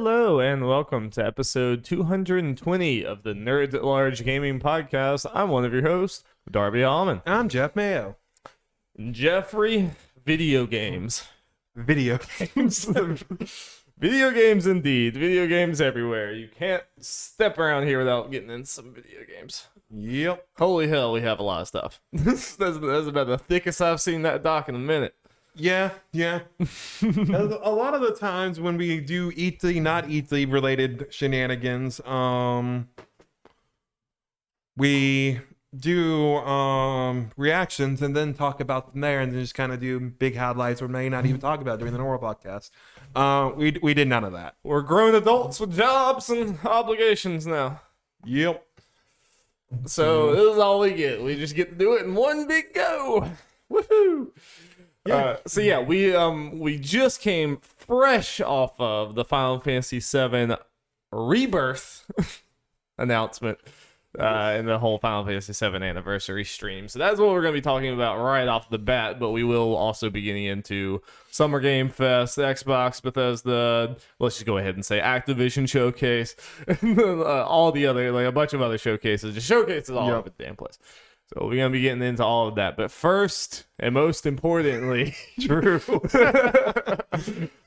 Hello and welcome to episode 220 of the Nerds at Large Gaming Podcast. I'm one of your hosts, Darby Allman. I'm Jeff Mayo. Jeffrey, video games. Video games. Video games indeed. Video games everywhere. You can't step around here without getting in some video games. Yep. Holy hell, we have a lot of stuff. That's about the thickest I've seen that doc in a minute. Yeah. A lot of the times when we do E3, not E3 related shenanigans, we do reactions and then talk about them there and then just kind of do big highlights or may not even talk about during the normal podcast. We did none of that. We're grown adults with jobs and obligations now. Yep. So this is all we get. We just get to do it in one big go. Woohoo! Yeah. We just came fresh off of the Final Fantasy VII Rebirth announcement and the whole Final Fantasy VII anniversary stream. So that's what we're going to be talking about right off the bat, but we will also be getting into Summer Game Fest, the Xbox, Bethesda, let's just go ahead and say Activision Showcase, and all the other, like a bunch of other showcases, just showcases all over the damn place. So we're going to be getting into all of that. But first, and most importantly, Final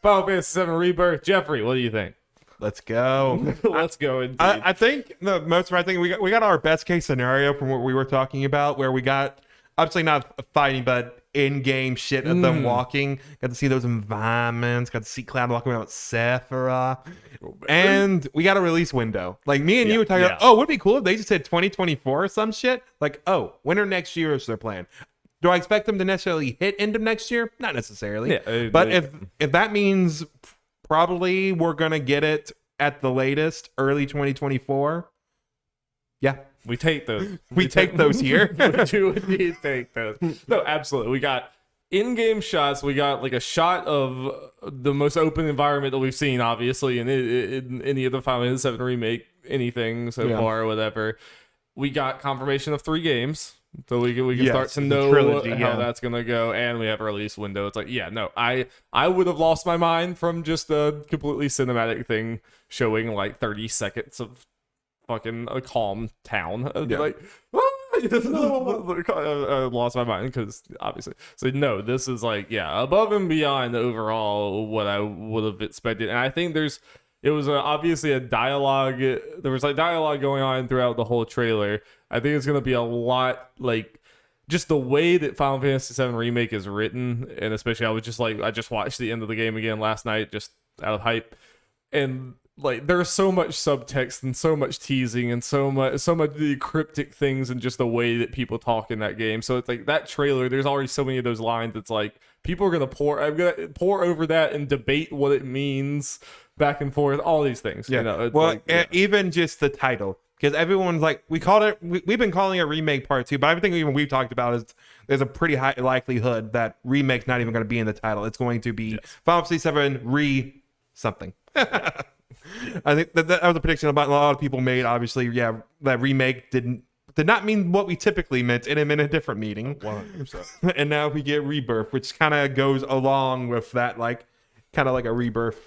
Fantasy VII Rebirth. Jeffrey, what do you think? Let's go. Let's go. Indeed. I think the most right thing, we got our best case scenario from what we were talking about, where we got, obviously not fighting, but in-game shit of them walking. Got to see those environments. Got to see Cloud walking around with Sephiroth. And we got a release window. Like, me and you were talking about, oh, would it be cool if they just said 2024 or some shit? Like, oh, winter next year is their plan. Do I expect them to necessarily hit end of next year? Not necessarily. Yeah, but if that means probably we're going to get it at the latest early 2024, yeah. We take those. We take those here. We do indeed take those. No, absolutely. We got in-game shots. We got like a shot of the most open environment that we've seen, obviously, in any of the Final Fantasy VII Remake, anything so far or whatever. We got confirmation of 3 games. So we can start to know trilogy, how that's going to go. And we have a release window. It's like, I would have lost my mind from just a completely cinematic thing showing like 30 seconds of fucking a calm town. Like, I lost my mind because obviously. So no, this is like, above and beyond overall what I would have expected. And I think it was obviously a dialogue. There was like dialogue going on throughout the whole trailer. I think it's going to be a lot like just the way that Final Fantasy VII Remake is written. And especially I just watched the end of the game again last night just out of hype. And like there's so much subtext and so much teasing and so much the cryptic things and just the way that people talk in that game. So it's like that trailer, there's already so many of those lines. It's like people are gonna pour over that and debate what it means back and forth, all these things. Yeah. You know, it's well, even just the title, because everyone's like, we've been calling it Remake Part 2, but everything even we've talked about is there's a pretty high likelihood that Remake's not even going to be in the title. It's going to be Final Fantasy VII Re something. I think that was a prediction about a lot of people made. Obviously, that Remake did not mean what we typically meant. It meant a different meaning. 100%. And now we get Rebirth, which kind of goes along with that, like kind of like a rebirth.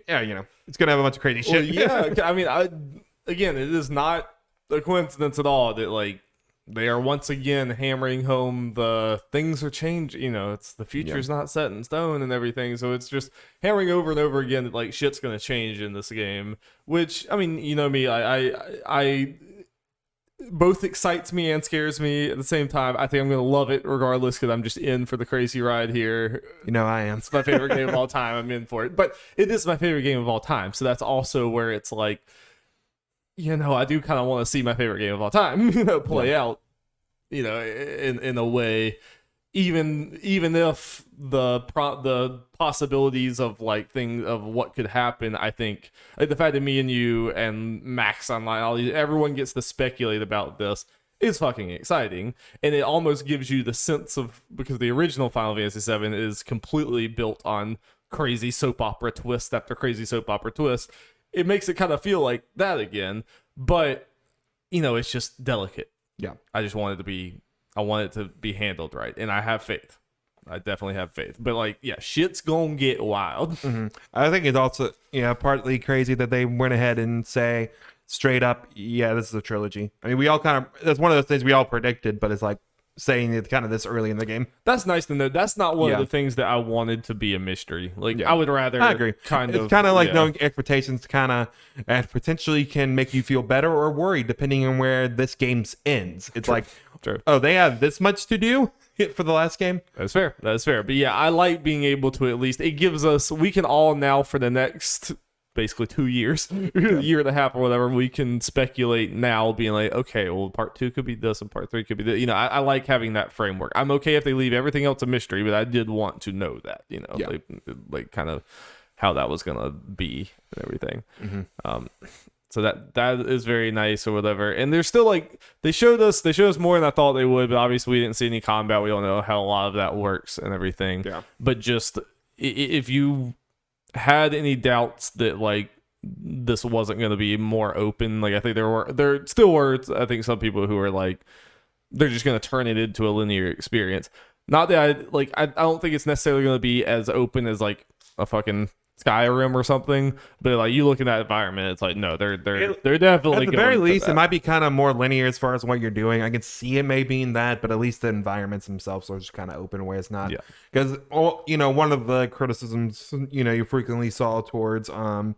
Yeah, you know, it's gonna have a bunch of crazy shit. Well, I mean, again, it is not a coincidence at all that like they are once again hammering home the things are changing. You know, it's the future's not set in stone and everything. So it's just hammering over and over again that like shit's gonna change in this game. Which, I mean, you know me, I both excites me and scares me at the same time. I think I'm gonna love it regardless because I'm just in for the crazy ride here. You know, I am. It's my favorite game of all time. I'm in for it. But it is my favorite game of all time. So that's also where it's like, you know, I do kind of want to see my favorite game of all time, play out, you know, in a way, even if the possibilities of like things of what could happen, I think like the fact that me and you and Max Online, everyone gets to speculate about this is fucking exciting, and it almost gives you the sense of, because the original Final Fantasy VII is completely built on crazy soap opera twist after crazy soap opera twist. It makes it kind of feel like that again, but you know, it's just delicate. Yeah, I want it to be handled right, and I have faith. I definitely have faith. But like, yeah, shit's gonna get wild. I think it's also partly crazy that they went ahead and say straight up, yeah, this is a trilogy. I mean, we all kind of, that's one of those things we all predicted, but it's like saying it kind of this early in the game. That's nice to know. That's not one of the things that I wanted to be a mystery. Like, I would rather. I agree. It's kind of like knowing expectations kind of and potentially can make you feel better or worried depending on where this game ends. It's like, oh, they have this much to do for the last game. That's fair. That's fair. But yeah, I like being able to at least, it gives us, we can all now for the next basically 2 years, year and a half or whatever, we can speculate now being like, okay, well, part 2 could be this and part 3 could be this. You know, I like having that framework. I'm okay if they leave everything else a mystery, but I did want to know that, you know, like kind of how that was going to be and everything. So that is very nice or whatever. And there's still like, they showed us more than I thought they would, but obviously we didn't see any combat. We don't know how a lot of that works and everything. Yeah. But just if you had any doubts that like this wasn't going to be more open, like I think there still were, I think some people who are like, they're just going to turn it into a linear experience. Not that I don't think it's necessarily going to be as open as like a fucking Skyrim or something, but like you look in that environment, it's like no, they're definitely at the very least it might be kind of more linear as far as what you're doing. I can see it maybe in that, but at least the environments themselves are just kind of open where it's not. Because one of the criticisms you frequently saw towards 7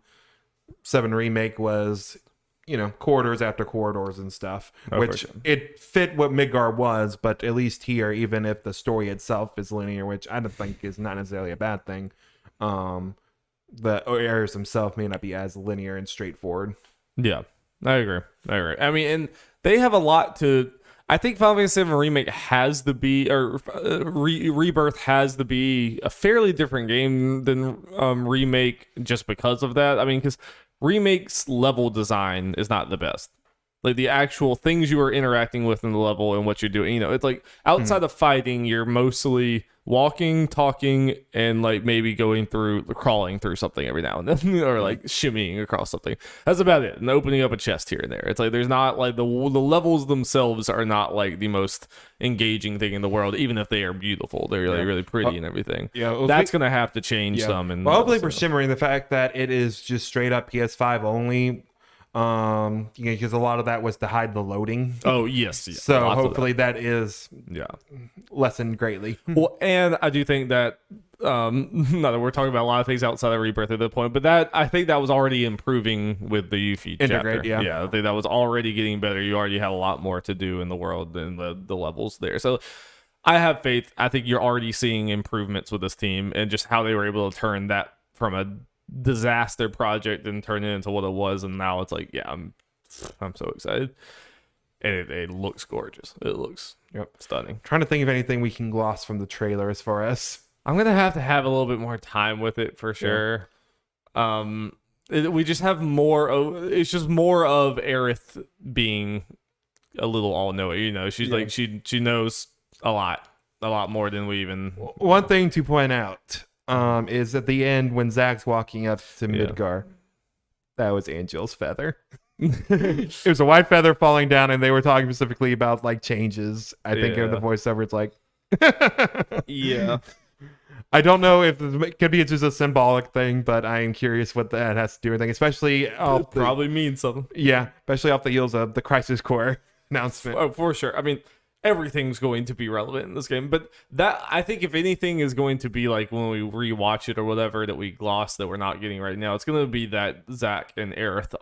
Remake was corridors after corridors and stuff, which it fit what Midgar was, but at least here, even if the story itself is linear, which I don't think is not necessarily a bad thing, the areas themselves may not be as linear and straightforward. Yeah, I agree. I mean, and they have a lot to. I think Final Fantasy VII Remake has to be, or Rebirth has to be a fairly different game than Remake, just because of that. I mean, because Remake's level design is not the best. Like the actual things you are interacting with in the level and what you're doing, it's like outside of fighting, you're mostly walking, talking, and like maybe crawling through something every now and then, or like shimmying across something. That's about it. And opening up a chest here and there. It's like there's not like the levels themselves are not like the most engaging thing in the world, even if they are beautiful. They're like really pretty and everything. That's gonna have to change some. And hopefully for shimmering, the fact that it is just straight up PS5 only. Because a lot of that was to hide the loading. Oh yes. So hopefully that is lessened greatly. Well, and I do think that not that we're talking about a lot of things outside of Rebirth at that point, but that I think that was already improving with the Yuffie chapter. I think that was already getting better. You already had a lot more to do in the world than the levels there. So I have faith. I think you're already seeing improvements with this team and just how they were able to turn that from a disaster project and turn it into what it was, and now it's like I'm so excited, and it looks gorgeous. It looks stunning. Trying to think of anything we can gloss from the trailer as far as I'm gonna have to have a little bit more time with it for sure. We just have more of, it's just more of Aerith being a little all-knowing. She's like she knows a lot more than we even. One thing to point out is at the end when Zack's walking up to Midgar, that was Angel's feather. It was a white feather falling down, and they were talking specifically about like changes. I think in the voiceover, it's like, I don't know if it could be just a symbolic thing, but I am curious what that has to do with anything, especially probably means something. Yeah, especially off the heels of the Crisis Core announcement. Oh, for sure. I mean, everything's going to be relevant in this game, but that I think if anything is going to be like when we rewatch it or whatever that we gloss that we're not getting right now, it's going to be that Zack and Aerith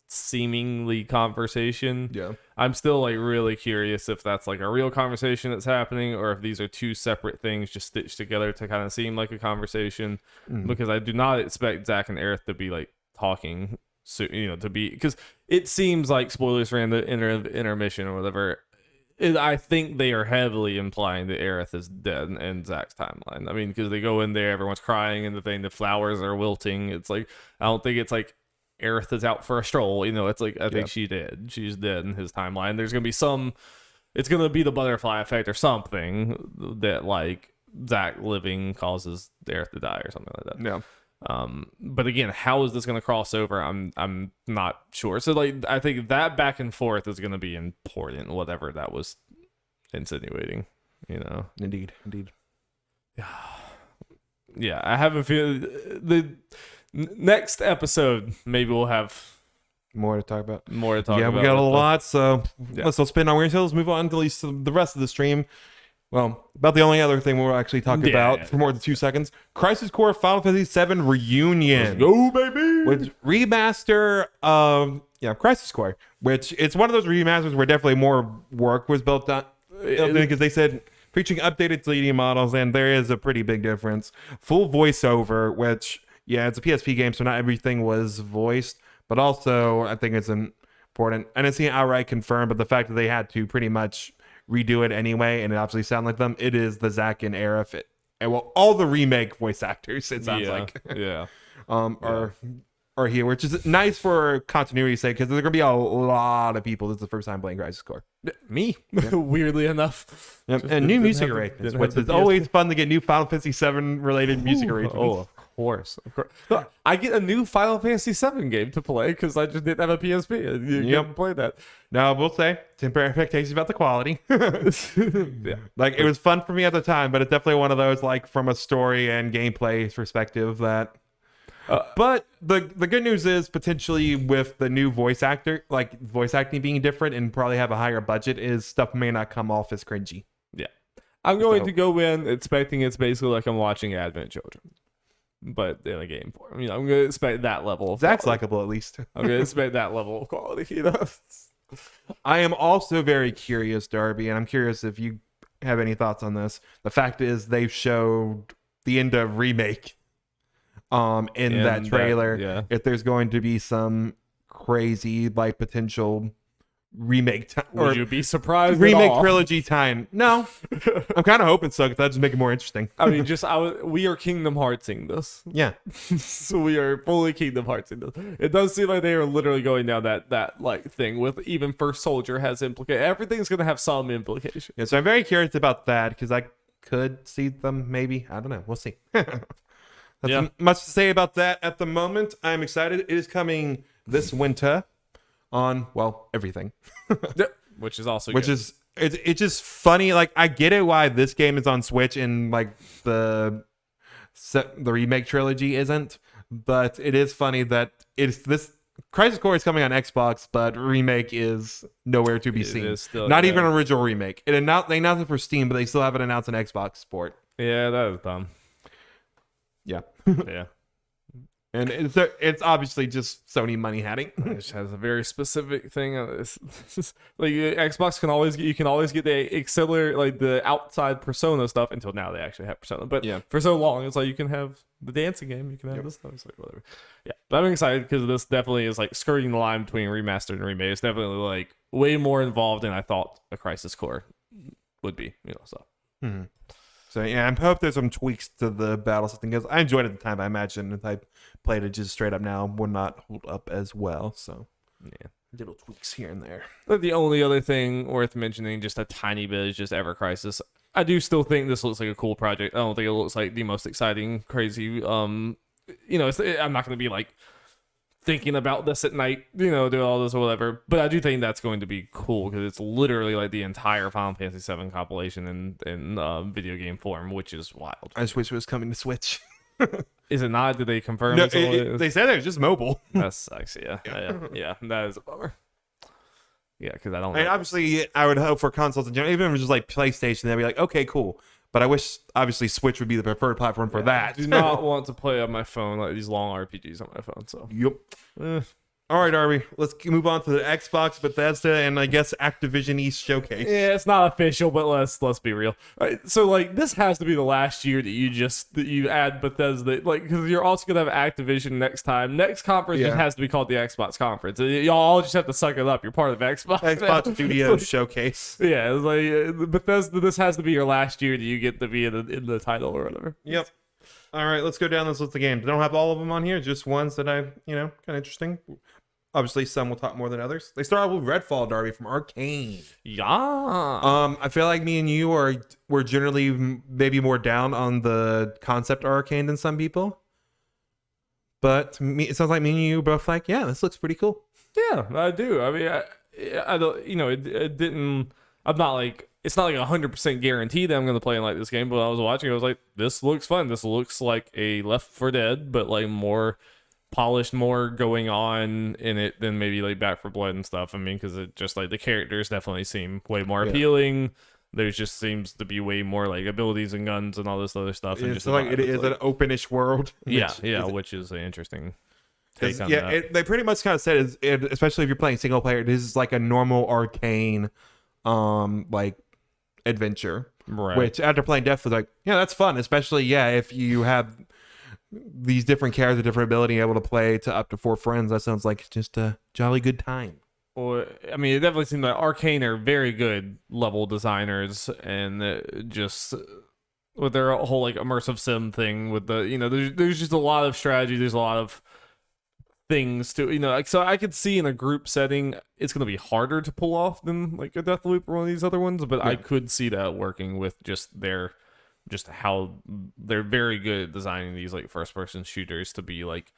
seemingly conversation. I'm still like really curious if that's like a real conversation that's happening or if these are two separate things just stitched together to kind of seem like a conversation, because I do not expect Zack and Aerith to be like talking to be, because it seems like, spoilers for the intermission or whatever, I think they are heavily implying that Aerith is dead in Zack's timeline. I mean, because they go in there, everyone's crying, and the flowers are wilting. It's like, I don't think it's like Aerith is out for a stroll. It's like, I think she's dead. She's dead in his timeline. There's going to be it's going to be the butterfly effect or something that like Zack living causes Aerith to die or something like that. Yeah. But again, how is this going to cross over? I'm not sure. So like, I think that back and forth is going to be important, whatever that was insinuating, Indeed. Yeah, I have a feeling the next episode maybe we'll have more to talk about. Yeah, we got a lot, so Yeah. let's not spin on weird hills. Move on to at least the rest of the stream. Well, about the only other thing we'll actually talk about for more than 2 seconds. Crisis Core Final Fantasy VII Reunion. Let's go, baby! Which remaster of Crisis Core, which it's one of those remasters where definitely more work was built on, because they said featuring updated 3D models, and there is a pretty big difference. Full voiceover, which it's a PSP game, so not everything was voiced, but also I think it's important. I didn't see it outright confirmed, but the fact that they had to pretty much redo it anyway, and it obviously sound like them. It is the Zack and era fit, and well, all the remake voice actors. It sounds like, are here, which is nice for continuity's sake, because there's gonna be a lot of people. This is the first time playing Crisis Core. Me, weirdly enough, and new music arrangements, which is always fun to get new Final Fantasy VII related music arrangements. Oh, of course. I get a new Final Fantasy VII game to play because I just didn't have a PSP. And you can play that. Now, we'll say temper expectations about the quality. Yeah, like it was fun for me at the time, but it's definitely one of those like from a story and gameplay perspective that. But the good news is potentially with the new voice acting being different and probably have a higher budget, is stuff may not come off as cringy. Yeah, I'm going to go in expecting it's basically like I'm watching Advent Children, but in a game form. I'm going to expect that level of Zach's quality. likable at least. I'm going to expect that level of quality. I am also very curious, Darby, and I'm curious if you have any thoughts on this. The fact is they showed the end of Remake in that trailer. If there's going to be some crazy like potential remake would you be surprised remake at all? trilogy time? No. I'm kind of hoping so, because that just make it more interesting. I mean, we are Kingdom Heartsing this. Yeah. So we are fully Kingdom Heartsing this. It does seem like they are literally going down that like thing with even First Soldier has implication. Everything's going to have some implication. Yeah, so I'm very curious about that, because I could see them maybe. I don't know. We'll see. That's much to say about that at the moment. I'm excited. It is coming this winter on, everything. Which is also good. It's just funny. Like, I get it why this game is on Switch and like the remake trilogy isn't, but it is funny that it's this Crisis Core is coming on Xbox, but remake is nowhere to be seen. Still, not even an original remake. They announced it for Steam, but they still haven't announced an Xbox port. Yeah, that is dumb. Yeah. Yeah. And it's obviously just Sony money hatting. It just has a very specific thing. Like Xbox you can always get the auxiliary, like the outside Persona stuff until now they actually have Persona. But for so long, it's like you can have the dancing game, you can have this stuff. It's like whatever. Yeah, but I'm excited because this definitely is like skirting the line between remastered and remake. It's definitely like way more involved than I thought a Crisis Core would be. So. Mm-hmm. So yeah, I hope there's some tweaks to the battle system, because I enjoyed it at the time. I imagine if I played it just straight up now, would not hold up as well. So yeah, little tweaks here and there. But the only other thing worth mentioning, just a tiny bit, is just Ever Crisis. I do still think this looks like a cool project. I don't think it looks like the most exciting, crazy. I'm not going to be like thinking about this at night, doing all this or whatever. But I do think that's going to be cool, because it's literally like the entire Final Fantasy VII compilation in video game form, which is wild. I just wish it was coming to Switch. Is it not? Did they confirm? No, they said it was just mobile. That sucks. Yeah. That is a bummer. Yeah, because I don't. I mean, obviously, I would hope for consoles in general, even if it was just like PlayStation, they'd be like, okay, cool. But I wish, obviously, Switch would be the preferred platform for that. I do not want to play on my phone, like these long RPGs on my phone. So. Yep. All right, Darby. Let's move on to the Xbox, Bethesda, and I guess Activision East Showcase. Yeah, it's not official, but let's be real. Right, so like this has to be the last year that you add Bethesda, like, because you're also gonna have Activision next time. Next conference just has to be called the Xbox conference. Y'all all just have to suck it up. You're part of Xbox Studios Showcase. Yeah, it's like Bethesda. This has to be your last year that you get to be in the title or whatever. Yep. All right, let's go down this list of games. I don't have all of them on here, just ones that I, kind of interesting. Obviously, some will talk more than others. They start out with Redfall, Darby, from Arcane. Yeah. I feel like me and you were generally maybe more down on the concept of Arcane than some people. But to me, it sounds like me and you both like, yeah, this looks pretty cool. Yeah, I do. I mean, I don't, it didn't. I'm not like it's not like 100% guaranteed that I'm gonna play and like this game. But I was watching, I was like, this looks fun. This looks like a Left 4 Dead, but like more polished, more going on in it than maybe like Back 4 Blood and stuff. I mean, because it just like the characters definitely seem way more appealing. There just seems to be way more like abilities and guns and all this other stuff. And It's just like it is an openish world. Which is an interesting take on that. They pretty much kind of said, especially if you're playing single player, this is like a normal arcane, like adventure. Right. Which after playing Death was like, yeah, that's fun. Especially if you have these different characters, different ability, able to play to up to 4 friends. That sounds like just a jolly good time. Or, I mean, it definitely seems like Arcane are very good level designers, and just with their whole like immersive sim thing with the, there's just a lot of strategy. There's a lot of things to, like, so I could see in a group setting, it's going to be harder to pull off than like a Deathloop or one of these other ones, but I could see that working with just how they're very good at designing these like first person shooters to be like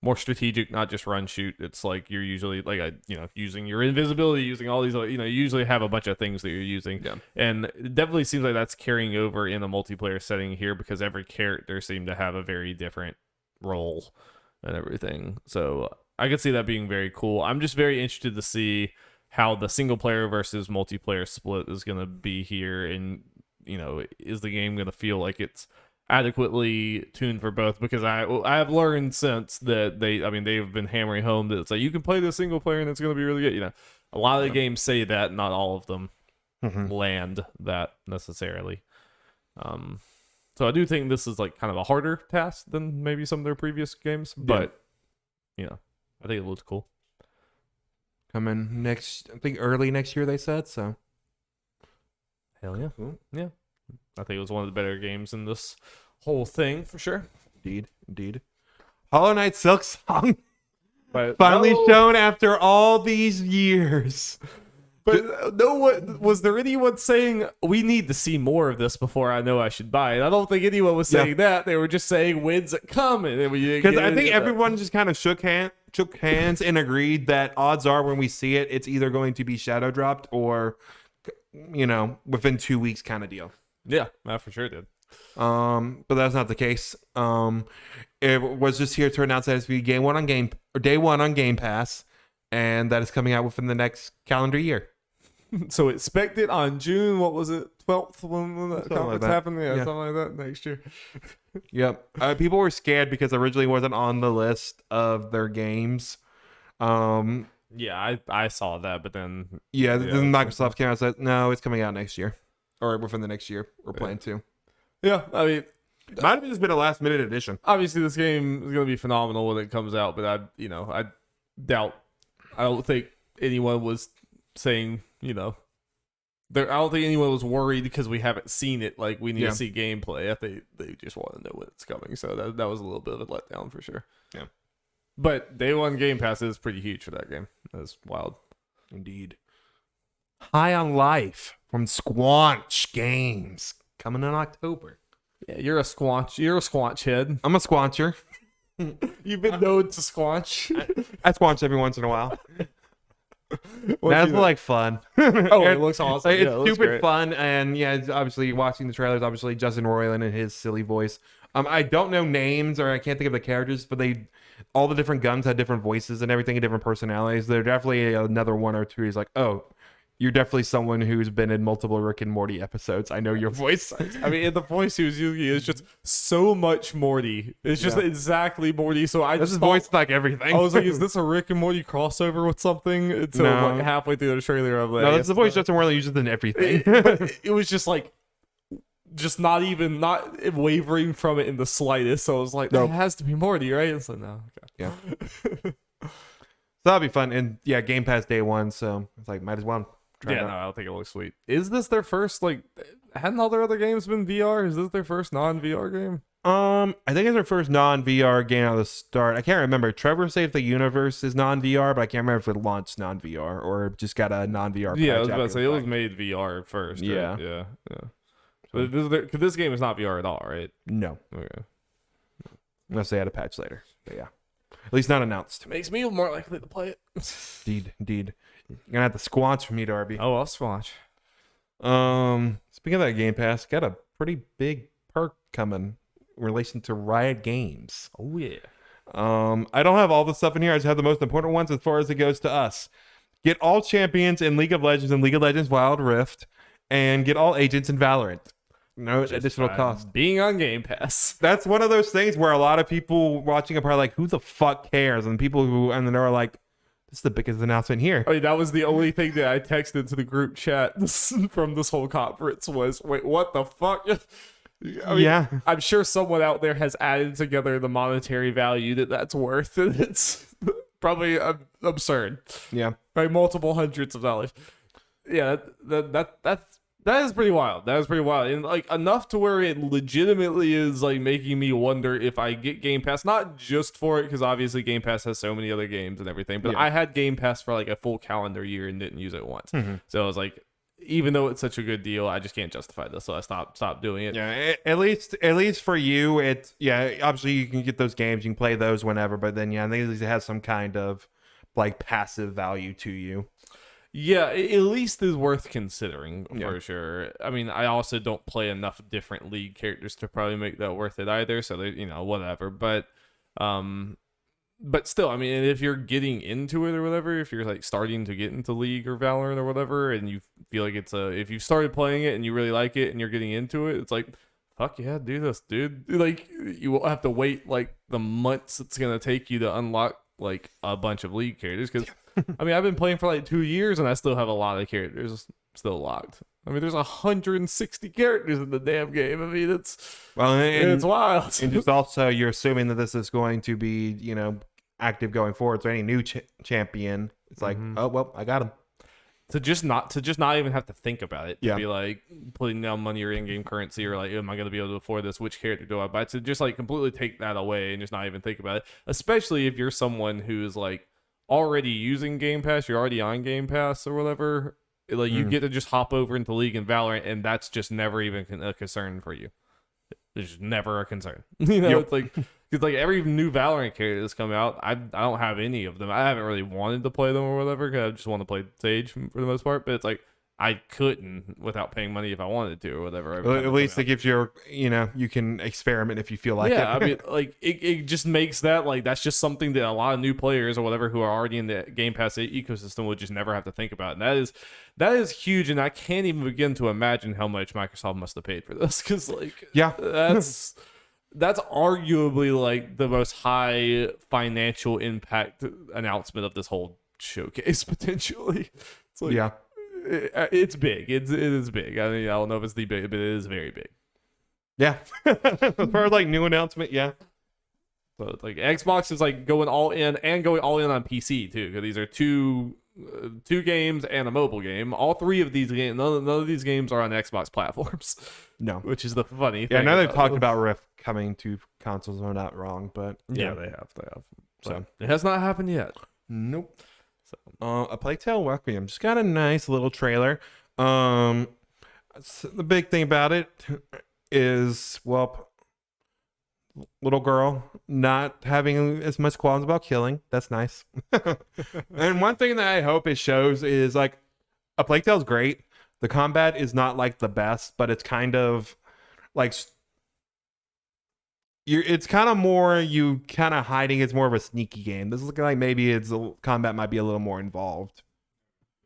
more strategic, not just run shoot. It's like you're usually like using your invisibility, using all these, you usually have a bunch of things that you're using. And it definitely seems like that's carrying over in a multiplayer setting here, because every character seemed to have a very different role and everything. So I could see that being very cool. I'm just very interested to see how the single player versus multiplayer split is going to be here, and is the game going to feel like it's adequately tuned for both? Because I have learned since that they've been hammering home that it's like you can play the single player and it's going to be really good. A lot of the games say that, not all of them land that necessarily. So I do think this is like kind of a harder task than maybe some of their previous games, but I think it looks cool. Coming next, I think early next year, they said. So hell yeah. Yeah. I think it was one of the better games in this whole thing, for sure. Indeed. Hollow Knight Silk Song. But finally shown after all these years. But was there anyone saying we need to see more of this before I know I should buy it? I don't think anyone was saying that. They were just saying when's it coming? Because I think everyone just kind of shook hands and agreed that odds are when we see it, it's either going to be shadow dropped or within 2 weeks kind of deal. Yeah, I for sure did. But that's not the case. It was just here to announce that it's be day one on Game Pass, and that is coming out within the next calendar year. So expect it on June, what was it, 12th when that conference happened? Yeah, something like that next year. Yep. People were scared because originally it wasn't on the list of their games. Yeah, I saw that, but then then Microsoft came out and said, no, it's coming out next year. Or within the next year. We're planning to. Yeah, I mean, it might have just been a last minute edition. Obviously, this game is going to be phenomenal when it comes out, but I don't think anyone was saying, I don't think anyone was worried because we haven't seen it. Like, we need to see gameplay. I think they just want to know when it's coming. So that was a little bit of a letdown for sure. Yeah. But day one Game Pass is pretty huge for that game. That's wild. Indeed. High on Life from Squanch Games coming in October. Yeah, you're a squanch head. I'm a squancher. You've been known to squanch. I squanch every once in a while. That's like fun. It looks awesome. It's stupid fun, and it's obviously watching the trailers. Obviously, Justin Roiland and his silly voice. I don't know names or I can't think of the characters, but all the different guns had different voices and everything and different personalities. They're definitely another one or two. He's like, oh, you're definitely someone who's been in multiple Rick and Morty episodes. I know your voice. I mean, the voice he was using is just so much Morty. It's just exactly Morty. So this is voiced like everything. I was like, is this a Rick and Morty crossover with something? Until like halfway through the trailer, I'm like, no, that's the voice Justin Roiland uses in everything. But it was just like, not wavering from it in the slightest. So I was like, it has to be Morty, right? It's like, no. Okay. Yeah. So that'll be fun. And Game Pass day one. So it's like, might as well. I don't think it looks sweet. Is this their first, hadn't all their other games been VR? Is this their first non-VR game? I think it's their first non-VR game out of the start. I can't remember. Trevor said the universe is non-VR, but I can't remember if it launched non-VR or just got a non-VR. Yeah, I was about to say, it was made VR first. Right? Yeah. But this game is not VR at all, right? No. Okay. Unless they had a patch later. But yeah. At least not announced. Makes me more likely to play it. Indeed. You're going to have to squanch from me, Darby. Oh, I'll squanch. Speaking of that Game Pass, got a pretty big perk coming in relation to Riot Games. Oh yeah. I don't have all the stuff in here. I just have the most important ones as far as it goes to us. Get all champions in League of Legends and League of Legends Wild Rift, and get all agents in Valorant. No additional cost. Being on Game Pass. That's one of those things where a lot of people watching are probably like, "Who the fuck cares?" And people who and then are like, "This is the biggest announcement here." I mean, that was the only thing that I texted to the group chat from this whole conference was, "Wait, what the fuck?" I mean, Yeah. I'm sure someone out there has added together the monetary value that's worth, and it's probably absurd. Yeah. Like multiple hundreds of dollars. Yeah, that is pretty wild. That is pretty wild, and like enough to where it legitimately is like making me wonder if I get Game Pass, not just for it, because obviously Game Pass has so many other games and everything. But Yeah. I had Game Pass for like a full calendar year and didn't use it once. So I was like, even though it's such a good deal, I just can't justify this, so I stopped doing it. Yeah, at least for you, it's obviously you can get those games, you can play those whenever, but then I think it has some kind of like passive value to you. Yeah, at least is worth considering for sure. I mean, I also don't play enough different League characters to probably make that worth it either. So whatever. But still, I mean, if you're getting into it or whatever, if you're like starting to get into League or Valorant or whatever, and you feel like if you started playing it and you really like it and you're getting into it, it's like, fuck yeah, do this, dude. Like you won't have to wait like the months it's gonna take you to unlock like a bunch of League characters, because I mean, I've been playing for like 2 years and I still have a lot of characters still locked. I mean, there's 160 characters in the damn game. I mean, it's wild. And just also, you're assuming that this is going to be, active going forward. So any new champion, it's like, oh well, I got him. To just not even have to think about it. To Yeah. be like putting down money or in-game currency or like, am I going to be able to afford this? Which character do I buy? To just like completely take that away and just not even think about it. Especially if you're someone who's like already using Game Pass, you're already on Game Pass or whatever. Like you get to just hop over into League and Valorant, and that's just never even a concern for you. There's never a concern. It's like, because like every new Valorant character that's come out, I don't have any of them. I haven't really wanted to play them or whatever, because I just want to play Sage for the most part. But it's like I couldn't without paying money if I wanted to or whatever. Well, at least it gives you, you can experiment if you feel like it. I mean, like it just makes that like that's just something that a lot of new players or whatever who are already in the Game Pass ecosystem would just never have to think about, and that is huge. And I can't even begin to imagine how much Microsoft must have paid for this, because like that's arguably like the most high financial impact announcement of this whole showcase potentially. It's like, it's big. It is big. I mean, I don't know if it's the big, but it is very big. Yeah. As far as like new announcement, yeah. So it's like Xbox is like going all in and going all in on PC too, because these are two games and a mobile game. All three of these games, none of these games are on Xbox platforms. No, which is the funny thing. Yeah, now they've talked about Rift coming to consoles. I'm not wrong, but yeah, they have. So it has not happened yet. Nope. So a Plague Tale Requiem just got a nice little trailer. The big thing about it is, well, little girl not having as much qualms about killing. That's nice. And one thing that I hope it shows is like a Plague Tale's great. The combat is not like the best, but it's kind of like it's kind of more you kind of hiding. It's more of a sneaky game. This is looking like maybe combat might be a little more involved.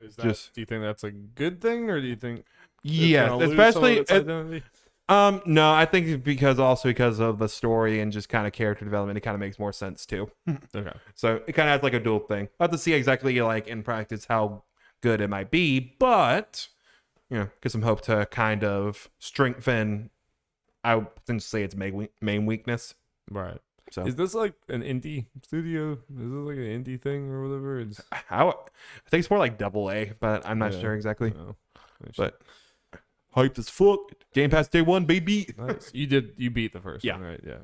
Do you think that's a good thing, or do you think? Yes, especially. No, I think it's because of the story and just kind of character development, it kind of makes more sense too. Okay. So it kind of has like a dual thing. I'll have to see exactly like in practice how good it might be, but get some hope to kind of strengthen. I would potentially say its main weakness. Right. So is this like an indie studio? Is this like an indie thing or whatever? I think it's more like AA, but I'm not sure exactly. No. But hyped as fuck. Game Pass day one, baby. Nice. You beat the first one, right? Yeah.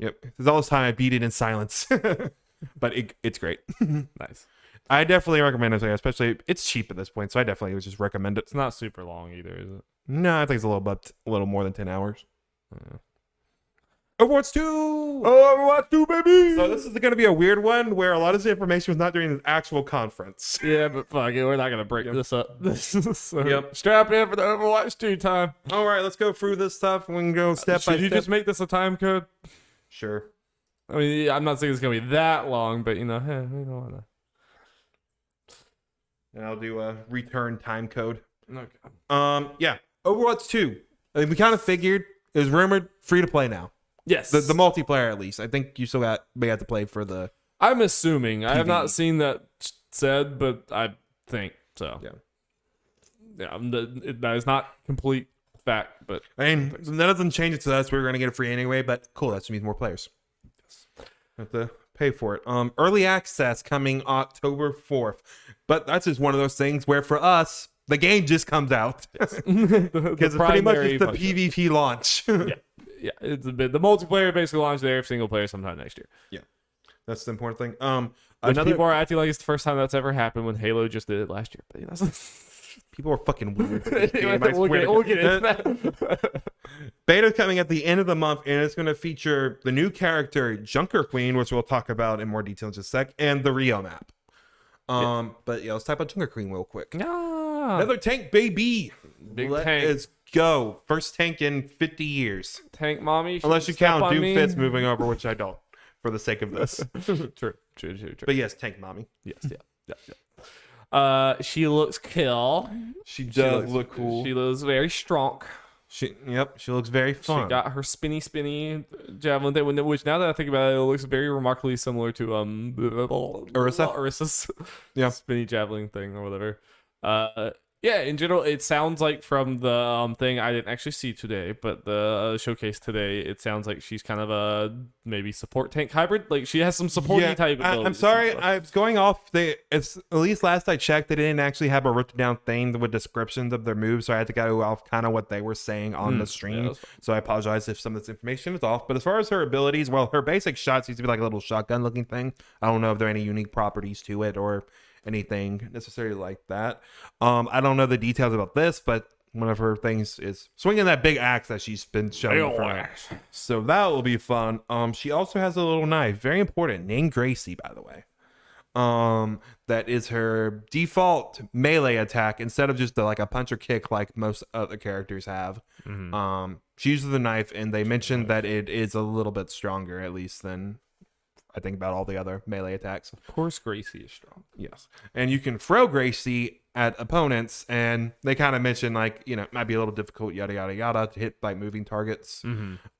Yep. There's all this time I beat it in silence. But it's great. Nice. I definitely recommend it, especially it's cheap at this point, so I definitely would just recommend it. It's not super long either, is it? No, I think it's a little more than 10 hours. Overwatch 2. Overwatch 2, baby. So this is going to be a weird one where a lot of this information was not during the actual conference. Yeah, but fuck it, we're not gonna break this up. So Yep. strap in for the Overwatch 2 time. All right, let's go through this stuff. We can go step by Should you step. just make this a time code? Sure. I mean, I'm not saying it's gonna be that long, but you know, we don't wanna. And I'll do a return time code. Okay. Yeah. Overwatch 2. We kind of figured it was rumored free to play now. Yes. The multiplayer at least. I think you still may have to play for the. I'm assuming. I have PvE. not seen that said, but I think so. Yeah. Yeah. That is not complete fact, but I mean, that doesn't change it to us. We're gonna get it free anyway, but cool. That just means more players. Have to pay for it. Early access coming October 4th, but that's just one of those things where for us the game just comes out because it's pretty much just the PvP launch. Yeah, it's a bit. The multiplayer basically launched there, single player sometime next year. Yeah, that's the important thing. Which people are acting like it's the first time that's ever happened when Halo just did it last year. But you know, people are fucking weird. We'll get into that. Beta's coming at the end of the month, and it's going to feature the new character Junker Queen, which we'll talk about in more detail in just a sec, and the Rio map. But yeah, let's talk about Junker Queen real quick. Another tank, baby. Big Let's tank. go. First tank in 50 years. Tank mommy. Unless you count Doomfist moving over, which I don't, for the sake of this. True. But yes, tank mommy. Yes, yeah. She looks cool. She does look cool. She looks very strong. She looks very fun. She got her spinny javelin thing, which now that I think about it, it looks very remarkably similar to Urissa's spinny javelin thing or whatever. Yeah, in general, it sounds like from the thing I didn't actually see today, but the showcase today, it sounds like she's kind of a maybe support tank hybrid. Like she has some supporting type abilities. I'm sorry, I was going off. It's at least last I checked, they didn't actually have a written down thing with descriptions of their moves, so I had to go off kind of what they were saying on the stream. Yeah, so I apologize if some of this information is off. But as far as her abilities, well, her basic shot seems to be like a little shotgun looking thing. I don't know if there are any unique properties to it or anything necessarily like that. I don't know the details about this, but one of her things is swinging that big axe that she's been showing. So that will be fun. She also has a little knife, very important, named Gracie, by the way. That is her default melee attack instead of just like a punch or kick like most other characters have. She uses the knife, and they mentioned that it is a little bit stronger, at least than I think about all the other melee attacks. Of course, Gracie is strong. Yes. And you can throw Gracie at opponents, and they kind of mention like, it might be a little difficult, yada, yada, yada, to hit like moving targets.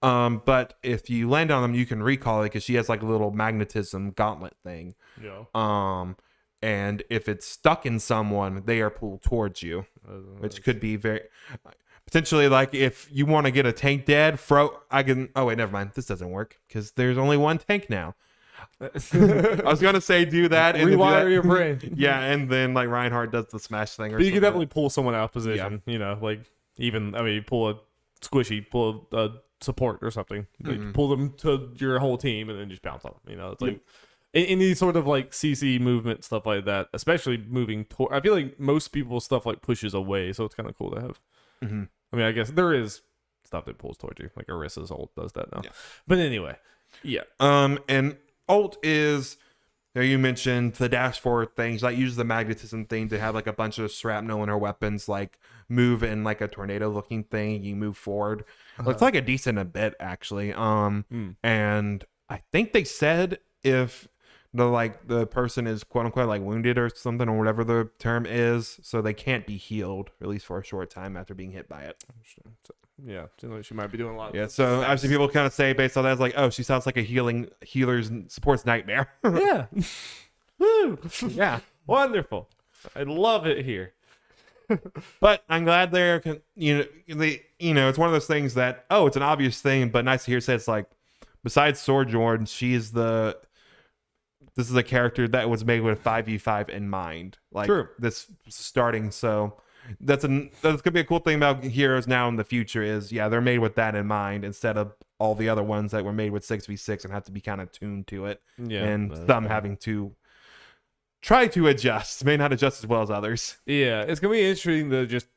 But if you land on them, you can recall it because she has like a little magnetism gauntlet thing. Yeah. And if it's stuck in someone, they are pulled towards you, which could be very... Potentially, like, if you want to get a tank dead, oh, wait, never mind. This doesn't work because there's only one tank now. I was gonna say do that and rewire your brain. Yeah, and then like Reinhardt does the smash thing. But you can definitely pull someone out of position. Like pull a squishy, pull a support or something. Pull them to your whole team and then just bounce on them. It's like any sort of like CC movement stuff like that, especially moving toward. I feel like most people's stuff like pushes away, so it's kind of cool to have. I mean, I guess there is stuff that pulls towards you, like Orissa's ult does that now. But anyway, and ult is, there you mentioned the dash forward things, like use the magnetism thing to have like a bunch of shrapnel in her weapons, like move in like a tornado looking thing, you move forward. It's like a decent bit actually. And I think they said if the person is quote unquote like wounded or something or whatever the term is, so they can't be healed, or at least for a short time after being hit by it. Yeah, she might be doing a lot. Yeah, so obviously people kind of say based on that, it's like, oh, she sounds like a healer's support's nightmare. Yeah. Woo. Yeah. Wonderful. I love it here. But I'm glad they're, it's one of those things that, it's an obvious thing, but nice to hear say it's like, besides Sojourn, this is a character that was made with 5v5 in mind. Like, True. This starting, so that's gonna be a cool thing about heroes now in the future is they're made with that in mind instead of all the other ones that were made with 6v6 and have to be kind of tuned to it. And some having to try to adjust, may not adjust as well as others. Yeah, it's gonna be interesting to just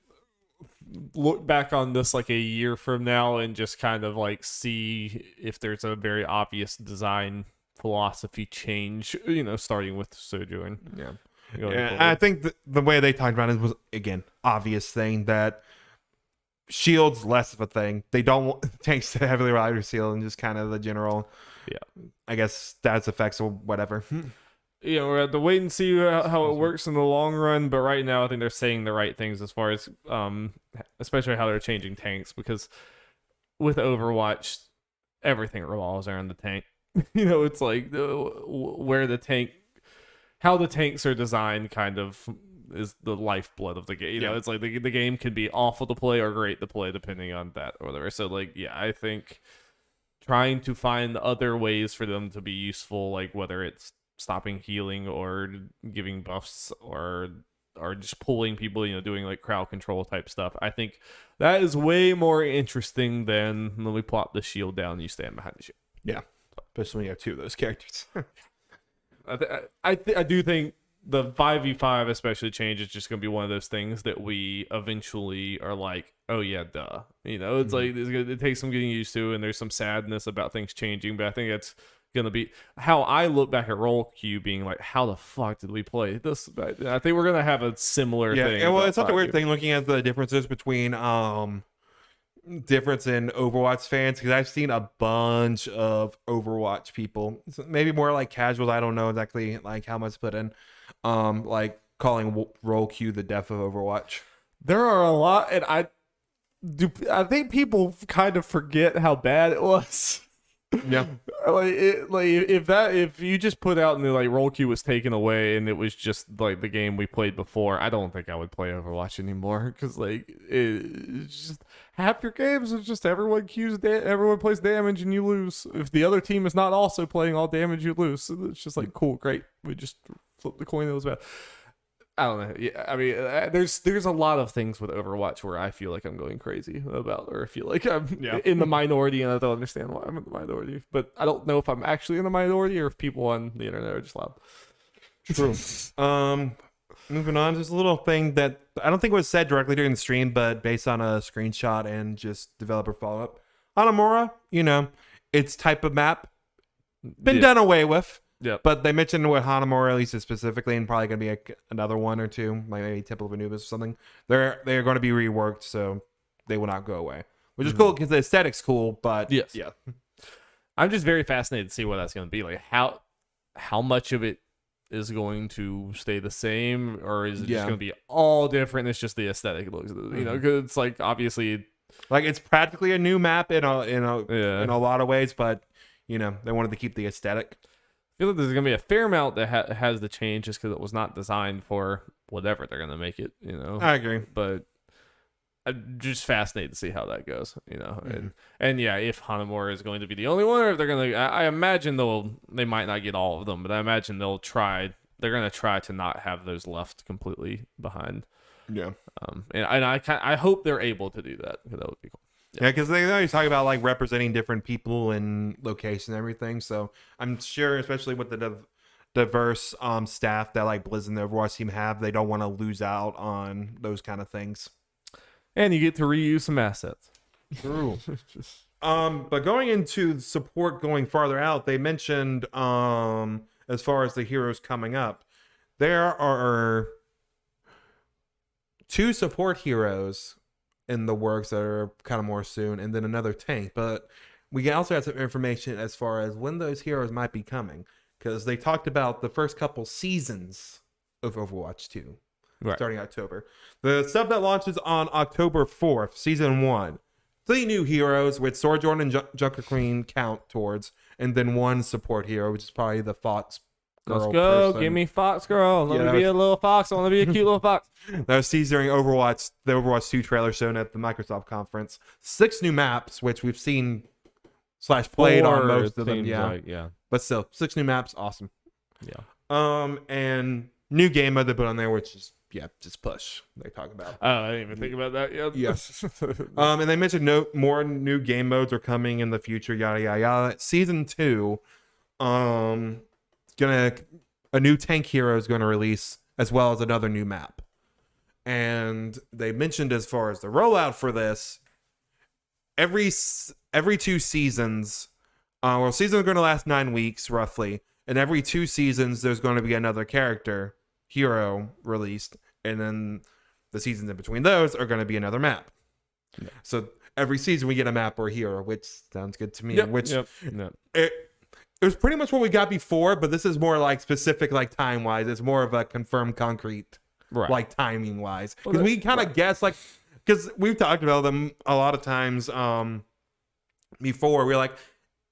look back on this like a year from now and just kind of like see if there's a very obvious design philosophy change, starting with Soju and going Yeah, forward. I think the way they talked about it was, again, obvious thing that shield's less of a thing. They don't want tanks to heavily rely on shield and just kind of the general, I guess, status effects or whatever. We're at to wait and see how it works in the long run. But right now, I think they're saying the right things as far as, especially how they're changing tanks. Because with Overwatch, everything revolves around the tank. It's like where the tank, how the tanks are designed, kind of is the lifeblood of the game. It's like the game can be awful to play or great to play depending on that or whatever. So like, I think trying to find other ways for them to be useful, like whether it's stopping healing or giving buffs or just pulling people, doing like crowd control type stuff. I think that is way more interesting than when we plop the shield down and you stand behind the shield. Yeah, especially when you have two of those characters. I do think the 5v5 especially change is just going to be one of those things that we eventually are like, oh yeah, duh. It's like it takes some getting used to, and there's some sadness about things changing, but I think it's gonna be how I look back at roll queue being like, how the fuck did we play this? I think we're gonna have a similar thing. Yeah, well, it's such a weird thing looking at the differences between difference in Overwatch fans, because I've seen a bunch of Overwatch people, maybe more like casuals. I don't know exactly like how much put in, like calling roll queue the death of Overwatch. There are a lot, and I think people kind of forget how bad it was. Yeah, if you just put out and the like roll queue was taken away and it was just like the game we played before, I don't think I would play Overwatch anymore, because like it's just half your games is just everyone plays damage and you lose. If the other team is not also playing all damage, you lose. So it's just like, cool, great, we just flip the coin that was bad. I don't know. Yeah, I mean, there's a lot of things with Overwatch where I feel like I'm going crazy about, or I feel like I'm in the minority, and I don't understand why I'm in the minority. But I don't know if I'm actually in the minority or if people on the internet are just loud. True. Moving on, there's a little thing that I don't think was said directly during the stream, but based on a screenshot and just developer follow-up. Hanamura, its type of map, been done away with. Yeah, but they mentioned with Hanamura, at least specifically, and probably going to be another one or two, like maybe Temple of Anubis or something. They're going to be reworked, so they will not go away, which is cool because the aesthetic's cool. But yes, yeah, I'm just very fascinated to see what that's going to be like. How much of it is going to stay the same, or is it just going to be all different? It's just the aesthetic looks, because it's like obviously, like it's practically a new map in a lot of ways, but they wanted to keep the aesthetic. I feel like there's going to be a fair amount that has the change just because it was not designed for whatever they're going to make it, I agree. But I'm just fascinated to see how that goes, And yeah, if Hanamura is going to be the only one, or if they're going to, I imagine they might not get all of them, but I imagine they're going to try to not have those left completely behind. Yeah. And I hope they're able to do that, because that would be cool. Yeah, because they always talk about like representing different people and location and everything. So I'm sure, especially with the diverse staff that like Blizz and the Overwatch team have, they don't want to lose out on those kind of things. And you get to reuse some assets. True. But going into support going farther out, they mentioned as far as the heroes coming up, there are 2 support heroes in the works that are kind of more soon, and then another tank. But we also have some information as far as when those heroes might be coming, because they talked about the first couple seasons of Overwatch 2 starting October. The stuff that launches on October 4th, season 1, 3 new heroes with Sword Jordan and Junker Queen count towards, and then 1 support hero, which is probably the Fox girl. Let's go. Person. Give me Fox girl. Let me be a little fox. I want to be a cute little fox. That was teased during the Overwatch 2 trailer shown at the Microsoft conference. 6 new maps, which we've seen / played on most of them. Yeah. But still, 6 new maps, awesome. Yeah. And new game mode they put on there, which is just push. They talk about. I didn't even think about that yet. Yes. And they mentioned more new game modes are coming in the future. Yada yada yada. Season 2, a new tank hero is going to release, as well as another new map. And they mentioned as far as the rollout for this, every 2 seasons, seasons are going to last 9 weeks roughly, and every 2 seasons there's going to be another character hero released, and then the seasons in between those are going to be another map. Yeah. So every season we get a map or a hero, which sounds good to me. It was pretty much what we got before, but this is more like specific, like time wise. It's more of a confirmed concrete, like timing wise. Because we kind of guess, like, because we've talked about them a lot of times before. We're like,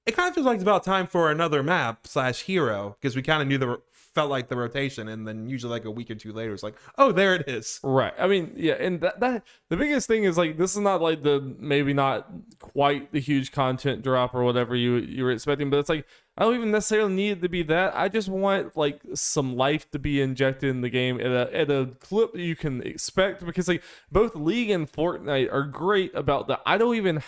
it kind of feels like it's about time for another map / hero, because we kind of knew felt like the rotation, and then usually like a week or 2 later it's like, oh, there it is. Right. I mean, yeah, and that the biggest thing is like, this is not like maybe not quite the huge content drop or whatever you were expecting, but it's like, I don't even necessarily need it to be that. I just want like some life to be injected in the game at a clip that you can expect, because like both League and Fortnite are great about that. I don't even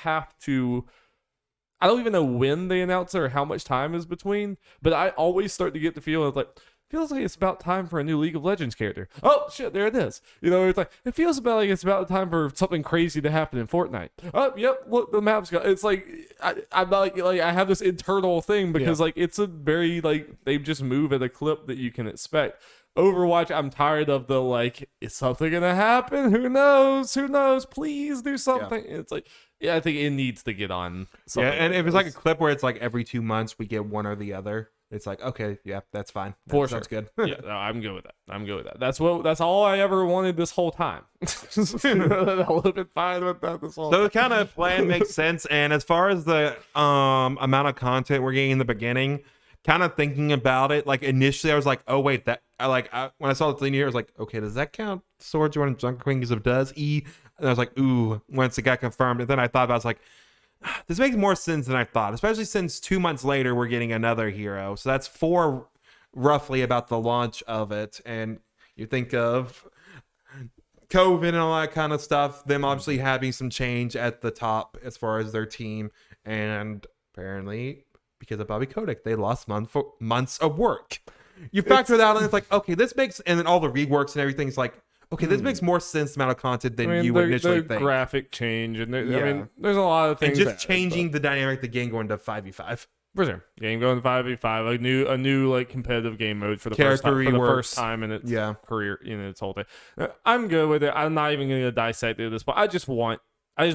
know when they announce it or how much time is between, but I always start to get the feeling of like, feels like it's about time for a new League of Legends character. Oh shit, there it is. You know, it's like, it feels about like it's about time for something crazy to happen in Fortnite. Oh, yep, look, the map's got. It's like I'm not like I have this internal thing, because like it's a very like, they just move at a clip that you can expect. Overwatch, I'm tired of the like, is something gonna happen? Who knows? Please do something. It's like, yeah, I think it needs to get on something. Yeah, and if it's like a clip where it's like every 2 months we get one or the other, it's like, okay, yeah, that's fine. That's good. Yeah, no, I'm good with that. That's all I ever wanted this whole time. I would have been fine with that this whole time. The kind of plan makes sense. And as far as the amount of content we're getting in the beginning, kind of thinking about it, like initially I was like, oh wait, when I saw the thing here, I was like, okay, does that count Swords Run Junker Wings of Does E? And I was like, ooh, once it got confirmed. And then I thought about it, I was like, this makes more sense than I thought, especially since 2 months later we're getting another hero. So that's 4 roughly about the launch of it. And you think of COVID and all that kind of stuff, them obviously having some change at the top as far as their team. And apparently, because of Bobby Kotick, they lost months of work. You factor that out, and it's like, okay, this makes, and then all the reworks and everything's like, okay, this makes more sense amount of content than you would initially think. Graphic change, and I mean, there's a lot of things. And just changing the dynamic of the game going to 5v5. For sure, game going to 5v5, a new like competitive game mode for the first time in its career, in its whole thing. I'm good with it. I'm not even going to dissect it at this point. I just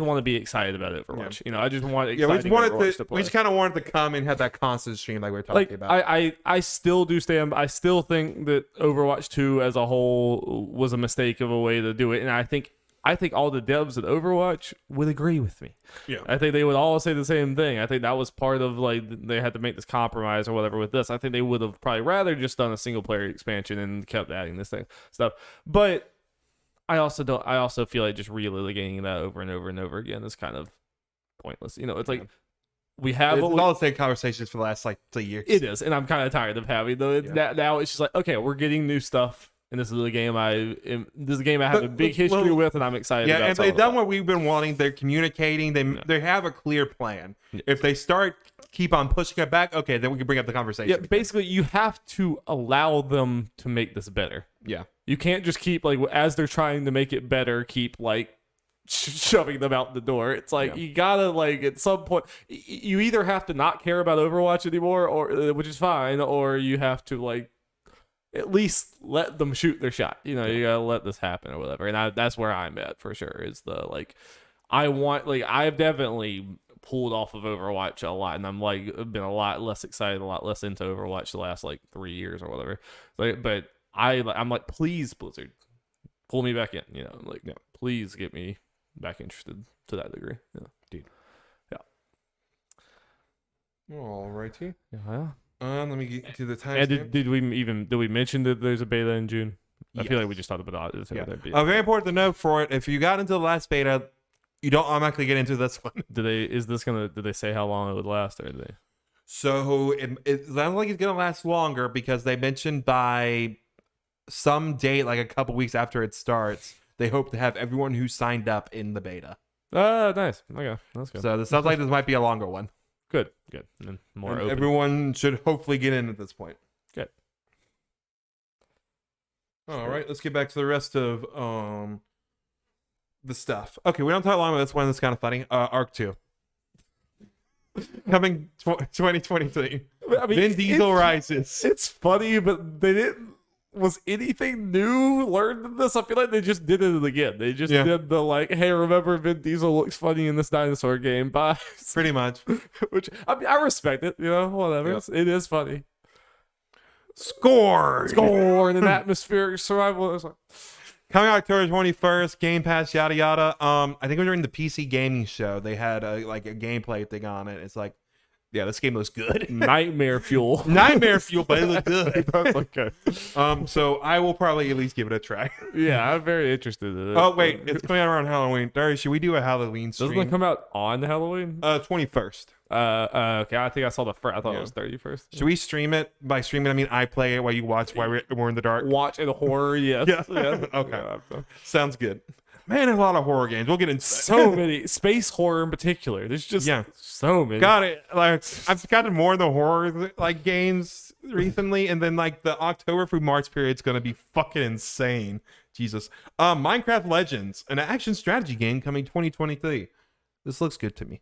want to be excited about Overwatch. You know, I just want exciting Overwatch to play. We just kind of wanted to come and have that constant stream like we were talking about. I still do stand. I still think that Overwatch 2 as a whole was a mistake of a way to do it, and I think all the devs at Overwatch would agree with me. Yeah, I think they would all say the same thing. I think that was part of like, they had to make this compromise or whatever with this. I think they would have probably rather just done a single player expansion and kept adding this stuff, but I also feel like just relitigating that over and over and over again is kind of pointless. You know, it's like we have all the same conversations for the last like 3 years. It is, and I'm kind of tired of having those. Now it's just like, okay, we're getting new stuff, and this is a game I have a big history with, and I'm excited about. Yeah, and they've done what we've been wanting. They're communicating. They have a clear plan. Yeah. If they keep on pushing it back, okay, then we can bring up the conversation. Yeah, basically, you have to allow them to make this better. Yeah. You can't just keep, like, as they're trying to make it better, keep, like, shoving them out the door. It's like, you gotta, like, at some point, you either have to not care about Overwatch anymore, or which is fine, or you have to, like, at least let them shoot their shot. You know, you gotta let this happen or whatever. And that's where I'm at, for sure, is the, like, I've definitely pulled off of Overwatch a lot, and I'm, like, been a lot less excited, a lot less into Overwatch the last, like, 3 years or whatever. But I'm like, please, Blizzard, pull me back in. You know, like, please get me back interested to that degree. Yeah, dude. Yeah. Alrighty. Yeah. Let me get to the time. And did we mention that there's a beta in June? I feel like we just talked about it. Very important to note for it. If you got into the last beta, you don't automatically get into this one. Did they say how long it would last, or did they? So it sounds like it's gonna last longer, because they mentioned by some date, like a couple weeks after it starts, they hope to have everyone who signed up in the beta. Nice. Okay, that's good. So this sounds like this might be a longer one. Good. And more open. Everyone should hopefully get in at this point. Good. All right, let's get back to the rest of the stuff. Okay, we don't talk long about this one. That's kind of funny. Arc 2 coming 2023. I mean, Vin Diesel rises. It's funny, but they didn't. Was anything new learned in this? I feel like they just did it again. They just did the like, hey, remember Vin Diesel looks funny in this dinosaur game? Bye. Pretty much. Which I mean, I respect it. You know, whatever. Yep. It is funny. Score And an atmospheric survival. Coming October 21st, Game Pass, yada yada. I think it was during the PC gaming show. They had a gameplay thing on it. It's like, yeah, this game looks good. Nightmare fuel. Nightmare fuel, but it looked good. That's okay. So I will probably at least give it a try. Yeah, I'm very interested in it. Oh wait, it's coming out around Halloween. Darby, should we do a Halloween stream? Doesn't it come out on Halloween? 21st. Okay, I think I saw the first. I thought it was 31st. Should we stream it? By streaming, I mean I play it while you watch while we're in the dark. Watch it horror, yes. Yeah. Okay. Sounds good. Man, there's a lot of horror games. We'll get into so many. Space horror in particular. There's just so many. Got it. Like I've gotten more of the horror games recently, and then the October through March period is gonna be fucking insane. Jesus. Minecraft Legends, an action strategy game coming 2023. This looks good to me.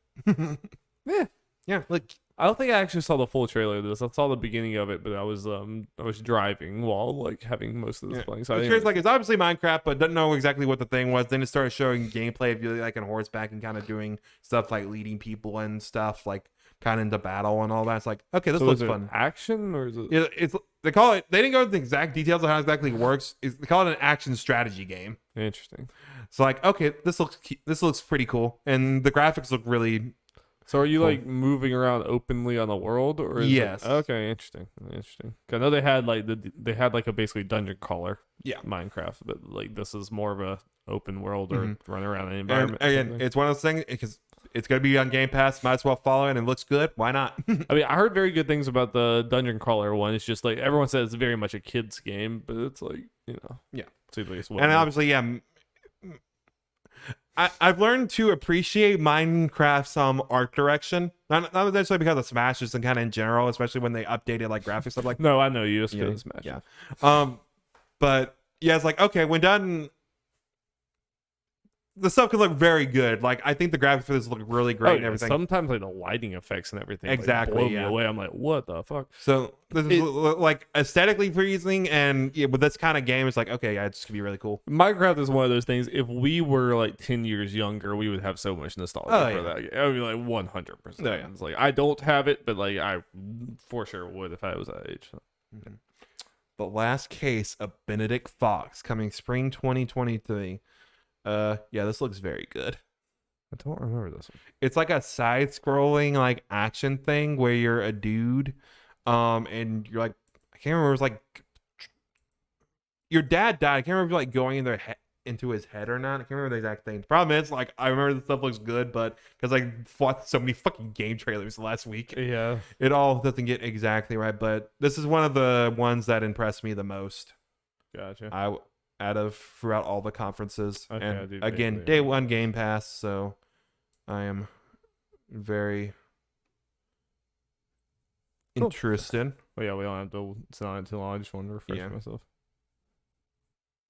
Yeah. Look, I don't think I actually saw the full trailer of this. I saw the beginning of it, but I was driving while having most of this playing. So it's obviously Minecraft, but doesn't know exactly what the thing was. Then it started showing gameplay of you on horseback and kind of doing stuff like leading people and stuff kind of into battle and all that. It's like, okay, this looks fun. Action or is it? Yeah, they call it. They didn't go into the exact details of how it exactly works. They call it an action strategy game. Interesting. So okay, this looks pretty cool, and the graphics look really. So are you moving around openly on the world, or is yes? Okay, interesting. I know they had a basically dungeon crawler, Minecraft, but this is more of a open world or run around an environment. And again, it's one of those things because it's gonna be on Game Pass. Might as well follow it, and it looks good. Why not? I mean, I heard very good things about the dungeon crawler one. It's just everyone says it's very much a kid's game, but it's and obviously, I've learned to appreciate Minecraft's art direction. Not necessarily because of Smash, just kind of in general, especially when they updated graphics stuff No, I know you. It's because of Smash. Yeah. But yeah, it's okay when done. The stuff could look very good. I think the graphics for this look really great and everything. Sometimes the lighting effects and everything exactly blow me away. I'm like, what the fuck? So this is aesthetically pleasing, and with this kind of game, it's okay, yeah, it's gonna be really cool. Minecraft is one of those things. If we were 10 years younger, we would have so much nostalgia for that game. I would be 100%. It's I don't have it, but I for sure would if I was that age. Mm-hmm. The Last Case of Benedict Fox coming spring 2023. This looks very good. I don't remember this one. It's a side-scrolling action thing where you're a dude, and you're I can't remember. It was your dad died. I can't remember if going into his head or not. I can't remember the exact thing. The problem is I remember the stuff looks good, but because I fought so many fucking game trailers last week, it all doesn't get exactly right. But this is one of the ones that impressed me the most. Gotcha. Out of throughout all the conferences. Okay, and again, day one Game Pass, so I am very interested. Well, yeah, we don't have to sit on it too long. I just wanted to refresh myself.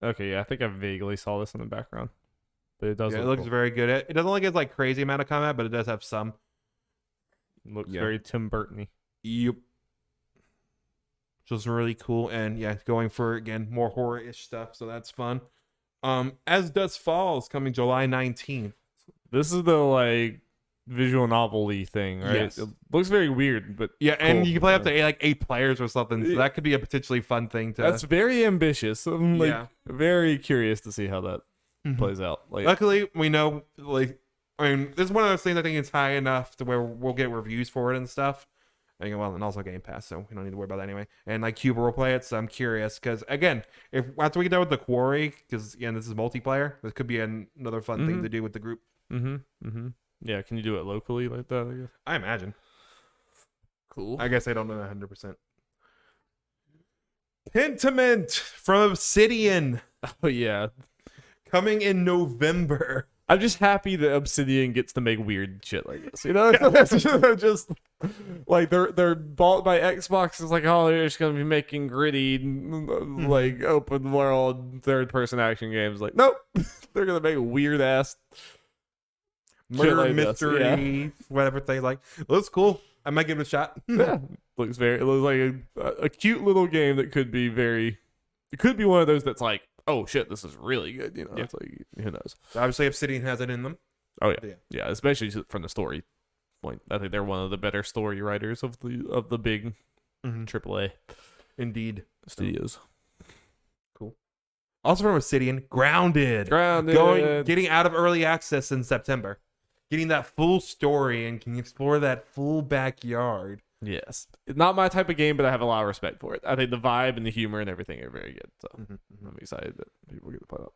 Okay, yeah, I think I vaguely saw this in the background, but it does. Yeah, it looks very good. It doesn't look like crazy amount of combat, but it does have some. It looks very Tim Burton-y. Yep. So it's really cool, and going for again more horror-ish stuff, so that's fun. As Dusk Falls coming July 19th. This is the visual novel-y thing, right? Yes. It looks very weird, but cool. And you can play up to 8 players or something. So that could be a potentially fun thing to. That's very ambitious. I'm very curious to see how that plays out. Luckily, we know this is one of those things I think it's high enough to where we'll get reviews for it and stuff. And also Game Pass, so we don't need to worry about that anyway. And Cube will play it, so I'm curious because again, if after we get done with the Quarry, because again this is multiplayer, this could be another fun thing to do with the group. Yeah, can you do it locally like that? I guess. I imagine. Cool. I guess I don't know 100%. Pentiment from Obsidian. Oh yeah, coming in November. I'm just happy that Obsidian gets to make weird shit like this. You know, just like they're bought by Xbox. It's like, oh, they're just gonna be making gritty, like open world third person action games. Like, nope, they're gonna make weird ass murder like mystery, whatever they like. Looks cool. I might give it a shot. Yeah, it looks like a cute little game that could be very. It could be one of those that's like, oh shit, this is really good. You know, it's like, who knows? Obviously, Obsidian has it in them. Oh yeah, especially from the story point. I think they're one of the better story writers of the big AAA indeed studios. Cool. Also from Obsidian, Grounded, getting out of early access in September, getting that full story and can explore that full backyard. Yes, it's not my type of game, but I have a lot of respect for it. I think the vibe and the humor and everything are very good. So I'm excited that people get to play that.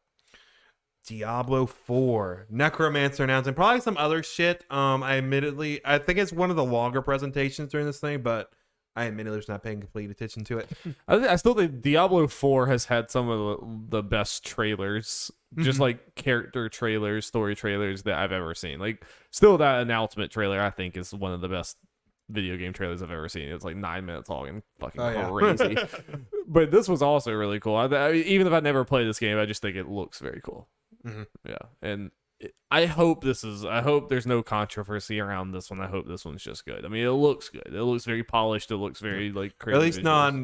Diablo 4, Necromancer announced, and probably some other shit. I think it's one of the longer presentations during this thing, but I admittedly was not paying complete attention to it. I still think Diablo 4 has had some of the best trailers, just like character trailers, story trailers that I've ever seen. Like, still that announcement trailer, I think, is one of the best video game trailers I've ever seen. It's like 9 minutes long and fucking crazy. But this was also really cool. I mean, even if I never played this game, I just think it looks very cool. Yeah, and I hope there's no controversy around this one. I hope this one's just good. I mean, it looks good. It looks very polished. It looks very like crazy. At least not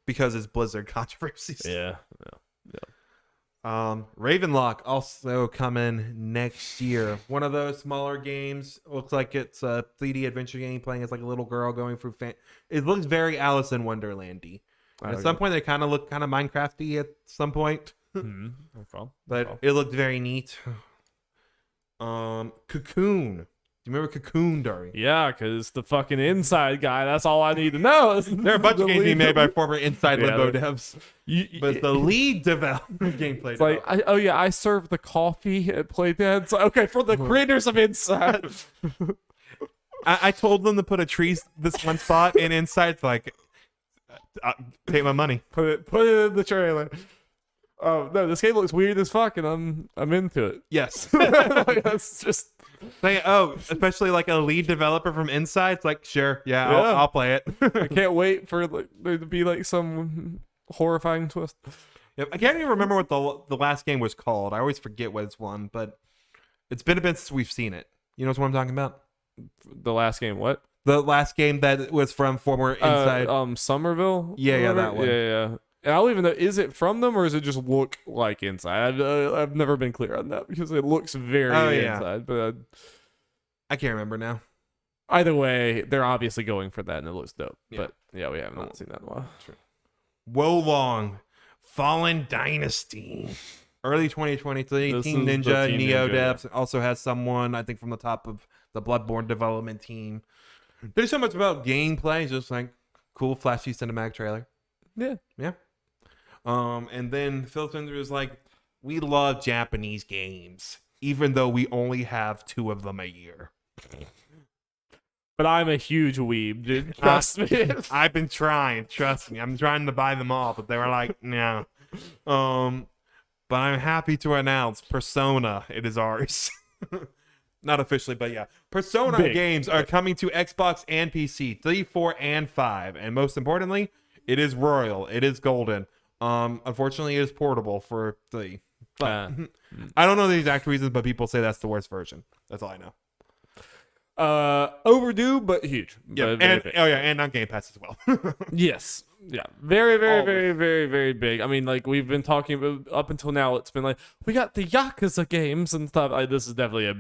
because it's Blizzard controversies. Yeah. Ravenlock also coming next year. One of those smaller games. Looks like it's a 3D adventure game playing as like a little girl going through. It looks very Alice in Wonderland-y. At some point, they kind of look kind of Minecraft-y at some point. But it looked very neat. Cocoon. Do you remember Cocoon, Darby? Yeah, because the fucking Inside guy, that's all I need to know. There are a bunch of games being made by former Inside Limbo devs. But the lead developer gameplay. It's like, I serve the coffee at Playdead. So, okay, for the creators of Inside. I told them to put a tree this one spot, and Inside's like, take my money. Put it in the trailer. Oh no, this game looks weird as fuck, and I'm into it. Yes. That's just. Especially like a lead developer from Inside. It's like, sure, I'll play it. I can't wait for there to be like some horrifying twist. Yep. I can't even remember what the last game was called. I always forget what it's one, but it's been a bit since we've seen it. You know what I'm talking about? The last game, what? The last game that was from former Inside. Somerville? Yeah, that one. Yeah. And I don't even know, is it from them or does it just look like Inside? I've never been clear on that because it looks very Inside, but I can't remember now. Either way, they're obviously going for that and it looks dope. Yeah. But yeah, we have not seen that in a while. Sure. Wolong, Fallen Dynasty. Early 2023, Team Ninja, Neo devs. Also has someone, I think, from the top of the Bloodborne development team. There's so much about gameplay, it's just like cool, flashy cinematic trailer. Yeah. And then Phil Spencer was like, we love Japanese games, even though we only have 2 of them a year. But I'm a huge weeb, dude. Trust me. I've been trying. Trust me. I'm trying to buy them all, but they were like, no. But I'm happy to announce Persona. It is ours. Not officially, but yeah. Persona games are coming to Xbox and PC, 3, 4, and 5. And most importantly, it is Royal. It is Golden. Unfortunately, it is portable for 3. But I don't know the exact reasons, but people say that's the worst version. That's all I know. Overdue, but huge. Yeah, and on Game Pass as well. Yes. Yeah. Very, very, very, very, very big. I mean, like we've been talking about up until now, it's been like we got the Yakuza games and stuff. This is definitely a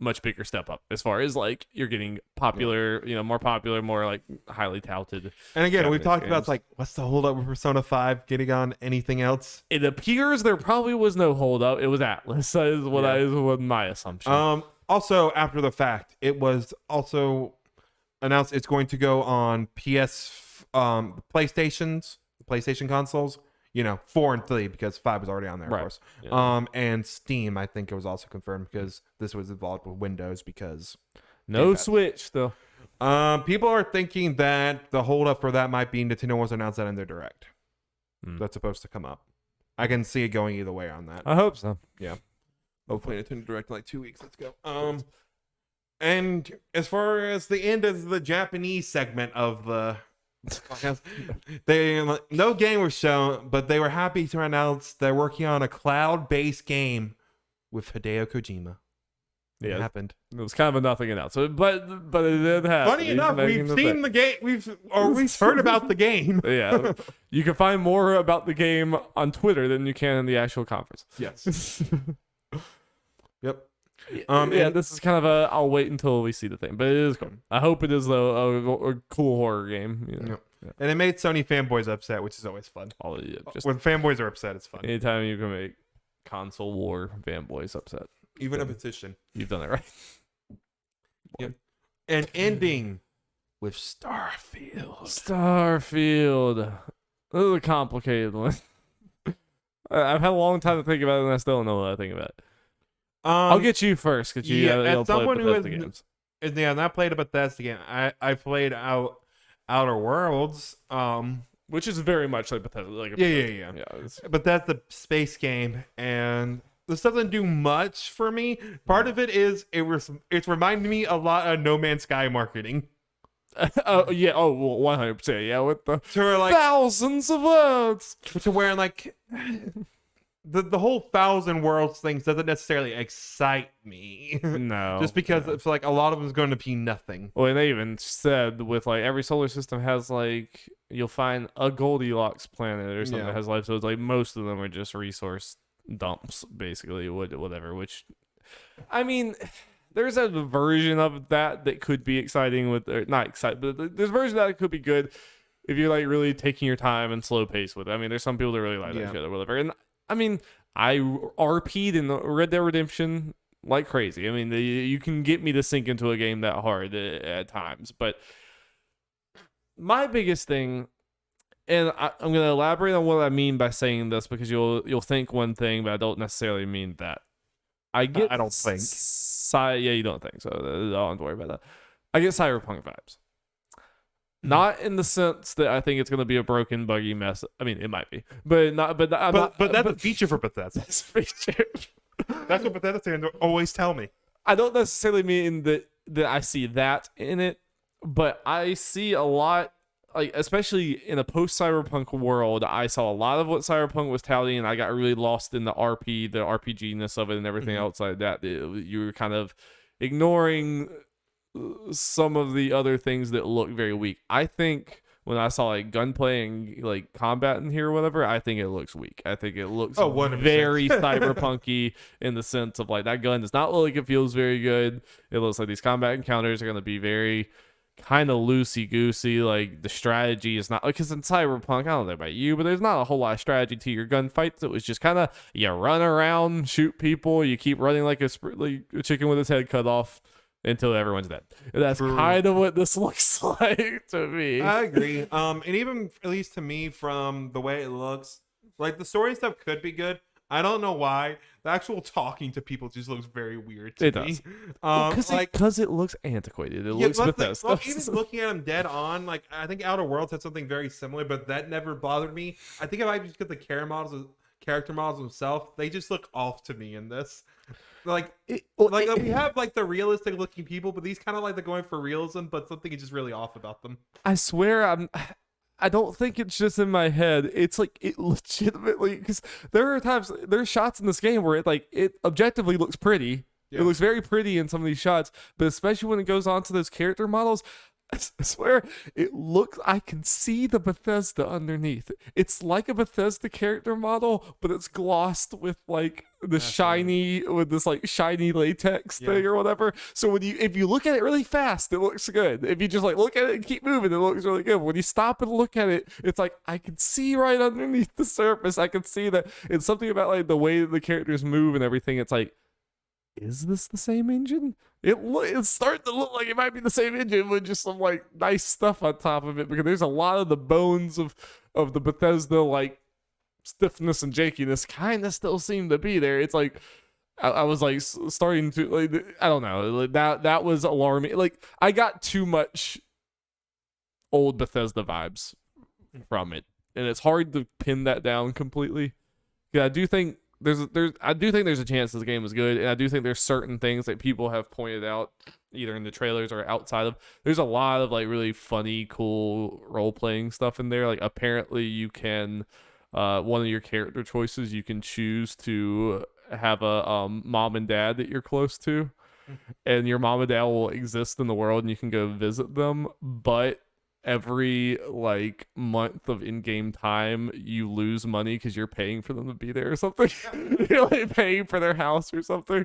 much bigger step up as far as like you're getting popular, more popular, more like highly touted. And again, Japanese we've talked games. about like what's the holdup with Persona 5 getting on anything else? It appears there probably was no holdup. It was Atlas. That is what my assumption. Also, after the fact, it was also announced it's going to go on PlayStation consoles. 4 and 3 because 5 was already on there, of course. Yeah. And Steam, I think it was also confirmed because this was involved with Windows because no Switch though. People are thinking that the holdup for that might be Nintendo wants to announce that in their direct. That's supposed to come up. I can see it going either way on that. I hope so. Yeah. Hopefully, Nintendo Direct in like 2 weeks. Let's go. And as far as the end of the Japanese segment of the podcast, no game was shown, but they were happy to announce they're working on a cloud-based game with Hideo Kojima. It happened. It was kind of a nothing announcement, but it did happen. Funny enough, we've seen the game. We've heard about the game. Yeah, you can find more about the game on Twitter than you can in the actual conference. Yes. Yep. Yeah, this is kind of a I'll wait until we see the thing, but it is cool. I hope it is though a cool horror game. You know? Yeah. And it made Sony fanboys upset, which is always fun. Just when fanboys are upset, it's fun. Anytime you can make console war fanboys upset, even a petition, you've done it right. Yep. And ending with Starfield. Starfield. This is a complicated one. I've had a long time to think about it, and I still don't know what I think about it. I'll get you first, because you as someone who has games. Not played a Bethesda game. I played Outer Worlds, which is very much like Bethesda. Like yeah. But that's the space game, and this doesn't do much for me. Part of it is it's reminding me a lot of No Man's Sky marketing. Oh yeah, 100%. Yeah, with the like thousands of words. To where like the whole 1,000 worlds thing doesn't necessarily excite me. No. Just because it's like a lot of them is going to be nothing. Well, and they even said with like every solar system has like you'll find a Goldilocks planet or something that has life. So it's like most of them are just resource dumps, basically, whatever. Which, I mean, there's a version of that could be exciting or not exciting, but there's a version that could be good if you're like really taking your time and slow pace with it. I mean, there's some people that really like that shit or whatever. And I mean, I RP'd in Red Dead Redemption like crazy. I mean, you can get me to sink into a game that hard at times. But my biggest thing, and I'm going to elaborate on what I mean by saying this because you'll think one thing, but I don't necessarily mean that. I don't think. Yeah, you don't think so. I don't have to worry about that. I get Cyberpunk vibes. Not in the sense that I think it's going to be a broken, buggy mess. I mean, it might be, but not. But that's a feature for Bethesda. That's a feature. That's what Bethesda always tell me. I don't necessarily mean that I see that in it, but I see a lot, like especially in a post-Cyberpunk world. I saw a lot of what Cyberpunk was touting, and I got really lost in the RPG-ness of it, and everything else like that. You were kind of ignoring some of the other things that look very weak. I think when I saw like gunplay and like combat in here or whatever, I think it looks weak. I think it looks very cyberpunky in the sense of like that gun does not look like it feels very good. It looks like these combat encounters are going to be very kind of loosey-goosey. Like the strategy is not, because in Cyberpunk, I don't know about you, but there's not a whole lot of strategy to your gunfights. It was just kind of you run around, shoot people, you keep running like a chicken with its head cut off until everyone's dead. And that's kind of what this looks like to me. I agree. And even at least to me, from the way it looks, like the story stuff could be good. I don't know why. The actual talking to people just looks very weird to me. Because it looks antiquated. It looks Bethesda. Even looking at them dead on, like I think Outer Worlds had something very similar, but that never bothered me. I think if I just get the character models themselves, they just look off to me in this. We have like the realistic looking people, but these kind of like they're going for realism, but something is just really off about them. I swear I don't think it's just in my head. It's like it legitimately, because there's shots in this game where it objectively looks pretty. Yeah. It looks very pretty in some of these shots, but especially when it goes on to those character models, I swear I can see the Bethesda underneath. It's like a Bethesda character model, but it's glossed with like this shiny latex thing or whatever. So if you look at it really fast, it looks good. If you just like look at it and keep moving, it looks really good. When you stop and look at it, it's like I can see right underneath the surface. I can see that it's something about like the way that the characters move and everything. It's like, is this the same engine? It's starting to look like it might be the same engine with just some like nice stuff on top of it, because there's a lot of the bones of the Bethesda like stiffness and jankiness kind of still seem to be there. It's like I was like starting to like, I don't know, like that was alarming. Like I got too much old Bethesda vibes from it, and it's hard to pin that down completely. Yeah, I do think I do think there's a chance this game is good, and I do think there's certain things that people have pointed out either in the trailers or outside of. There's a lot of like really funny, cool role playing stuff in there. Like apparently you can, one of your character choices, you can choose to have a mom and dad that you're close to, and your mom and dad will exist in the world, and you can go visit them, but every like month of in-game time you lose money because you're paying for them to be there or something. You're like paying for their house or something.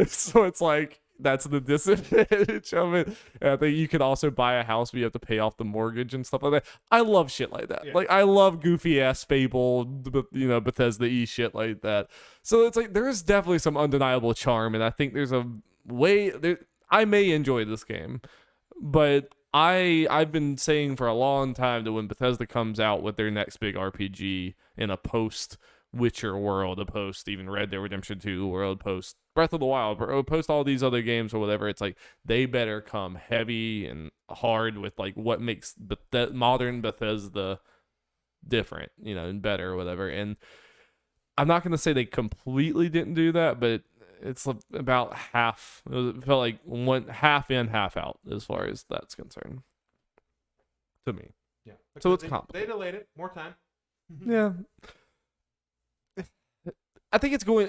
So it's like that's the disadvantage of it. And I think you could also buy a house but you have to pay off the mortgage and stuff like that. I love shit like that. Like I love goofy ass Fable, Bethesda-y shit like that. So it's like there is definitely some undeniable charm, and I think there's a way there I may enjoy this game, but I've been saying for a long time that when Bethesda comes out with their next big RPG in a post Witcher world, a post even Red Dead Redemption 2 world, post Breath of the Wild, post all these other games or whatever, it's like they better come heavy and hard with like what makes modern Bethesda different, and better or whatever. And I'm not going to say they completely didn't do that, but it's about half. It felt like one half in, half out as far as that's concerned to me. Yeah. So it's they complicated. delayed it. More time. Yeah. I think it's going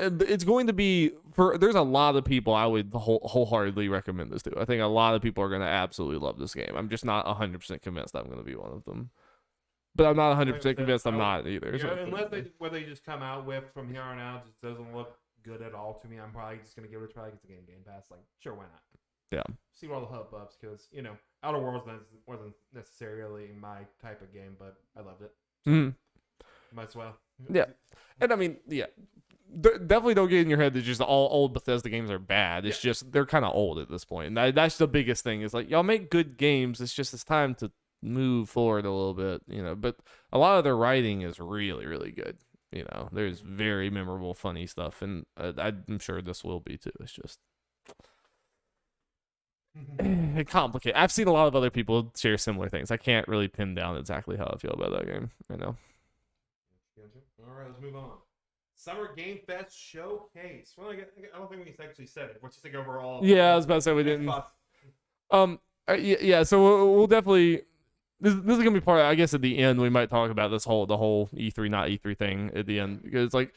to be there's a lot of people I would wholeheartedly recommend this to. I think a lot of people are going to absolutely love this game. I'm just not 100% convinced I'm going to be one of them. But I'm not 100% convinced I'm not either. Yeah, unless they just come out with from here on out just doesn't look good at all to me, I'm probably just gonna give it a try. Get the game Pass. Like, sure, why not? Yeah. See what all the hubbubs, because Outer Worlds wasn't necessarily my type of game, but I loved it. So might as well. Yeah, and I mean, yeah, definitely don't get in your head that just all old Bethesda games are bad. It's just they're kind of old at this point, and that's the biggest thing. Is like y'all make good games. It's just it's time to move forward a little bit, But a lot of their writing is really, really good. There's very memorable, funny stuff, and I'm sure this will be too. It's just complicated. I've seen a lot of other people share similar things. I can't really pin down exactly how I feel about that game right now. All right, let's move on. Summer Game Fest Showcase. Well, I don't think we actually said it. What you think overall? Yeah, I was about to say we didn't. Yeah. So we'll definitely. This is gonna be part of, I guess at the end we might talk about the whole E3 not E3 thing at the end, because like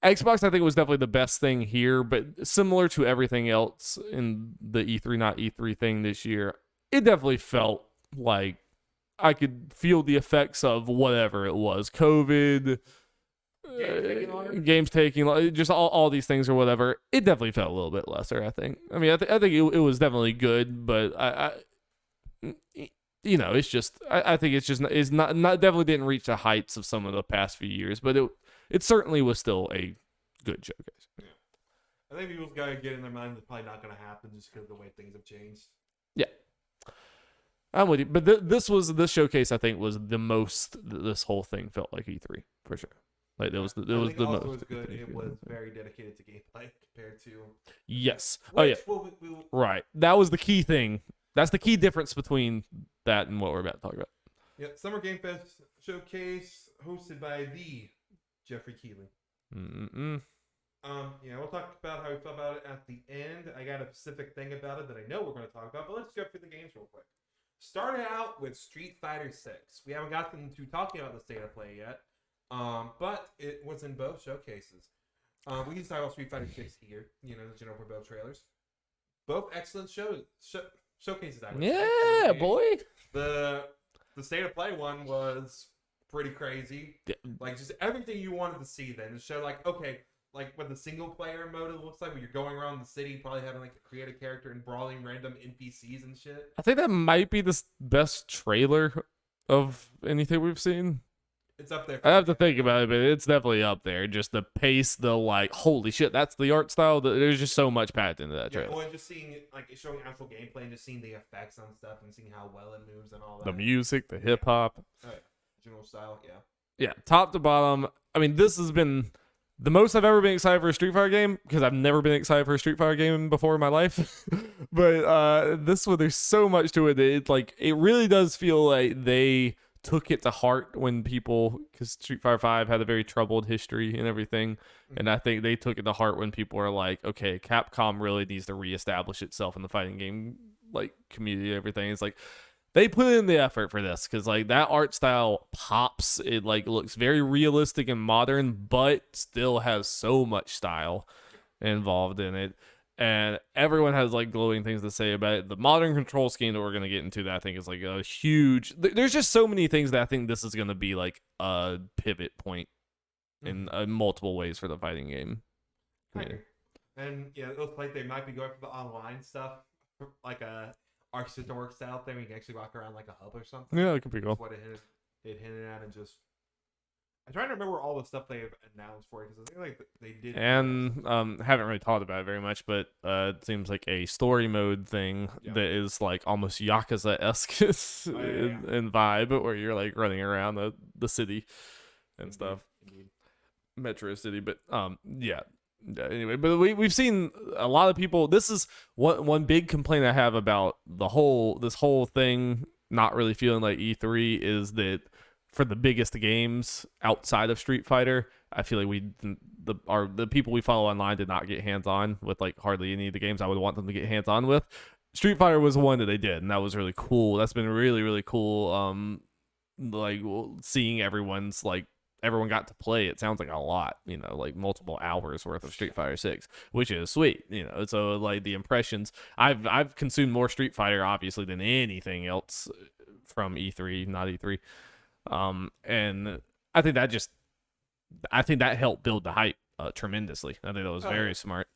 Xbox I think was definitely the best thing here, but similar to everything else in the E3 not E3 thing this year, it definitely felt like I could feel the effects of whatever it was, COVID, games taking just all these things or whatever. It definitely felt a little bit lesser, I think. I mean, I think it was definitely good, but it's just I think it's not definitely didn't reach the heights of some of the past few years, but it certainly was still a good showcase. Yeah. I think people's got to get in their mind that's probably not going to happen just because of the way things have changed. Yeah, I'm with you. But this showcase I think was the most this whole thing felt like E3 for sure. Like it was the most. Was good. It was very dedicated to gameplay compared to. Yes. Right. That was the key thing. That's the key difference between that and what we're about to talk about. Yeah, Summer Game Fest Showcase hosted by the Jeffrey Keighley. We'll talk about how we felt about it at the end. I got a specific thing about it that I know we're going to talk about, but let's go through the games real quick. Started out with Street Fighter VI. We haven't gotten to talking about the state of play yet, but it was in both showcases. We can talk about Street Fighter VI here, the general for both trailers. Both excellent showcases, I would say. Yeah, boy. The state of play one was pretty crazy. Yeah. Like just everything you wanted to see then. To show like, okay, like what the single player mode it looks like when you're going around the city, probably having like a creative character and brawling random NPCs and shit. I think that might be the best trailer of anything we've seen. It's up there. I have to think about it, but it's definitely up there. Just the pace, the like, holy shit, that's the art style. There's just so much packed into that trailer. Well, and just seeing it, like showing actual gameplay and just seeing the effects on stuff and seeing how well it moves and all that. The music, the hip hop. Oh, yeah. General style, yeah. Yeah, top to bottom. I mean, this has been the most I've ever been excited for a Street Fighter game, because I've never been excited for a Street Fighter game before in my life. But this one, there's so much to it that it really does feel like they took it to heart when people, because Street Fighter V had a very troubled history and everything, and I think they took it to heart when people are like, okay, Capcom really needs to reestablish itself in the fighting game like community and everything. It's like they put in the effort for this, because like that art style pops. It like looks very realistic and modern, but still has so much style involved in it. And everyone has like glowing things to say about it. The modern control scheme that we're going to get into, that I think is like a huge, there's just so many things that I think this is going to be like a pivot point in multiple ways for the fighting game. And yeah, it looks like they might be going for the online stuff, like our system work style thing. We can actually walk around like a hub or something. Yeah, it could be cool. That's what it hinted at, and just I'm trying to remember all the stuff they've announced for it, because I think like they did. And haven't really talked about it very much, but it seems like a story mode thing that is like almost Yakuza-esque in vibe, where you're like running around the city and stuff. Indeed. Metro City, but yeah. Anyway, but we've seen a lot of people. This is one big complaint I have about this whole thing not really feeling like E3 is that for the biggest games outside of Street Fighter, I feel like the people we follow online did not get hands on with like hardly any of the games I would want them to get hands on with. Street Fighter was one that they did, and that was really cool. That's been really, really cool. Like seeing everyone got to play. It sounds like a lot, like multiple hours worth of Street Fighter 6, which is sweet, so like the impressions, I've consumed more Street Fighter obviously than anything else from E3, not E3. And I think that helped build the hype tremendously. I think that was very smart,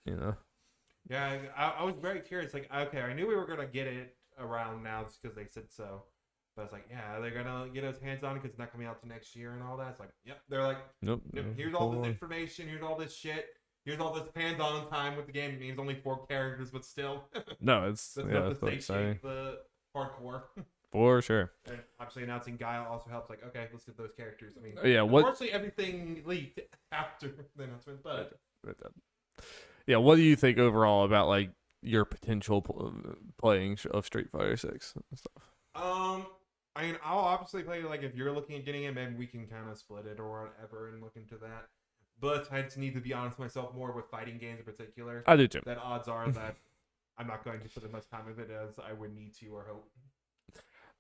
Yeah, I was very curious. Like, okay, I knew we were gonna get it around now just because they said so. But it's like, yeah, they're gonna get us hands on because it's not coming out till next year and all that. It's like, yep. They're like, nope. Here's all this information. Here's all this shit. Here's all this hands-on time with the game. It means only 4 characters, but still. No, it's that's exciting. The hardcore. For sure. And obviously announcing Guile also helps. Like, okay, let's get those characters. I mean, unfortunately, everything leaked after the announcement, but yeah. What do you think overall about like your potential playing of Street Fighter 6 and stuff? I mean, I'll obviously play, like, if you're looking at getting it, maybe we can kind of split it or whatever and look into that. But I just need to be honest with myself more with fighting games in particular. I do too. That odds are that I'm not going to put as much time of it as I would need to or hope.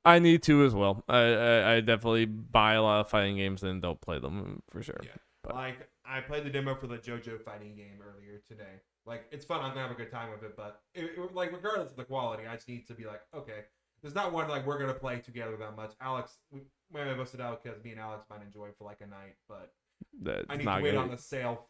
I need to as well. I definitely buy a lot of fighting games and don't play them for sure. Yeah. But. Like, I played the demo for the JoJo fighting game earlier today. Like, it's fun. I'm going to have a good time with it. But, like, regardless of the quality, I just need to be like, okay. There's not one like we're gonna play together that much. Alex, we have busted out because me and Alex might enjoy it for like a night, but I need to wait on the sale,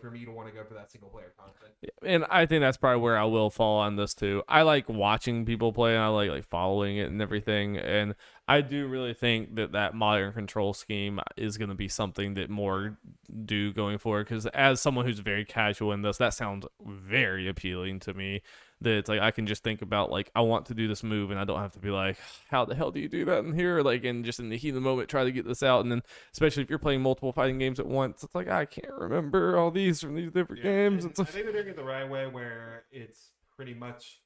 for me to want to go for that single player content. Yeah, and I think that's probably where I will fall on this too. I like watching people play, and I like following it and everything. And I do really think that modern control scheme is going to be something that more do going forward. Because as someone who's very casual in this, that sounds very appealing to me. That it's like I can just think about like I want to do this move, and I don't have to be like, how the hell do you do that in here? Like, and just in the heat of the moment, try to get this out. And then, especially if you're playing multiple fighting games at once, it's like I can't remember all these from these different games. I think they're doing it the right way, where it's pretty much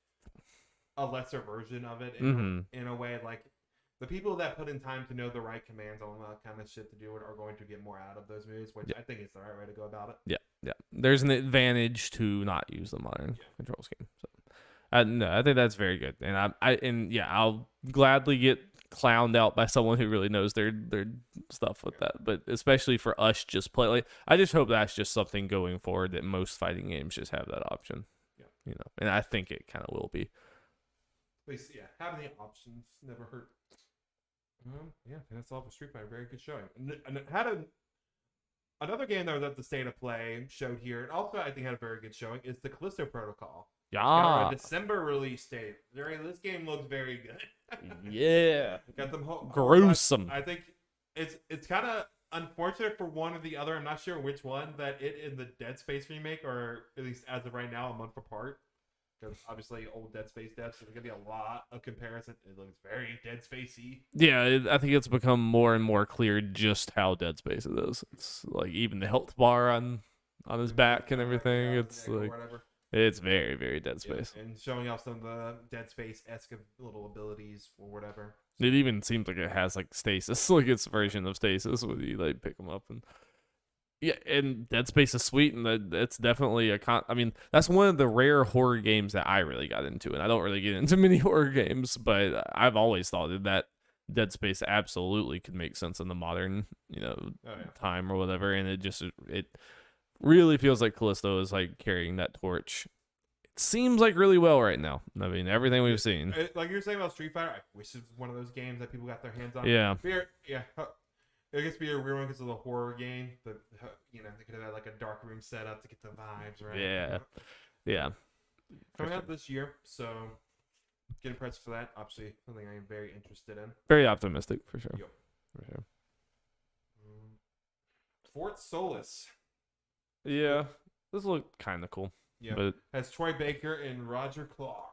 a lesser version of it in a way. Like the people that put in time to know the right commands on that kind of shit to do it are going to get more out of those moves, which I think is the right way to go about it. Yeah. There's an advantage to not use the modern control scheme. So. No, I think that's very good, and I'll gladly get clowned out by someone who really knows their stuff with that. But especially for us, just play like I just hope that's just something going forward that most fighting games just have that option. Yeah, and I think it kind of will be. At least, having the options never hurt. That's all for Street Fighter. Very good showing. And it had another game that was at the State of Play showed here, and also I think had a very good showing, is the Callisto Protocol. Yeah. A December release date. This game looks very good. Yeah. Got them gruesome. I think it's kind of unfortunate for one or the other. I'm not sure which one, that it and the Dead Space remake are, at least as of right now, a month apart. Because obviously old Dead Space devs, so there's going to be a lot of comparison. It looks very Dead Spacey. Yeah, I think it's become more and more clear just how Dead Space it is. It's like even the health bar on his back and everything. It's like... It's very, very Dead Space. Yeah, and showing off some of the Dead Space-esque little abilities or whatever. It even seems like it has like stasis, like its version of stasis, when you like pick them up and. Yeah, and Dead Space is sweet, and it's definitely I mean, that's one of the rare horror games that I really got into, and I don't really get into many horror games, but I've always thought that Dead Space absolutely could make sense in the modern, time or whatever, and it really feels like Callisto is like carrying that torch. It seems like really well right now. I mean, everything we've seen. Like you were saying about Street Fighter, I wish it was one of those games that people got their hands on. Yeah. Yeah. It gets to be a real one because of the horror game. They could have had like a dark room set up to get the vibes, right? Yeah. Yeah. Coming out this year, so getting pressed for that. Obviously, something I am very interested in. Very optimistic, for sure. Yep. For sure. Fort Solis. Yeah. This looked kind of cool. Yeah. But has Troy Baker and Roger Clark.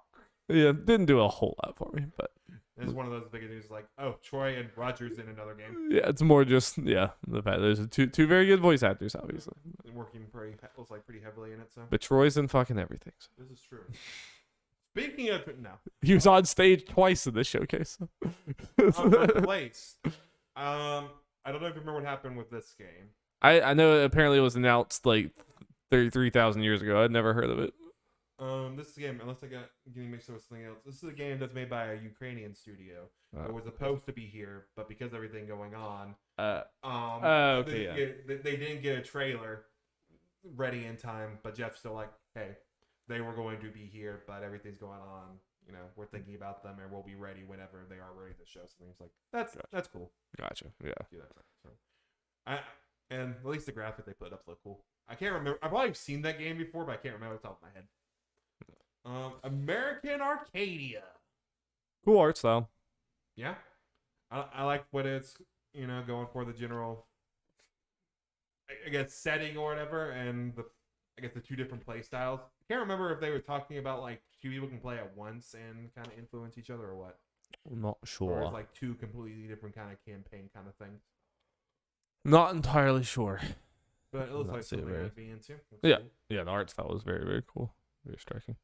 yeah, didn't do a whole lot for me, but it's one of those big news like, oh, Troy and Roger's in another game. Yeah, it's more just the fact there's two very good voice actors, obviously. Working pretty heavily in it, so. But Troy's in fucking everything. So. This is true. Speaking of he was on stage twice in this showcase. Place. I don't know if you remember what happened with this game. I know apparently it was announced like 33,000 years ago. I'd never heard of it. This is a game, unless I got getting mixed up with something else. This is a game that's made by a Ukrainian studio. It was supposed to be here, but because of everything going on, okay, they didn't get a trailer ready in time. But Jeff's still like, hey, they were going to be here, but everything's going on. We're thinking about them, and we'll be ready whenever they are ready to show something. It's like that's cool. Gotcha. Yeah. Do that. So, and at least the graphic they put up look cool. I can't remember. I've probably seen that game before, but I can't remember off the top of my head. American Arcadia. Cool art style. Yeah, I like what it's going for, the general, I guess, setting or whatever, and the two different play styles. I can't remember if they were talking about like two people can play at once and kind of influence each other or what. I'm not sure. Or it's like two completely different kind of campaign kind of things. Not entirely sure. But it looks like something I'd be into. Yeah, cool. Yeah. The art style was very, very cool. Very striking.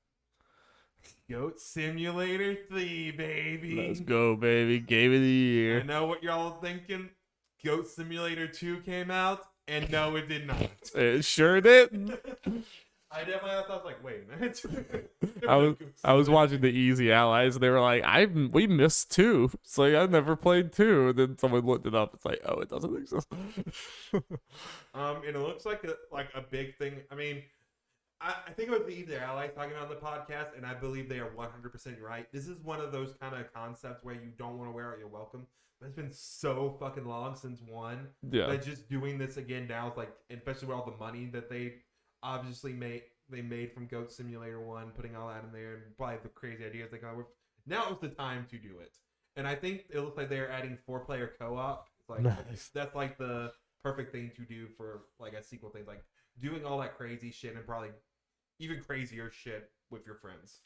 Goat Simulator 3, baby. Let's go, baby. Game of the year. I know what y'all are thinking. Goat Simulator 2 came out, and no, it did not. It sure did. I definitely thought, I was like, wait a minute. I was watching the Easy Allies, and they were like, we missed 2. It's like, I never played 2. And then someone looked it up. It's like, oh, it doesn't exist. And it looks like a big thing. I mean, I think it was the Easy Allies talking on the podcast, and I believe they are 100% right. This is one of those kind of concepts where you don't want to wear out your welcome. But it's been so fucking long since 1. Yeah. But just doing this again now, it's like, especially with all the money that they obviously made from Goat Simulator 1, putting all that in there, and probably the crazy ideas they got with. Now is the time to do it. And I think it looks like they're adding 4-player co-op. It's like, nice. That's like the perfect thing to do for like a sequel thing. Like doing all that crazy shit and probably even crazier shit with your friends.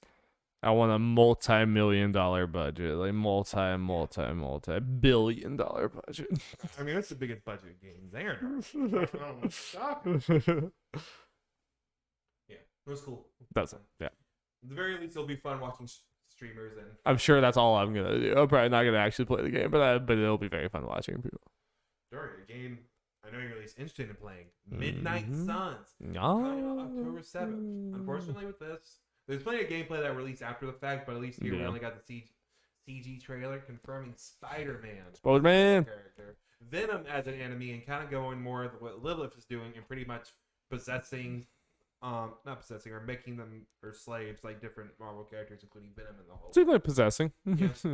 I want a multi-million-dollar budget, like multi-billion-dollar budget. I mean, that's the biggest budget game there. Yeah, it was cool. That's yeah. At the very least, it'll be fun watching streamers, and I'm sure that's all I'm gonna do. I'm probably not gonna actually play the game, but it'll be very fun watching people. Darby, a game I know you're at least interested in playing. Midnight Suns. Oh. October 7th. Unfortunately, with this, there's plenty of gameplay that released after the fact, but at least here we only got the CG trailer confirming Spider-Man. Spider-Man. Character. Venom as an enemy, and kind of going more with what Lilith is doing and pretty much possessing, not possessing, or making them her slaves like different Marvel characters, including Venom and the whole. Seems like possessing. Yes.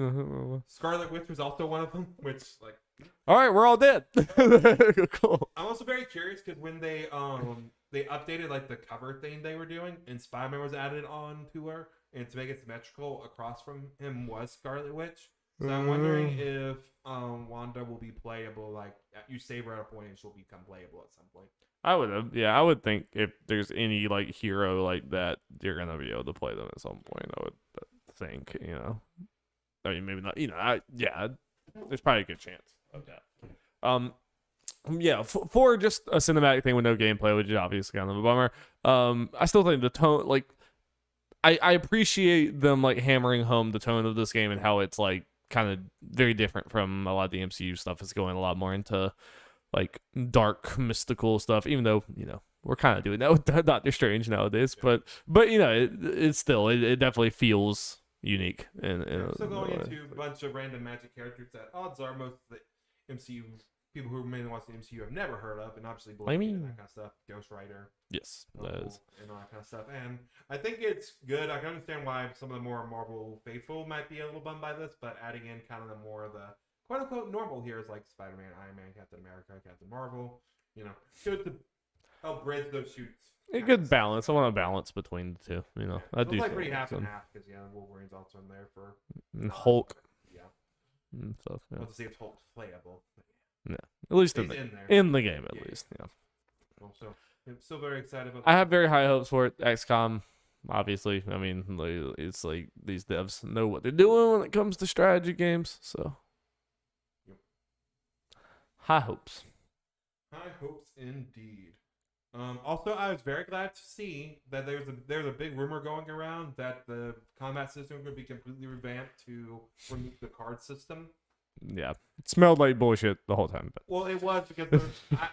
Scarlet Witch was also one of them, which like. All right, we're all dead. Cool. I'm also very curious because when they updated like the cover thing they were doing, and Spider-Man was added on to her, and to make it symmetrical across from him was Scarlet Witch. So I'm wondering if Wanda will be playable. Like you save her at a point, and she'll become playable at some point. I would think if there's any like hero like that, you're gonna be able to play them at some point. I would think, I mean, maybe not. There's probably a good chance of that. For just a cinematic thing with no gameplay, which is obviously kind of a bummer. I still think the tone, like I appreciate them like hammering home the tone of this game and how it's like kind of very different from a lot of the MCU stuff. It's going a lot more into like dark mystical stuff, even though we're kind of doing that with Doctor Strange nowadays. But it's still it definitely feels unique. And still going into a bunch of random magic characters that odds are most of the MCU people who mainly watch the MCU have never heard of, and obviously and that kind of stuff. Ghost Rider, yes, that is, and all that kind of stuff. And I think it's good. I can understand why some of the more Marvel faithful might be a little bummed by this, but adding in kind of the more of the quote unquote normal heroes like Spider-Man, Iron Man, Captain America, Captain Marvel, good to help bridge those shoots. A good balance. I want a balance between the two. I do. It's like pretty half and half because Wolverine's also in there for and Hulk. Yeah. And stuff. Yeah. We'll have to see if Hulk's playable. Yeah, at least in the game, at least. Yeah. So I'm still very excited about. I have very high hopes for it. XCOM, obviously. I mean, it's like these devs know what they're doing when it comes to strategy games. So, high hopes. High hopes indeed. Also, I was very glad to see that there's a big rumor going around that the combat system could be completely revamped to remove the card system. Yeah, it smelled like bullshit the whole time. But. Well, it was because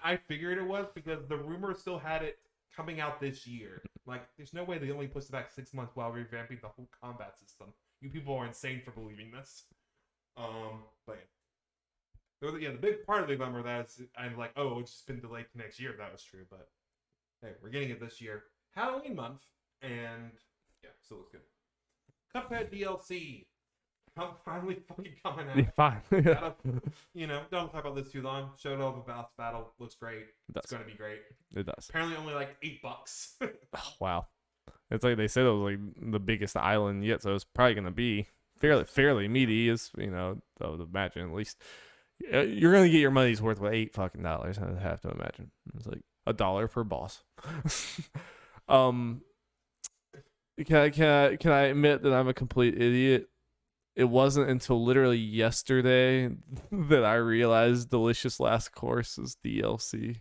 I figured it was because the rumor still had it coming out this year. Like, there's no way they only pushed it back 6 months while revamping the whole combat system. You people are insane for believing this. But yeah, the big part of the bummer that is, I'm like, oh, it's just been delayed to next year. If that was true, but hey, we're getting it this year, Halloween month, and yeah, still looks good. Cuphead DLC. Finally fucking coming out. Fine. Don't talk about this too long. Showed off the boss battle. Looks great. It's going to be great. It does. Apparently only like $8. Oh, wow. It's like they said it was like the biggest island yet, so it's probably going to be fairly meaty, I would imagine. At least you're going to get your money's worth with $8 I have to imagine. It's like $1 per boss. Can I admit that I'm a complete idiot? It wasn't until literally yesterday that I realized Delicious Last Course is DLC.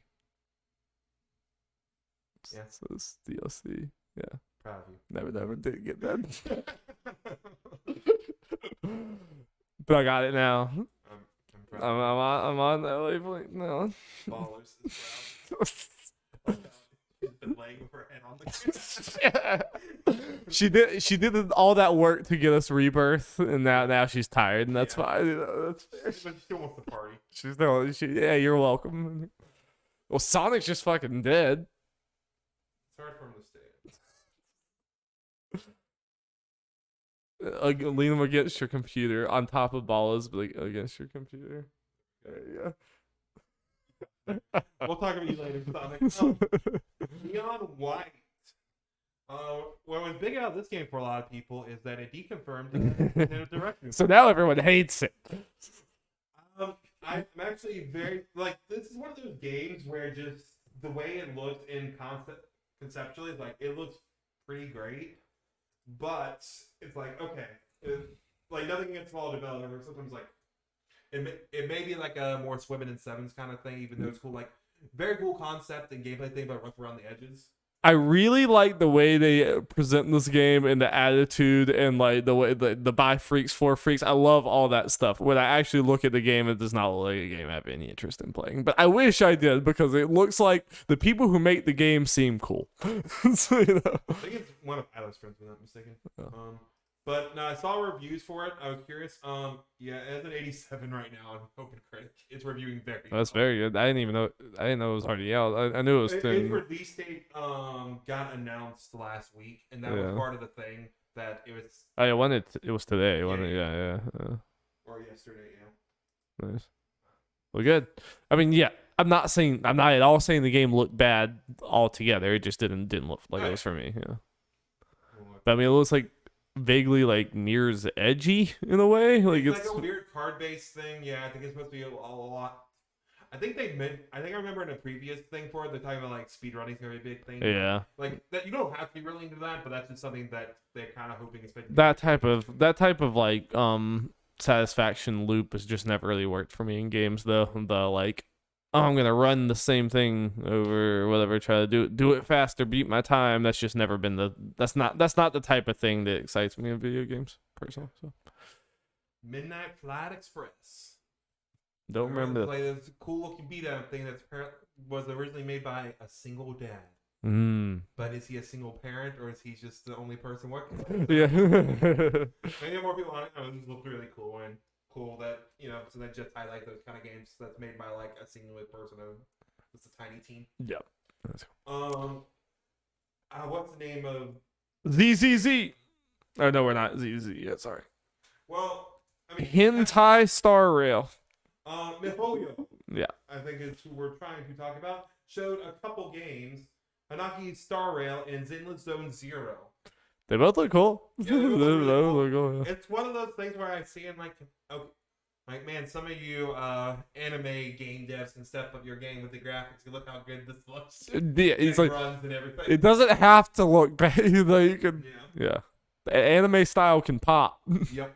Yeah. So it's DLC. Yeah. Proud of you. Never did get that. But I got it now. I'm proud. I'm on that wavelength now. Ballers as well. She's been laying with her head on the She did all that work to get us Rebirth, and now she's tired, and that's fine. That's fair. But she still wants to party. Yeah, you're welcome. Well, Sonic's just fucking dead. It's hard for him to stay. Lean him against your computer on top of Ballas, but like against your computer. There you go. We'll talk about you later, Sonic. Neon White. What was big out of this game for a lot of people is that it deconfirmed the direction. So now everyone hates it. I'm actually very this is one of those games where just the way it looks in conceptually, like it looks pretty great, but it's like okay, nothing against small developers. Sometimes it may be like a more swimming in sevens kind of thing, even though it's cool, like very cool concept and gameplay thing, but rough around the edges. I really like the way they present this game and the attitude and like the way the buy freaks for freaks. I love all that stuff. When I actually look at the game, it does not look like a game I have any interest in playing. But I wish I did because it looks like the people who make the game seem cool. So, I think it's one of Adam's friends, if I'm not mistaken. Oh. But no, I saw reviews for it. I was curious. Yeah, it has an 87 right now on OpenCritic. It's reviewing very well. That's very good. I didn't know it was already out. I knew it was. Its release date got announced last week, and that was part of the thing that it was. Oh yeah, it was today. Yeah. Or yesterday, yeah. Nice. Well, good. I mean, yeah. I'm not at all saying the game looked bad altogether. It just didn't look like it was for me. Yeah. But I mean, it looks like vaguely like Nier's edgy in a way. It's like a weird card-based thing. Yeah, I think it's supposed to be a lot. I remember in a previous thing for it, they're talking about like speedrunning's gonna be a big thing. Yeah. Like that, you don't have to be really into that, but that's just something that they're kind of hoping. That type of like satisfaction loop has just never really worked for me in games though. The like oh, I'm gonna run the same thing over or whatever, try to do it faster, beat my time. That's just never been that's not the type of thing that excites me in video games personally. So Midnight Flight Express. don't remember that. Like this cool looking beat 'em thing that was originally made by a single dad. But is he a single parent or is he just the only person working? Yeah. Maybe more people on it. Oh, this looked really cool and cool that, so that just highlight those kind of games that's made by like a single person of just a tiny team. Yep. What's the name of ZZZ? Oh no, we're not ZZ yet. Sorry. Well, I mean, Hentai Star Rail. MiHoYo, Yeah. I think is who we're trying to talk about. Showed a couple games, Hanaki Star Rail and Zenless Zone Zero. They both look cool. Yeah, they both look really cool. Yeah. It's one of those things where I see and like, okay, like man, some of you anime game devs can step up your game with the graphics. You look how good this looks. Yeah, it's like runs and everything. it doesn't have to look bad. You can, yeah. The anime style can pop. Yep.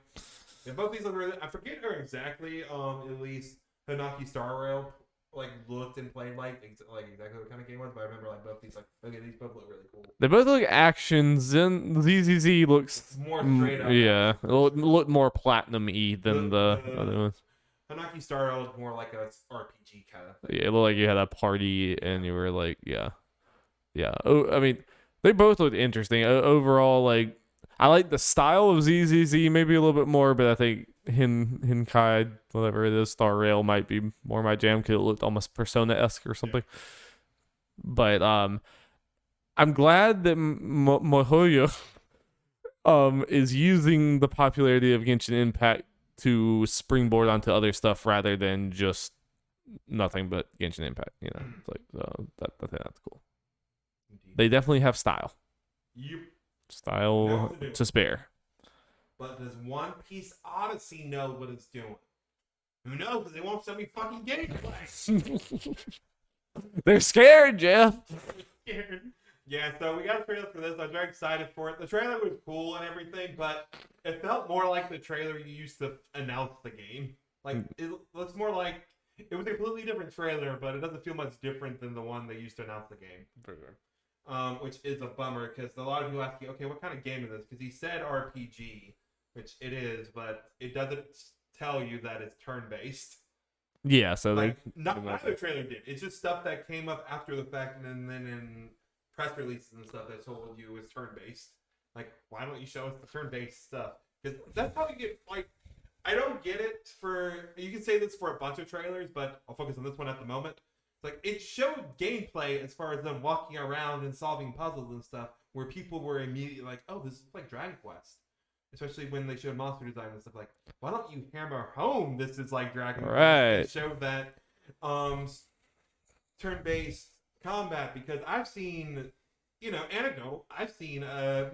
Yeah, both these look really. I forget her exactly. At least Hanaki Star Rail like looked and played like exactly what kind of game it was, but I remember like both these like okay, these both look really cool. They both look action. ZZZ looks it's more straight up. Yeah, it look more platinum-y than the other ones. Hanaki Star Rail looked more like a RPG kind of thing. Yeah, it looked like you had a party and you were like, yeah. Oh, I mean, they both looked interesting. Overall, like I like the style of ZZZ maybe a little bit more, but I think Hinkai, whatever it is, Star Rail might be more my jam because it looked almost Persona-esque or something. Yeah. But I'm glad that MiHoYo is using the popularity of Genshin Impact to springboard onto other stuff rather than just nothing but Genshin Impact. It's like that's cool. Indeed. They definitely have style. Yep. Style to spare. But does One Piece Odyssey know what it's doing? Who knows? Because they won't show me fucking gameplay. They're scared, Jeff. Yeah, so we got a trailer for this. I was very excited for it. The trailer was cool and everything, but it felt more like the trailer you used to announce the game. Like, it looks more like it was a completely different trailer, but it doesn't feel much different than the one they used to announce the game. For sure. Which is a bummer because a lot of people ask you, okay, what kind of game is this? Because he said RPG, which it is, but it doesn't tell you that it's turn-based. Yeah, so like neither trailer did. It's just stuff that came up after the fact, and then in press releases and stuff that told you it was turn-based. Like, why don't you show us the turn-based stuff? Because that's how you get like. I don't get it for. You can say this for a bunch of trailers, but I'll focus on this one at the moment. Like, it showed gameplay as far as them walking around and solving puzzles and stuff, where people were immediately like, oh, this is like Dragon Quest. Especially when they showed monster design and stuff like, why don't you hammer home this is like Dragon Quest? It showed that turn-based combat, because I've seen, anecdote, I've seen a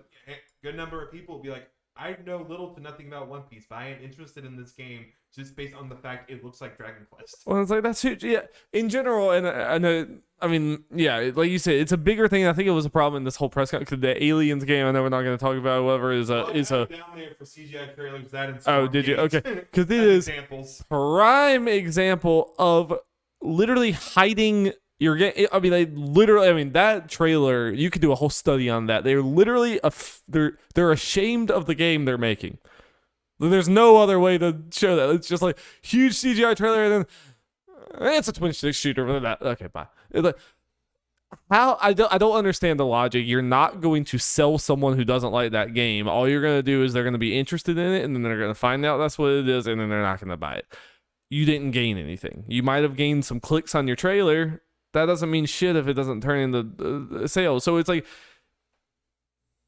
good number of people be like, I know little to nothing about One Piece, but I am interested in this game just based on the fact it looks like Dragon Quest. Well, it's like that's huge. Yeah, in general, and I know, I mean, yeah, like you said, it's a bigger thing. I think it was a problem in this whole press conference. The Aliens game, I know we're not going to talk about. Whatever is a down there for CGI trailers that. Oh, did you? Okay, because it is prime example of literally hiding your game. I mean, that trailer, you could do a whole study on that. They're literally they're ashamed of the game they're making. There's no other way to show that. It's just like huge CGI trailer, and then it's a twin stick shooter. Okay, bye. It's like, how I don't understand the logic. You're not going to sell someone who doesn't like that game. All you're gonna do is they're gonna be interested in it, and then they're gonna find out that's what it is, and then they're not gonna buy it. You didn't gain anything. You might have gained some clicks on your trailer. That doesn't mean shit if it doesn't turn into sales. So it's like,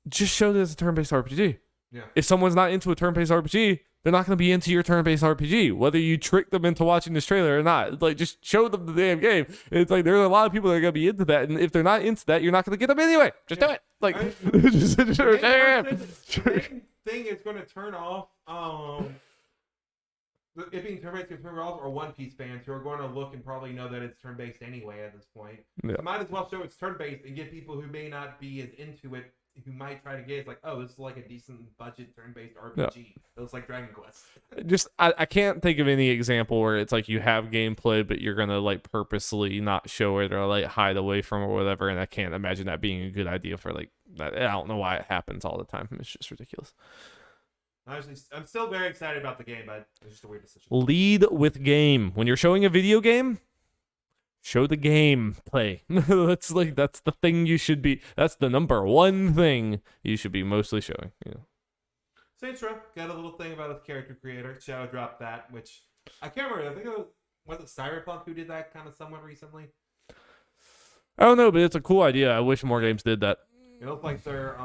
just show that it's a turn-based RPG. Yeah. If someone's not into a turn-based RPG, they're not going to be into your turn-based RPG, whether you trick them into watching this trailer or not. It's like, just show them the damn game. It's like, there's a lot of people that are going to be into that, and if they're not into that, you're not going to get them anyway. Just do it. Like, the thing is going to turn off. It being turn-based is turn off, or One Piece fans who are going to look and probably know that it's turn-based anyway at this point. Yeah. So might as well show it's turn-based and get people who may not be as into it who might try to get it's like, oh, this is like a decent budget turn-based RPG. It looks like Dragon Quest. Just I can't think of any example where it's like you have gameplay, but you're gonna like purposely not show it or like hide away from it or whatever. And I can't imagine that being a good idea for like that. I don't know why it happens all the time. It's just ridiculous. Honestly, I'm still very excited about the game, but it's just a weird decision. Lead with game. When you're showing a video game, show the gameplay. That's the thing you should be. That's the number one thing you should be mostly showing. You know. Saints Row got a little thing about a character creator. Shadow dropped that, which I can't remember. I think was it Cyberpunk who did that kind of somewhat recently. I don't know, but it's a cool idea. I wish more games did that. It looks like their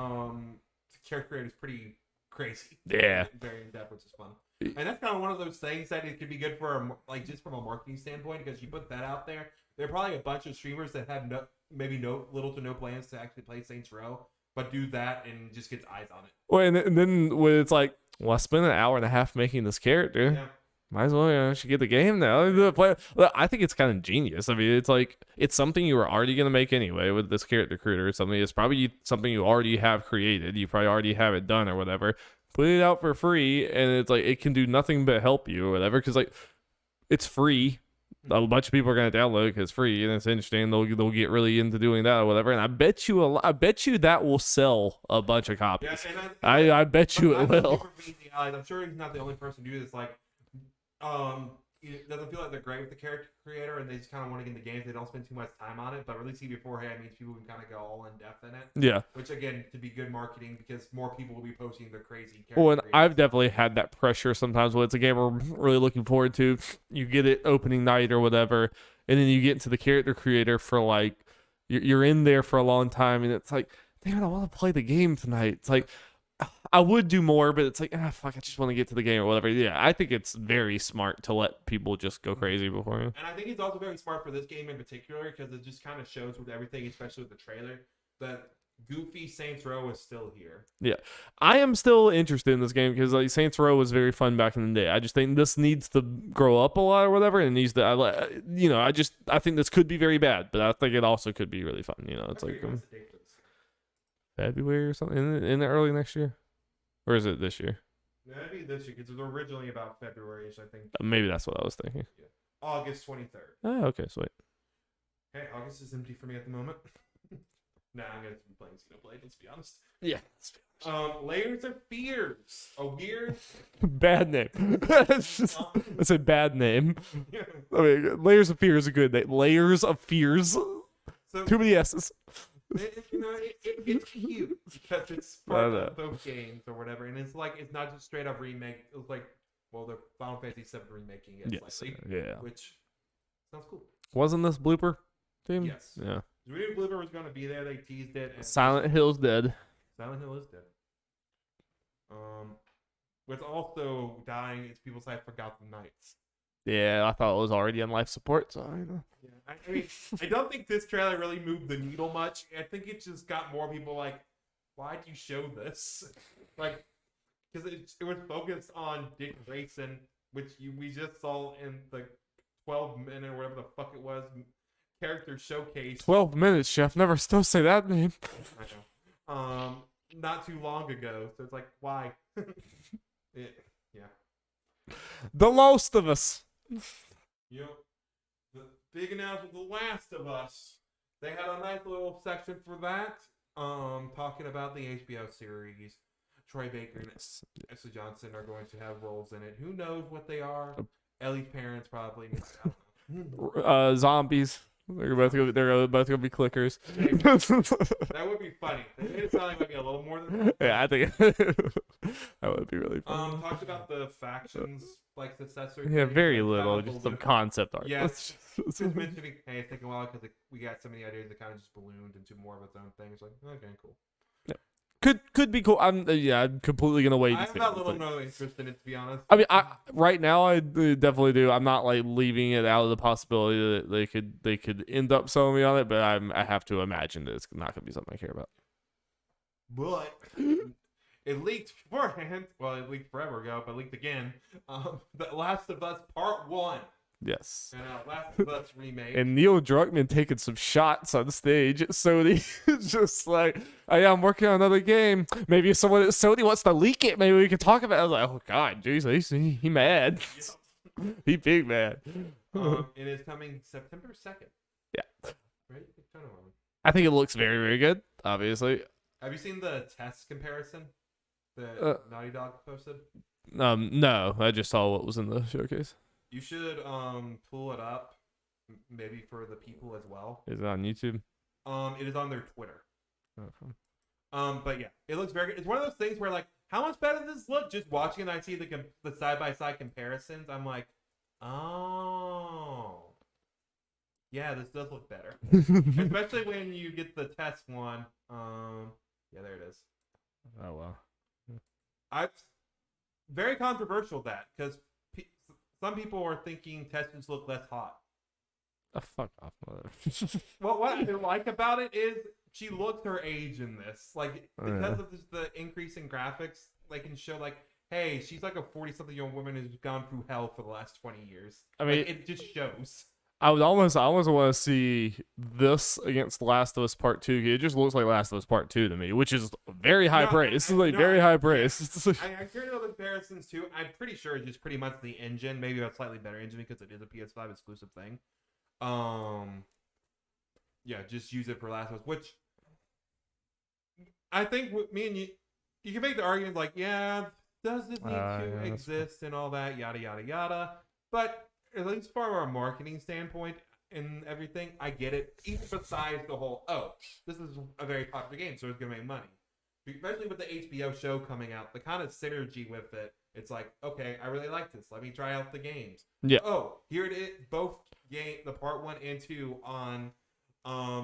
character creator is pretty crazy. Yeah. Very in depth, which is fun. And that's kind of one of those things that it could be good for, like, just from a marketing standpoint, because you put that out there. There are probably a bunch of streamers that have little to no plans to actually play Saints Row, but do that and just gets eyes on it. Well, and then when it's like, well, I spent an hour and a half making this character. Yeah. Might as well, I should get the game now. I think it's kind of genius. I mean, it's like, it's something you were already going to make anyway with this character creator. It's probably something you already have created. You probably already have it done or whatever. Put it out for free, and it's like, it can do nothing but help you or whatever, because like, it's free. A bunch of people are going to download it because it's free, and it's interesting. They'll get really into doing that or whatever. And I bet you that will sell a bunch of copies. Yeah, I bet you it will. I'm sure he's not the only person to do this. Like, it doesn't feel like they're great with the character creator, and they just kind of want to get in the games. They don't spend too much time on it, but releasing beforehand means people can kind of go all in depth in it. Yeah. Which again could be good marketing because more people will be posting their crazy character. Well, and creators. I've definitely had that pressure sometimes when it's a game we're really looking forward to. You get it opening night or whatever, and then you get into the character creator for like you're in there for a long time, and it's like, damn, I want to play the game tonight. It's like, I would do more, but it's like, fuck, I just want to get to the game or whatever. Yeah, I think it's very smart to let people just go crazy before you. And I think it's also very smart for this game in particular because it just kind of shows with everything, especially with the trailer, that goofy Saints Row is still here. Yeah, I am still interested in this game because like Saints Row was very fun back in the day. I just think this needs to grow up a lot or whatever, and it needs to, I think this could be very bad, but I think it also could be really fun. You know, it's like February or something in the early next year, or is it this year? Yeah, it'd be this year because it was originally about February-ish, I think. Maybe that's what I was thinking. Yeah. August 23rd. Oh, okay, sweet. Hey, August is empty for me at the moment. Nah, I'm gonna be playing Xenoblade. Let's be honest. Yeah. Layers of Fears. A weird. Bad name. That's a bad name. Yeah. I mean, Layers of Fear is a good name. Layers of Fears. So, too many S's. It's cute because it's part of both games or whatever, and it's like it's not just straight up remake. It's like, well, the Final Fantasy VII remaking it slightly, yeah, which sounds cool. Wasn't this Blooper team? Yes. Yeah. We knew Blooper was going to be there. They teased it. And Silent Hill's dead. Silent Hill is dead. What's also dying is people say Forgotten Nights. Yeah, I thought it was already on life support, so I know. Yeah, I mean, I don't think this trailer really moved the needle much. I think it just got more people like, why'd you show this? Like, because it was focused on Dick Grayson, which we just saw in the 12-minute or whatever the fuck it was character showcase. 12 minutes, Chef. Never still say that name. I know. Not too long ago. So it's like, why? Yeah. The Last of Us. Yep. The big announcement, The Last of Us. They had a nice little section for that. Talking about the HBO series. Troy Baker and Ashley Johnson are going to have roles in it. Who knows what they are? Ellie's parents probably. Zombies. They're both gonna be clickers. That would be funny. They made it sound like maybe a little more than that. Yeah, I think that would be really funny. Talked about the factions like successor. Yeah, very little, just some concept art. Yeah, just mentioning. Hey, it's taking a while because we got so many ideas that kind of just ballooned into more of its own thing. It's like, okay, cool. Could be cool. I'm completely gonna wait. I have that little no interest in it, to be honest. I mean, right now I definitely do. I'm not like leaving it out of the possibility that they could end up selling me on it, but I have to imagine that it's not gonna be something I care about. But it leaked beforehand. Well, it leaked forever ago, but it leaked again. The Last of Us Part 1. Yes. And Last of Us remake. And Neil Druckmann taking some shots on the stage at Sony. Just like, oh yeah, I'm working on another game. Maybe if someone at Sony wants to leak it, maybe we can talk about it. I was like, oh god, jeez, he mad. He big mad. It is coming September 2nd. Yeah. Right? I think it looks very, very good, obviously. Have you seen the test comparison that Naughty Dog posted? No, I just saw what was in the showcase. You should pull it up, maybe for the people as well. Is it on YouTube? It is on their Twitter. Okay. But yeah, it looks very good. It's one of those things where like, how much better does this look? Just watching it, I see the side by side comparisons. I'm like, oh, yeah, this does look better. Especially when you get the test one. Yeah, there it is. Oh wow. Very controversial that because some people are thinking tests look less hot. Oh, fuck off, mother. Well, what I like about it is she looks her age in this. Like, because of the increase in graphics, they can show, like, hey, she's like a 40-something-year-old woman who's gone through hell for the last 20 years. I mean, like, it just shows. I almost want to see this against Last of Us Part 2. It just looks like Last of Us Part 2 to me, which is very high praise. This is like very high praise. I heard other comparisons too. I'm pretty sure it's just pretty much the engine, maybe a slightly better engine because it is a PS5 exclusive thing. Yeah, just use it for Last of Us, which I think me and you can make the argument like, yeah, does it need to exist and all that, yada yada yada. But at least from a marketing standpoint and everything, I get it. Even besides the whole, oh, this is a very popular game, so it's gonna make money. Especially with the HBO show coming out, the kind of synergy with it, it's like, okay, I really like this. Let me try out the games. Yeah. Oh, here it is. Both game, the part 1 and 2 on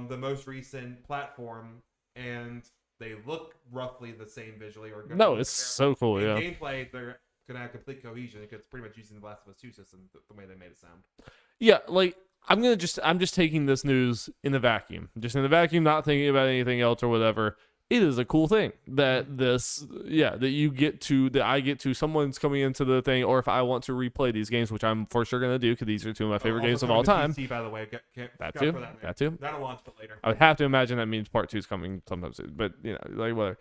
the most recent platform, and they look roughly the same visually. No, it's so cool. Yeah. Gameplay, they're gonna have complete cohesion because it's pretty much using the Last of Us 2 system the way they made it sound. Yeah, like I'm just taking this news in a vacuum, not thinking about anything else or whatever. It is a cool thing that I get to someone's coming into the thing, or if I want to replay these games, which I'm for sure gonna do because these are two of my favorite games of all time. PC, by the way, that too. That'll launch but later. I would have to imagine that means part 2 is coming sometime soon, but like whatever.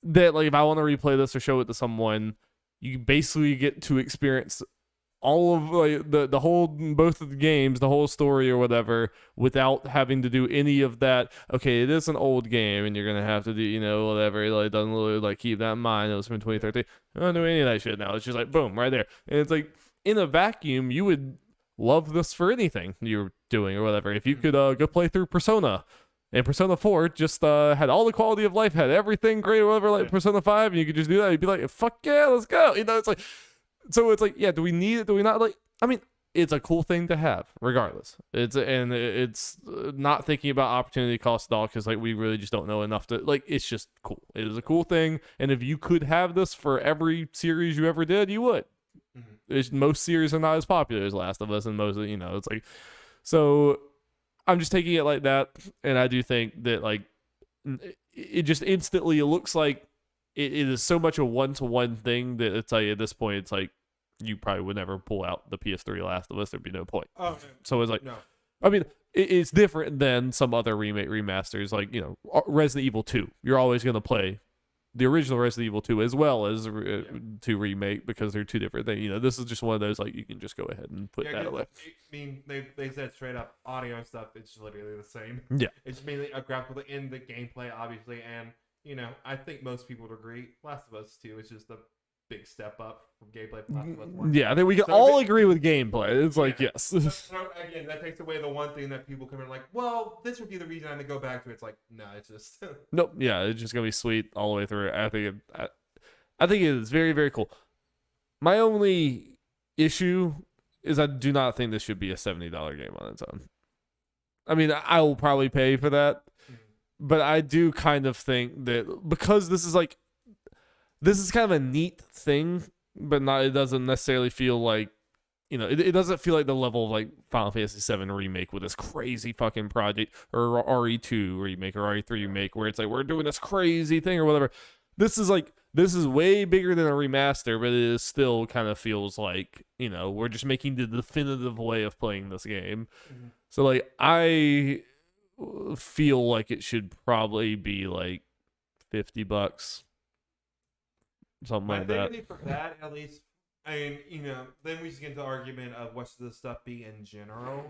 That like if I want to replay this or show it to someone, you basically get to experience all of like the whole, both of the games, the whole story or whatever, without having to do any of that. Okay, it is an old game and you're gonna have to do whatever. Like, it doesn't really like keep that in mind. It was from 2013. I don't do any of that shit now. It's just like boom, right there. And it's like in a vacuum, you would love this for anything you're doing or whatever. If you could go play through Persona. And Persona 4 just had all the quality of life, had everything great or whatever, like Persona 5, and you could just do that. You'd be like, fuck yeah, let's go. It's like, so it's like, yeah, do we need it? Do we not? Like, I mean, it's a cool thing to have, regardless. It's not thinking about opportunity cost at all, because like we really just don't know enough to like. It's just cool. It is a cool thing, and if you could have this for every series you ever did, you would. Most series are not as popular as Last of Us, and most it's like, so. I'm just taking it like that, and I do think that like it just instantly it looks like it is so much a one-to-one thing that it's like at this point it's like you probably would never pull out the PS3 Last of Us. There'd be no point. Oh, so it's like no. I mean, it's different than some other remasters like Resident Evil 2. You're always gonna play the original Resident Evil 2 as well as 2 remake because they're two different things. This is just one of those like you can just go ahead and put that away. I mean, they said straight up audio and stuff. It's literally the same. Yeah, it's mainly a graphical in the gameplay, obviously, and I think most people would agree. Last of Us 2 is just a big step up from gameplay from Last of Us 1. Yeah, I think we can all agree with gameplay. It's like yes. So again, that takes away the one thing that people come in like, well, this would be the reason I'm gonna go back to. It's like, no, it's just nope. Yeah, it's just gonna be sweet all the way through. I think it is very, very cool. My only issue is I do not think this should be a $70 game on its own. I mean, I will probably pay for that, but I do kind of think that because this is kind of a neat thing, but it doesn't necessarily feel like, it doesn't feel like the level of like Final Fantasy VII Remake with this crazy fucking project, or RE2 remake or RE3 remake where it's like we're doing this crazy thing or whatever. this is way bigger than a remaster, but it is still kind of feels like, we're just making the definitive way of playing this game. Mm-hmm. So like I feel like it should probably be like $50, something like that. For that, at least, I mean, then we just get into the argument of what's the stuff be in general.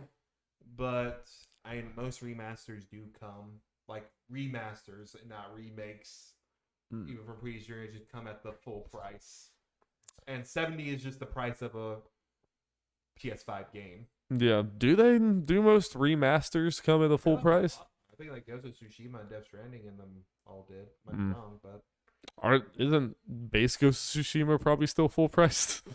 But I mean, most remasters do come like remasters and not remakes. Even from previous years, just come at the full price, and $70 is just the price of a PS5 game. Yeah, do most remasters come at a full price? I think like Ghost of Tsushima and Death Stranding and them all did. Might be wrong, but isn't base Ghost of Tsushima probably still full priced?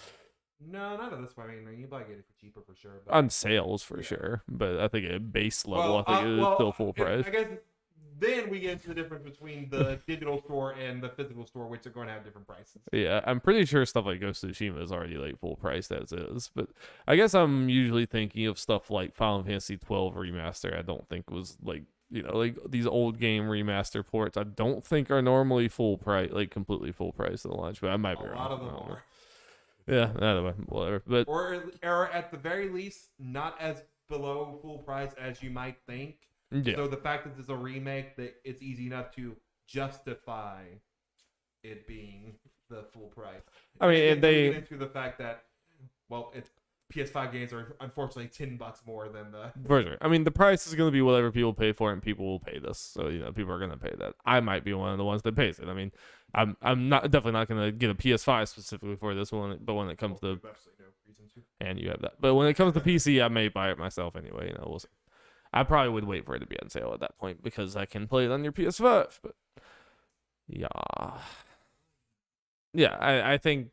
No, not at this point. I mean, you probably get it for cheaper for sure. But on sales for sure, but I think at base level, I think it is still full price. I guess then we get into the difference between the digital store and the physical store, which are going to have different prices. Yeah, I'm pretty sure stuff like Ghost of Tsushima is already like full price as is, but I guess I'm usually thinking of stuff like Final Fantasy XII Remaster. I don't think was like like these old game remaster ports. I don't think are normally full price, like completely full price at the launch, but I might be wrong. A lot of them are. Yeah, anyway, whatever. But or at the very least, not as below full price as you might think. Yeah. So the fact that it's a remake, that it's easy enough to justify it being the full price. I mean, and they get into the fact that it's PS5 games are unfortunately $10 more than the version. I mean, the price is going to be whatever people pay for it, and people will pay this. So people are going to pay that. I might be one of the ones that pays it. I mean, I'm definitely not going to get a PS5 specifically for this one, but when it comes to absolutely no reason to. And you have that, but when it comes to PC, I may buy it myself anyway. We'll see. I probably would wait for it to be on sale at that point because I can play it on your PS5. But yeah, I think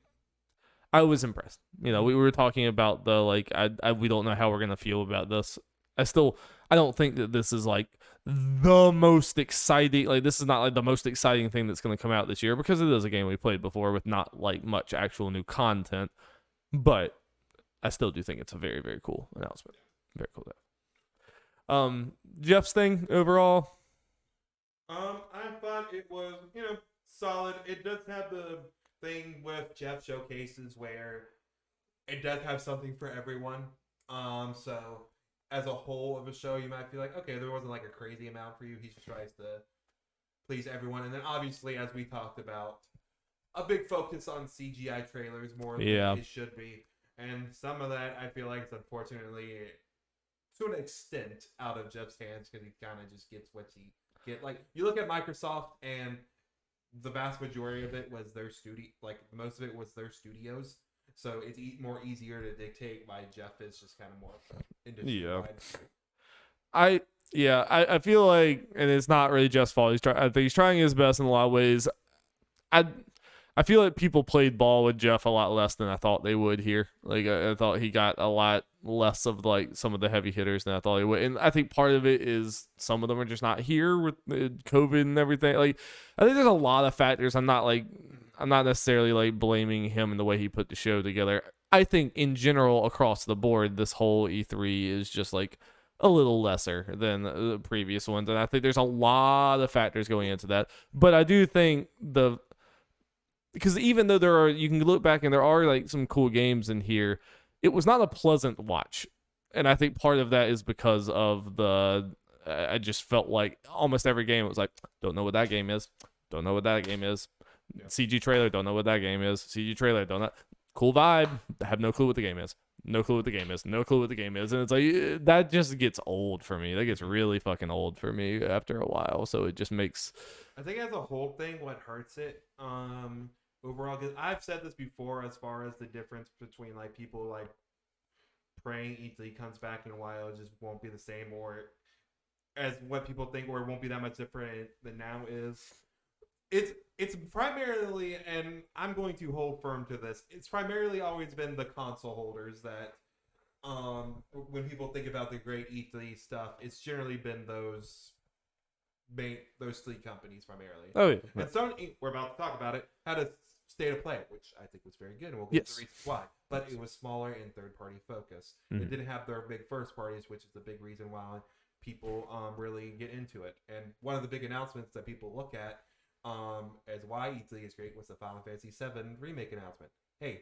I was impressed. We were talking about the we don't know how we're gonna feel about this. I don't think that this is like the most exciting. Like this is not like the most exciting thing that's gonna come out this year because it is a game we played before with not like much actual new content. But I still do think it's a very, very cool announcement. Very cool. Jeff's thing overall. I thought it was solid. It does have the thing with Jeff showcases where it does have something for everyone. So as a whole of a show, you might feel like, okay, there wasn't like a crazy amount for you. He just tries to please everyone. And then obviously, as we talked about, a big focus on CGI trailers more than it should be. And some of that, I feel like, is unfortunately, to an extent, out of Jeff's hands because he kind of just gets what he get. Like, you look at Microsoft, and the vast majority of it was their studio. Like, most of it was their studios. So it's more easier to dictate why Jeff is just kind of more industry-wide. I feel like, and it's not really Jeff's fault. I think he's trying his best in a lot of ways. I feel like people played ball with Jeff a lot less than I thought they would here. Like I thought he got a lot less of like some of the heavy hitters than I thought he would. And I think part of it is some of them are just not here with COVID and everything. Like I think there's a lot of factors. I'm not necessarily like blaming him in the way he put the show together. I think in general across the board, this whole E3 is just like a little lesser than the previous ones. And I think there's a lot of factors going into that. But I do think because even though you can look back and there are like some cool games in here, it was not a pleasant watch. And I think part of that is because of I just felt like almost every game was like, don't know what that game is. Don't know what that game is. Yeah. CG trailer, don't know what that game is. CG trailer, don't know. Cool vibe. I have no clue what the game is. No clue what the game is. No clue what the game is. And it's like, that just gets old for me. That gets really fucking old for me after a while. So it just makes... I think as a whole thing, what hurts it, overall, because I've said this before as far as the difference between like people like praying E3 comes back in a while, it just won't be the same, or as what people think, or it won't be that much different than now is. It's primarily, and I'm going to hold firm to this, it's primarily always been the console holders that when people think about the great E3 stuff, it's generally been those three companies primarily. Oh yeah. And Sony, we're about to talk about it, had a state of play, which I think was very good, and we'll get to the reasons why. But it was smaller and third-party focused. It didn't have their big first parties, which is the big reason why people really get into it. And one of the big announcements that people look at as why E3 is great was the Final Fantasy VII Remake announcement. Hey,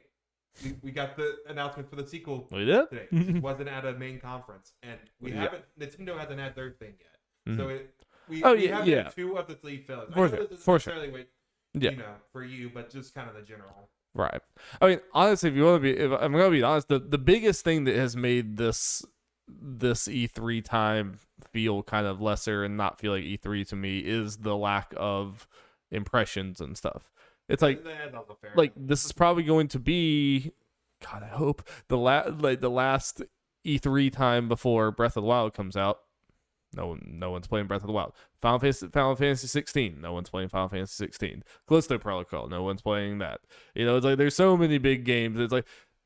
we got the announcement for the sequel did? today. It just wasn't at a main conference. And Nintendo hasn't had their thing yet. So we have had 2 of the 3 films. For sure. For you, but just kind of the general. Right. I mean, honestly, if I'm going to be honest, the biggest thing that has made this E3 time feel kind of lesser and not feel like E3 to me is the lack of impressions and stuff. It's like this is probably going to be, God, I hope the last E3 time before Breath of the Wild comes out. No one's playing Breath of the Wild. Final Fantasy 16. No one's playing Final Fantasy 16. Callisto Protocol. No one's playing that. It's like there's so many big games. It's like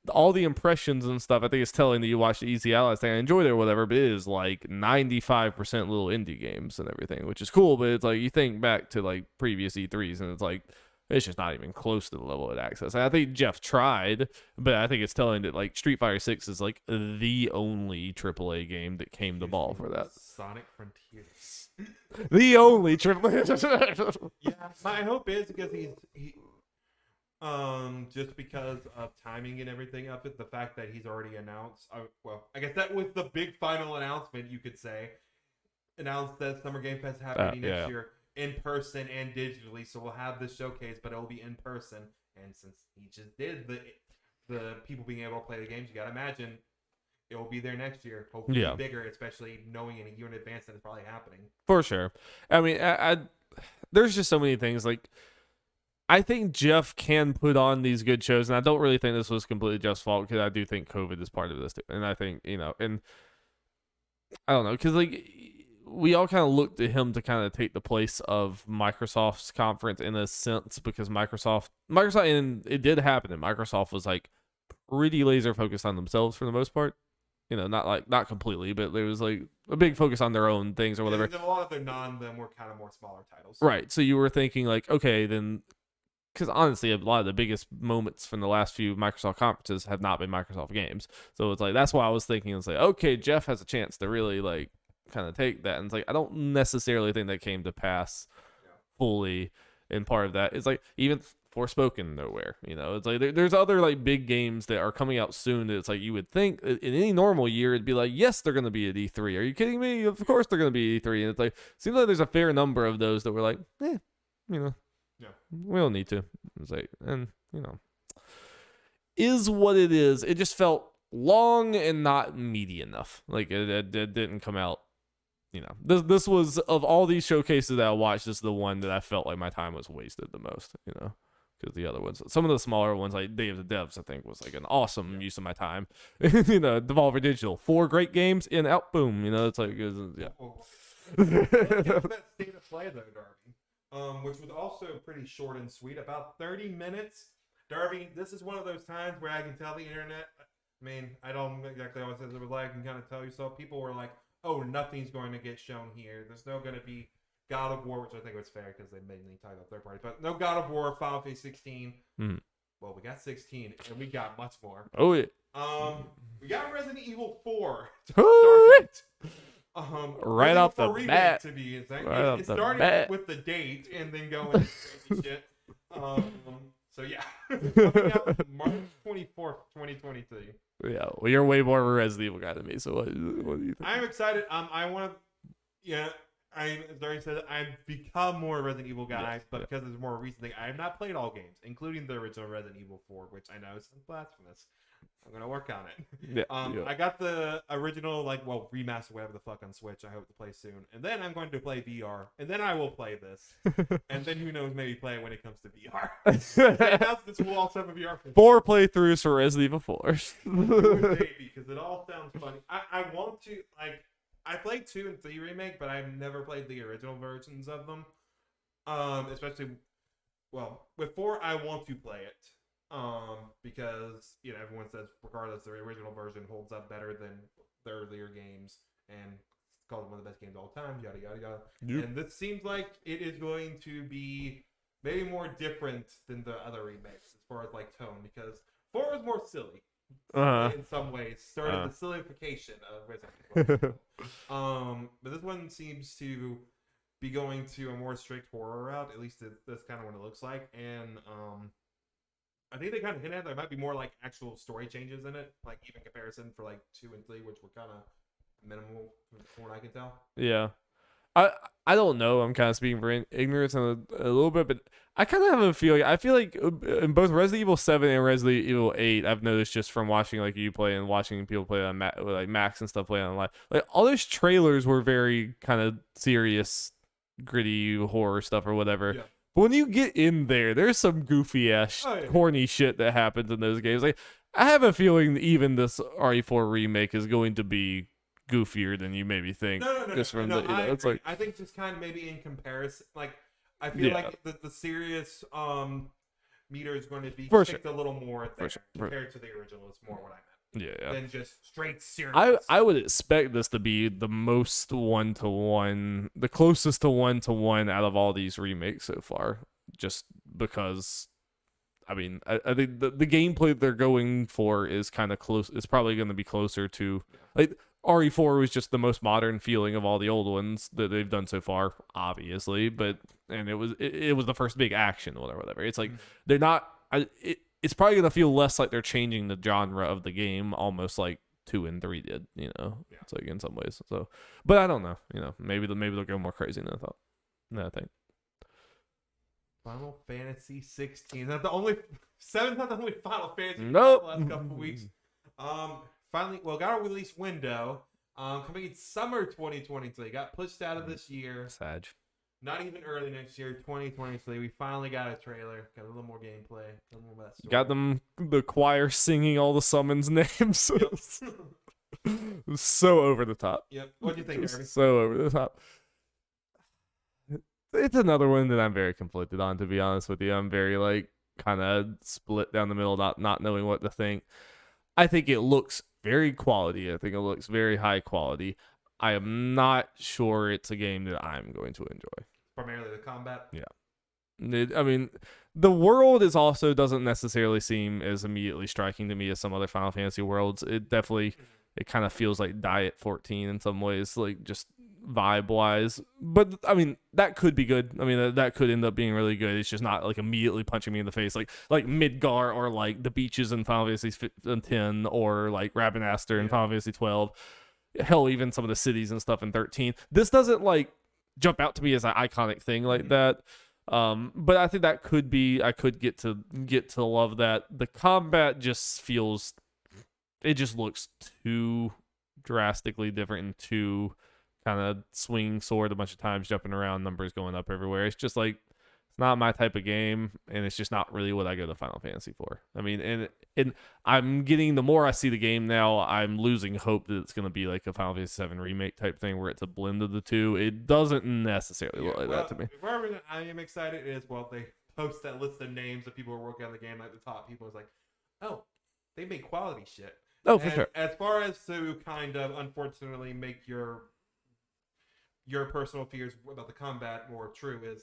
all the impressions and stuff. I think it's telling that you watch the Easy Allies thing. I enjoyed it or whatever, but it is like 95% little indie games and everything, which is cool. But it's like you think back to like previous E3s and it's like it's just not even close to the level of access. And I think Jeff tried, but I think it's telling that like Street Fighter 6 is like the only AAA game that came to ball for that. Sonic Frontiers. The only AAA. Yeah, my hope is because he just because of timing and everything of it, the fact that he's already announced. I guess that was the big final announcement. You could say announced that Summer Game Fest happening next year. In person and digitally, so we'll have this showcase, but it'll be in person. And since he just did the people being able to play the games, you gotta imagine it will be there next year. Hopefully bigger, especially knowing in a year in advance that it's probably happening. For sure. I mean, there's just so many things. Like, I think Jeff can put on these good shows, and I don't really think this was completely Jeff's fault because I do think COVID is part of this too. And I think and I don't know because like. We all kind of looked to him to kind of take the place of Microsoft's conference in a sense because Microsoft, and it did happen, and Microsoft was like pretty laser focused on themselves for the most part. Not completely, but there was like a big focus on their own things or whatever. And a lot of their them were kind of more smaller titles. Right. So you were thinking like, okay, then, because honestly, a lot of the biggest moments from the last few Microsoft conferences have not been Microsoft games. So it's like, that's why I was thinking, it's like, okay, Jeff has a chance to really like, kind of take that, and it's like I don't necessarily think that came to pass fully. And part of that is like even Forspoken nowhere. It's like there's other like big games that are coming out soon that it's like you would think in any normal year it'd be like, yes, they're gonna be at E3. Are you kidding me? Of course they're gonna be at E3. And it's like seems like there's a fair number of those that were like, we don't need to. It's like, and is what it is. It just felt long and not meaty enough. Like it didn't come out. This was, of all these showcases that I watched, this is the one that I felt like my time was wasted the most, because the other ones, some of the smaller ones, like Day of the Devs, I think was like an awesome use of my time. Devolver Digital, 4 great games in out, boom, it's like, that State of Play though, Darby, which was also pretty short and sweet, about 30 minutes. Darby, this is one of those times where I can tell the internet, I mean, I don't exactly always say it, but I can kind of tell you, so people were like, oh, nothing's going to get shown here. There's no going to be God of War, which I think was fair because they mainly talk about third party, but no God of War, Final Fantasy 16. Well, we got 16, and we got much more. Oh yeah. We got Resident Evil 4. Right off the bat. To be exact. It started with the date and then going into crazy shit. So yeah, coming out March 24th, 2023. Yeah, well, you're way more of a Resident Evil guy than me. So what do you think? I'm excited. I want to. Yeah, as already said, I've become more a Resident Evil guy, but because it's more recent thing, I have not played all games, including the original Resident Evil 4, which I know is blasphemous. I'm gonna work on it. I got the original, remaster, whatever the fuck, on Switch. I hope to play soon, and then I'm going to play VR, and then I will play this, and then who knows, maybe play it when it comes to VR. That's this will also have a VR. 4 playthroughs for Resident Evil 4. Maybe, because it all sounds funny. I want to I played 2 and 3 remake, but I've never played the original versions of them. Especially, with 4, I want to play it. Because everyone says regardless the original version holds up better than the earlier games and it's called one of the best games of all time, yada yada yada. Yep. And this seems like it is going to be maybe more different than the other remakes as far as tone, because 4 was more silly in some ways, started the sillification of Resident Evil. But this one seems to be going to a more strict horror route. At least that's kind of what it looks like. And I think they kind of hint at there might be more like actual story changes in it, like even comparison for like 2 and 3, which were kind of minimal from what I can tell. Yeah. I don't know. I'm kind of speaking for ignorance a little bit, but I kind of have a feeling. I feel like in both Resident Evil 7 and Resident Evil 8, I've noticed just from watching like you play and watching people play on like Max and stuff play online, like all those trailers were very kind of serious, gritty horror stuff or whatever. Yeah. But when you get in there, there's some goofy ass, corny shit that happens in those games. Like I have a feeling that even this RE4 remake is going to be goofier than you maybe think. It's like I think just kind of maybe in comparison, like I feel like the serious meter is going to be kicked a little more there compared to the original. It's more what I meant. Yeah. Than just straight serious. I would expect this to be the most 1-to-1, the closest to 1-to-1 out of all these remakes so far. Just because, I mean, I think the gameplay they're going for is kind of close. It's probably going to be closer to like. RE4 was just the most modern feeling of all the old ones that they've done so far, obviously, and it was the first big action or whatever. It's like they're not. It's probably gonna feel less like they're changing the genre of the game, almost like 2 and 3 did. It's like in some ways. So, but I don't know. Maybe they'll go more crazy than I thought. I think. Final Fantasy 16. Not the only 7's not the only Final Fantasy. Nope. The last couple of weeks. Finally, got a release window. Coming in summer 2023. Got pushed out of this year. Sag. Not even early next year, 2023. We finally got a trailer. Got a little more gameplay. A little more of that story. Got them, the choir singing all the summons names. It was so over the top. Yep. What do you think, Darby? So over the top. It's another one that I'm very conflicted on, to be honest with you. I'm very like kind of split down the middle, not knowing what to think. I think it looks very quality. I think it looks very high quality. I am not sure it's a game that I'm going to enjoy. Primarily the combat? Yeah. I mean, the world is also doesn't necessarily seem as immediately striking to me as some other Final Fantasy worlds. It definitely, it kind of feels like Diet 14 in some ways, like just vibe-wise. But, I mean, that could be good. I mean, that could end up being really good. It's just not, like, immediately punching me in the face. Like Midgar or, like, the beaches in Final Fantasy 10 or, like, Rabanastre in Final Fantasy 12. Hell, even some of the cities and stuff in 13. This doesn't, like, jump out to me as an iconic thing like that. But I think that could be, I could get to love that. The combat just feels, it just looks too drastically different and too kind of swinging sword a bunch of times, jumping around, numbers going up everywhere. It's just like, it's not my type of game, and it's just not really what I go to Final Fantasy for. I mean, and I'm getting, the more I see the game now, I'm losing hope that it's going to be like a Final Fantasy VII remake type thing where it's a blend of the two. It doesn't necessarily look like that to me. Wherever I am excited is, well, they post that list of names of people who are working on the game, like the top people. It's like, oh, they make quality shit. Oh, for sure. As far as to kind of, unfortunately, make your personal fears about the combat more true is,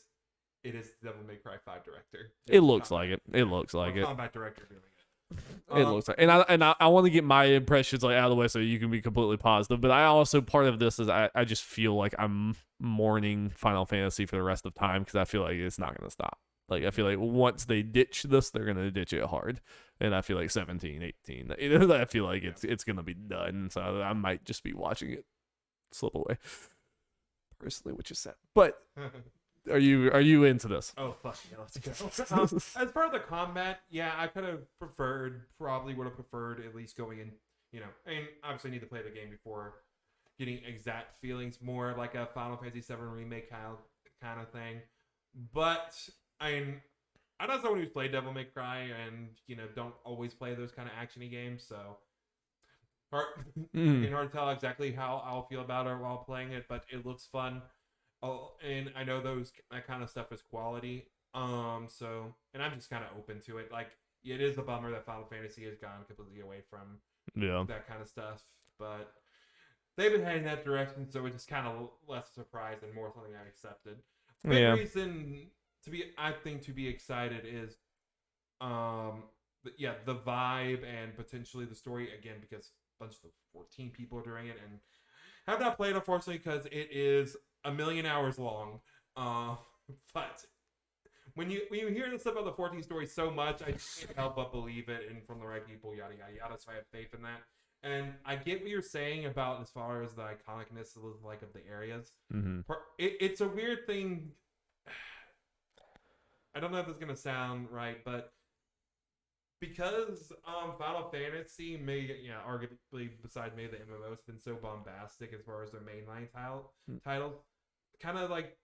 it is the Devil May Cry 5 director. It looks like it. It looks like it. Combat director doing it. It looks like, and I want to get my impressions like out of the way so you can be completely positive. But I also, part of this is I just feel like I'm mourning Final Fantasy for the rest of time because I feel like it's not going to stop. Like, I feel like once they ditch this, they're going to ditch it hard. And I feel like 17, 18, I feel like it's going to be done. So I might just be watching it slip away personally, which is sad. But are you into this? Oh, fuck yeah, let's go. As far as the combat, yeah, I could have probably would have preferred at least going in, and obviously need to play the game before getting exact feelings, more like a Final Fantasy VII remake kind of thing. But I'm not someone who's played Devil May Cry and, don't always play those kind of actiony games, so hard to tell exactly how I'll feel about it while playing it, but it looks fun. Oh, and I know that kind of stuff is quality. So, and I'm just kind of open to it. Like, it is a bummer that Final Fantasy has gone completely away from that kind of stuff, but they've been heading that direction, so it's just kind of less surprise and more something I accepted. Big reason to be excited is, the vibe and potentially the story again, because a bunch of 14 people are doing it, and Have not played, unfortunately, because it is a million hours long. But when you hear this stuff about the 14 story so much, I just can't help but believe it, and from the right people, yada yada yada. So I have faith in that. And I get what you're saying about as far as the iconicness of the areas. It's a weird thing. I don't know if this is gonna sound right, but because Final Fantasy arguably besides maybe the MMO, has been so bombastic as far as their mainline title, kind of like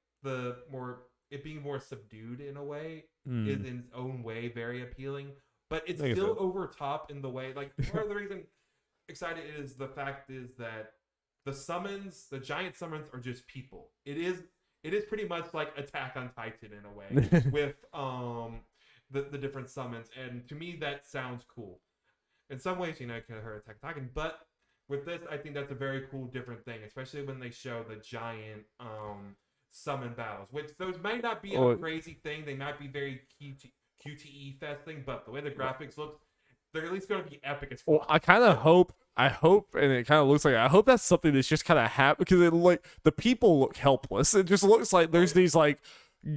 it being more subdued in a way is in its own way very appealing, but it's still over top in the way, like, part of the reason excited is the fact is that the giant summons are just people. It is pretty much like Attack on Titan in a way with the different summons, and to me that sounds cool. In some ways, it could hurt Attack on Titan, but with this, I think that's a very cool different thing, especially when they show the giant summon battles, which those might not be a crazy thing. They might be very QTE fest thing, but the way the graphics look, they're at least going to be epic as fuck. Well, I kind of hope, and it kind of looks like, I hope that's something that's just kind of happened, because the people look helpless. It just looks like there's these like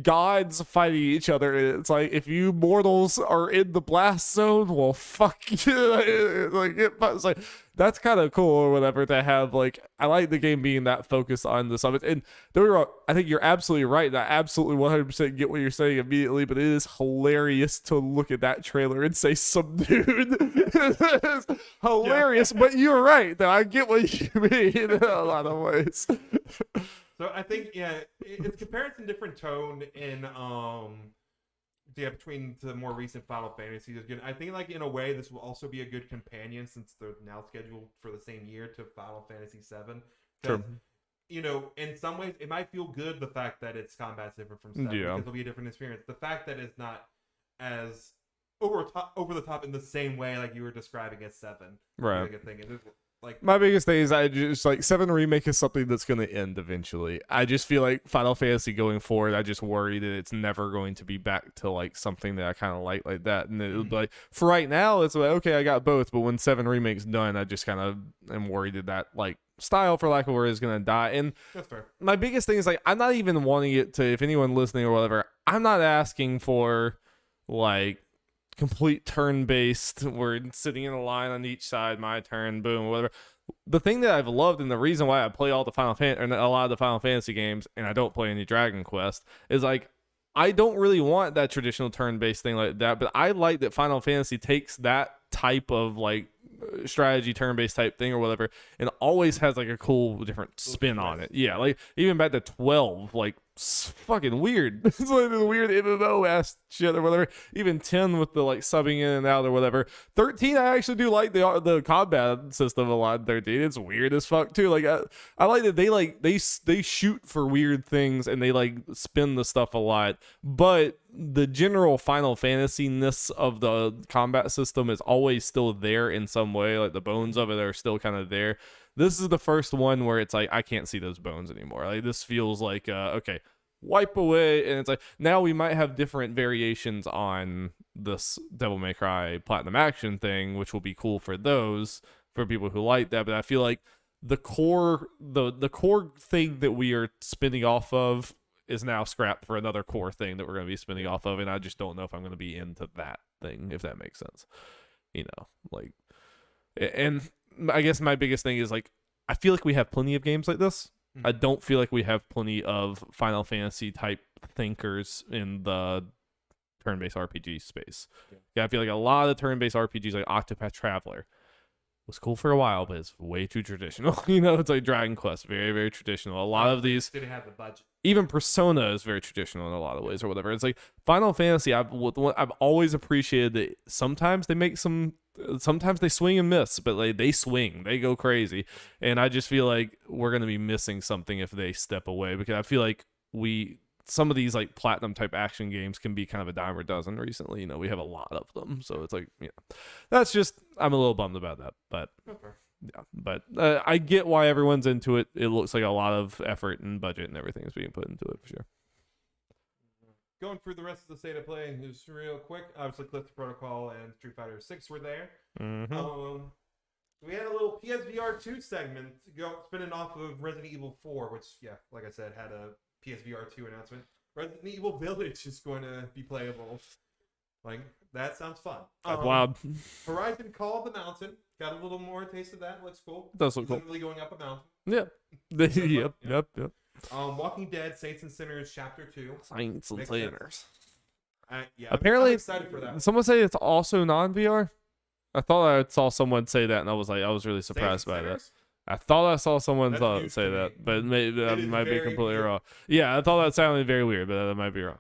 gods fighting each other, and it's like, if you mortals are in the blast zone, well, fuck you. It's like that's kind of cool or whatever to have. Like, I like the game being that focused on the summits, and I think you're absolutely right, and I absolutely 100% get what you're saying immediately, but it is hilarious to look at that trailer and say subdued. It's hilarious, but you're right, though. I get what you mean in a lot of ways. So I think, it's comparison different tone in between the more recent Final Fantasy. I think, like, in a way, this will also be a good companion, since they're now scheduled for the same year, to Final Fantasy VII. Sure. In some ways, it might feel good, the fact that its combat's different from 7, because it'll be a different experience. The fact that it's not as over the top in the same way like you were describing as 7. Right. Like, a thing. Like, my biggest thing is, I just like 7 Remake is something that's going to end eventually. I just feel like Final Fantasy going forward, I just worry that it's never going to be back to like something that I kind of like that. And it would be like, for right now, it's like, okay, I got both, but when 7 Remake's done, I just kind of am worried that like style, for lack of a word, is going to die. And that's fair. My biggest thing is, like, I'm not even wanting it to, if anyone listening or whatever, I'm not asking for like complete turn-based, we're sitting in a line on each side, my turn, boom, whatever. The thing that I've loved, and the reason why I play all the a lot of the Final Fantasy games, and I don't play any Dragon Quest, is like, I don't really want that traditional turn-based thing like that, but I like that Final Fantasy takes that type of like strategy turn-based type thing or whatever, and always has like a cool different spin on it. Yeah, like even back to 12, like fucking weird. It's like this weird MMO ass shit or whatever. Even 10 with the like subbing in and out or whatever. 13, I actually do like the combat system a lot in 13. It's weird as fuck too. Like I like that they shoot for weird things and they like spin the stuff a lot, but the general Final Fantasy-ness of the combat system is always still there in some way. Like the bones of it are still kind of there. This is the first one where it's like, I can't see those bones anymore. Like, this feels like, okay, wipe away. And it's like, now we might have different variations on this Devil May Cry Platinum Action thing, which will be cool for people who like that. But I feel like the core thing that we are spinning off of is now scrapped for another core thing that we're going to be spinning off of. And I just don't know if I'm going to be into that thing, if that makes sense. Like, and I guess my biggest thing is, like, I feel like we have plenty of games like this. I don't feel like we have plenty of Final Fantasy type thinkers in the turn-based RPG space. Yeah, I feel like a lot of turn-based RPGs, like Octopath Traveler, was cool for a while, but it's way too traditional. It's like Dragon Quest, very, very traditional. A lot of these didn't have the budget. Even Persona is very traditional in a lot of ways or whatever. It's like Final Fantasy, I've always appreciated that sometimes they swing and miss, but like they swing, they go crazy. And I just feel like we're going to be missing something if they step away, because I feel like some of these like platinum type action games can be kind of a dime a dozen recently. We have a lot of them. So it's like, that's just, I'm a little bummed about that, but yeah, but I get why everyone's into it. It looks like a lot of effort and budget and everything is being put into it for sure. Going through the rest of the state of play just real quick. Obviously, Calisto Protocol and Street Fighter 6 were there. We had a little PSVR 2 segment spinning off of Resident Evil 4, which, yeah, like I said, had a PSVR 2 announcement. Resident Evil Village is going to be playable. Like, that sounds fun. That's wild. Horizon Call of the Mountain. Got a little more taste of that. Looks cool. Does look cool. Literally going up a mountain. Yeah. Yep. Walking Dead, Saints and Sinners, Chapter 2. Saints and Sinners. Yeah, apparently, I'm excited for that. Someone say it's also non-VR. I thought I saw someone say that, and I was really surprised by that. I thought I saw someone say that, but that might be completely wrong. Yeah, I thought that sounded very weird, but that might be wrong.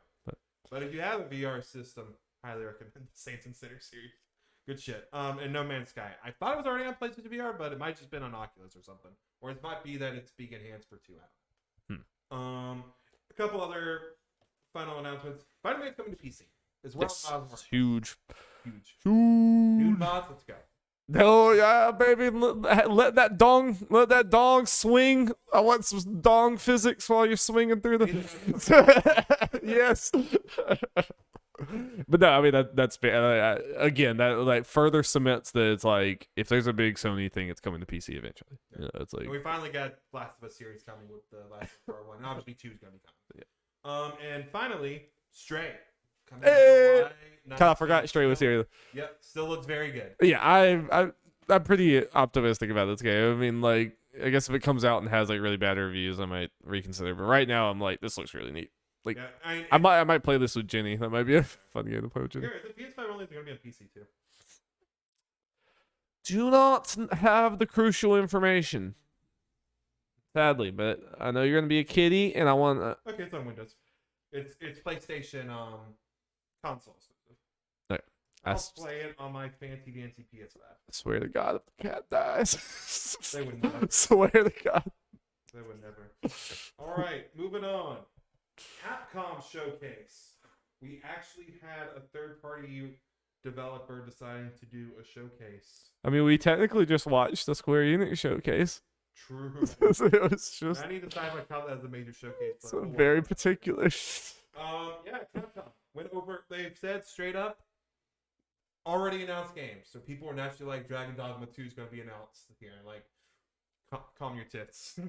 But if you have a VR system, highly recommend the Saints and Sinners series. Good shit. And No Man's Sky. I thought it was already on PlayStation VR, but it might just been on Oculus or something. Or it might be that it's being enhanced for 2 hours. A couple other final announcements. Spider-Man's coming to PC as well. Yes. Huge. New mods, let's go. Oh yeah, baby! Let that dong swing. I want some dong physics while you're swinging through the. Yes. But no, I mean that's again that further cements that it's like if there's a big Sony thing, it's coming to PC eventually. Yeah. It's like and we finally got Last of Us series coming with the Last of Us 1, and obviously 2 is going to be coming. Yeah. And finally, Stray. Hey! I forgot Stray was here. Yep, still looks very good. Yeah, I'm pretty optimistic about this game. I mean, like, I guess if it comes out and has like really bad reviews, I might reconsider. But right now, I'm like, this looks really neat. Like, yeah, I might play this with Jenny. That might be a fun game to play with Jenny. Here, the PS5 only is going to be on PC too. Do not have the crucial information, sadly. But I know you're going to be a kitty, and I want. Okay, it's on Windows. It's PlayStation console exclusive. Right. I'll play it on my fancy dancy PS5. I swear to God, if the cat dies. They would never. Swear to God. They would never. All right, moving on. Capcom Showcase. We actually had a third-party developer deciding to do a showcase. I mean, we technically just watched the Square Enix showcase. True. So it was just. I need to decide if I count that as a major showcase. So very particular. Yeah, Capcom went over. They've said straight up, already announced games. So people are naturally like, Dragon Dogma 2 is going to be announced here. Like, calm your tits.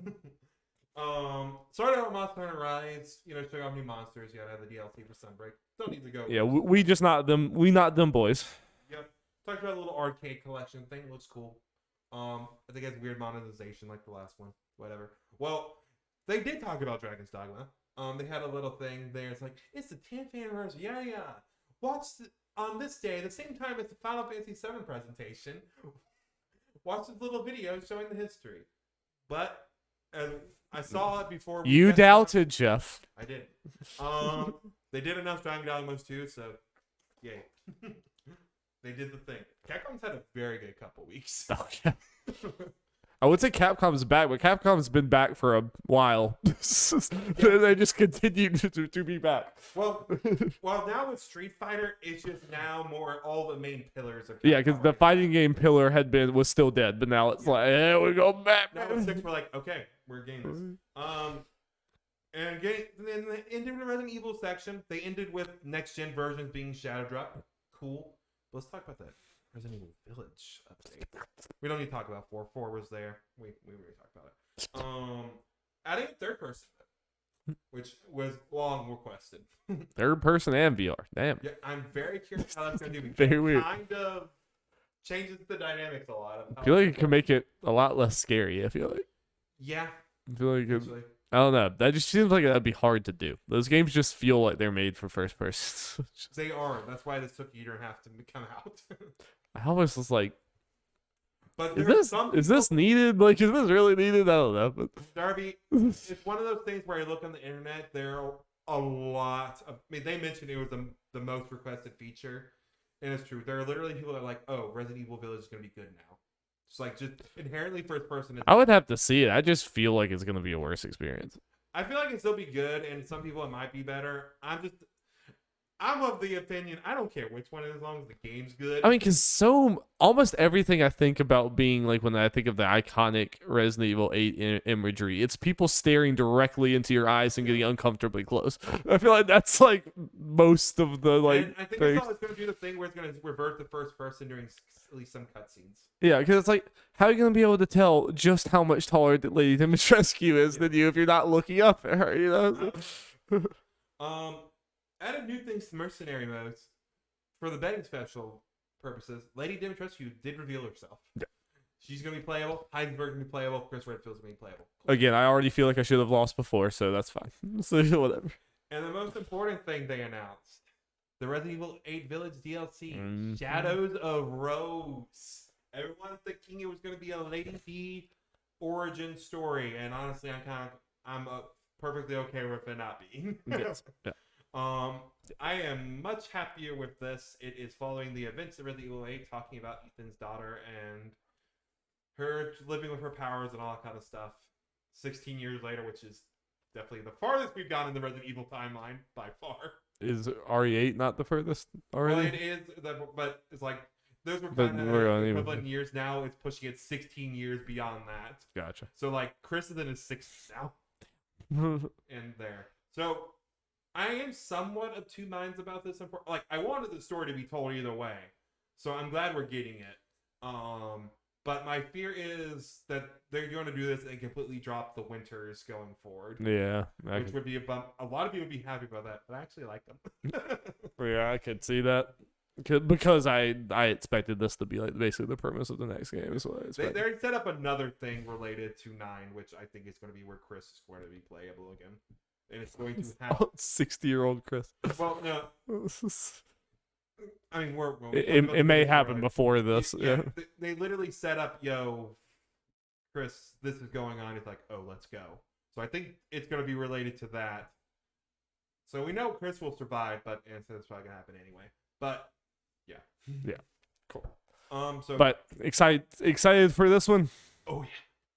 Started out with Monster Hunter Rise. Showing off new monsters. You gotta have the DLC for Sunbreak. Don't need to go. Yeah, we just not them. We not them boys. Yep. Talked about a little arcade collection thing. Looks cool. I think it has weird monetization like the last one. Whatever. Well, they did talk about Dragon's Dogma. They had a little thing there. It's like, it's the 10th anniversary. Yeah. Watch on this day, the same time as the Final Fantasy VII presentation. Watch this little video showing the history. But I saw it before. You doubted, Jeff. I did. They did announce Dragon Dogma 2, so yay. They did the thing. Capcom's had a very good couple weeks. Oh, yeah. I would say Capcom's back, but Capcom's been back for a while. They just continue to be back. Well, now with Street Fighter, it's just now more all the main pillars of Capcom. Yeah, because the fighting game pillar was still dead, but now it's like, hey, we go back. Now with 6, we're like, okay, we're gamers. And then they ended the Resident Evil section. They ended with next gen versions being shadow dropped. Cool. Let's talk about that Resident Evil Village update. We don't need to talk about 4. 4 was there. We already talked about it. Adding a third person, which was long requested. Third person and VR. Damn. Yeah, I'm very curious how that's going to do. Very weird. Kind of changes the dynamics a lot. I feel like it can make it a lot less scary. I feel like. Yeah. I feel like I don't know. That just seems like that'd be hard to do. Those games just feel like they're made for first person. They are. That's why this took a year and a half to come out. I always was like, but is this needed? Like, is this really needed? I don't know. But Darby, it's one of those things where I look on the internet. There are a lot of. I mean, they mentioned it was the most requested feature, and it's true. There are literally people that are like, "Oh, Resident Evil Village is going to be good now." It's like just inherently first person. I would have to see it. I just feel like it's going to be a worse experience. I feel like it'll still be good, and some people it might be better. I'm of the opinion I don't care which one, as long as the game's good. I mean, because almost everything I think about being like when I think of the iconic Resident Evil 8 imagery, it's people staring directly into your eyes and getting uncomfortably close. I feel like that's like most of the like. And I think things. it's going to do the thing where it's going to revert to first person during at least some cutscenes. Yeah, because it's like, how are you going to be able to tell just how much taller Lady Dimitrescu is than you if you're not looking up at her, you know? Added new things to mercenary modes for the betting special purposes. Lady Dimitrescu did reveal herself. Yeah. She's going to be playable. Heisenberg's going to be playable. Chris Redfield's going to be playable. Again, I already feel like I should have lost before, so that's fine. So whatever. And the most important thing they announced, the Resident Evil 8 Village DLC, Mm-hmm. Shadows of Rose. Everyone's thinking it was going to be a Lady D origin story, and honestly, I'm perfectly okay with it not being. Yes. Yeah. I am much happier with this. It is following the events of Resident Evil 8, talking about Ethan's daughter and her living with her powers and all that kind of stuff. 16 years later, which is definitely the farthest we've gone in the Resident Evil timeline by far. Is RE8 not the furthest already? Well, it is, but it's like those were But kind of we're on equivalent years. Now it's pushing it 16 years beyond that. Gotcha. So like Chris is in his 60s now, and there. So I am somewhat of two minds about this. Like, I wanted the story to be told either way, so I'm glad we're getting it. But my fear is that they're going to do this and completely drop the winters going forward. Yeah, Which would be a bump. A lot of people would be happy about that, but I actually like them. yeah, I could see that. Because I expected this to be like basically the premise of the next game. Is what I expected. They set up another thing related to 9, which I think is going to be where Chris is going to be playable again. And it's going to have 60-year-old Chris. Well, no. I mean, it may happen before this. Yeah. They literally set up, Chris, this is going on. It's like, oh, let's go. So I think it's going to be related to that. So we know Chris will survive, but it's probably going to happen anyway. But yeah. Yeah. Cool. So but excited for this one. Oh yeah.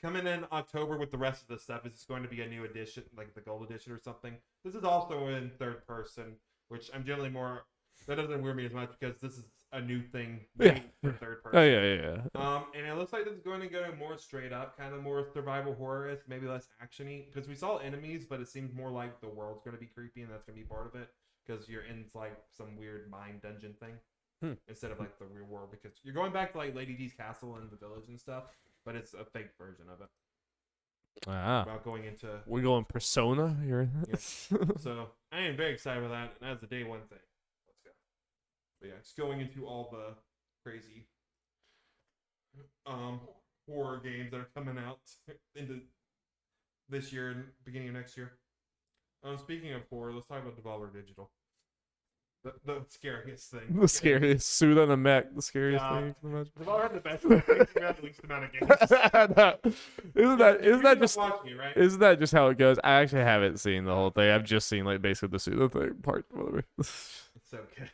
Coming in October with the rest of the stuff, is this going to be a new edition, like the gold edition or something? This is also in third person, which I'm generally more. That doesn't weird me as much because this is a new thing for third person. Oh yeah. And it looks like this is going to go more straight up, kind of more survival horror-esque, maybe less actiony. Because we saw enemies, but it seems more like the world's going to be creepy, and that's going to be part of it. Because you're in like some weird mine dungeon thing instead of like the real world. Because you're going back to like Lady D's castle and the village and stuff, but it's a fake version of it. About going into we're going Persona here. Yes. So I am very excited about that, and that's a day one thing. Let's go. But yeah, just going into all the crazy horror games that are coming out into this year and beginning of next year. Speaking of horror, let's talk about Devolver Digital. The scariest thing. The scariest suit on a mech. The scariest thing you can imagine. Devolver had the best things. We had the least amount of games. Isn't that just watching it, right? Isn't that just how it goes? I actually haven't seen the whole thing. I've just seen like basically the pseudo thing part. Whatever. It's so good.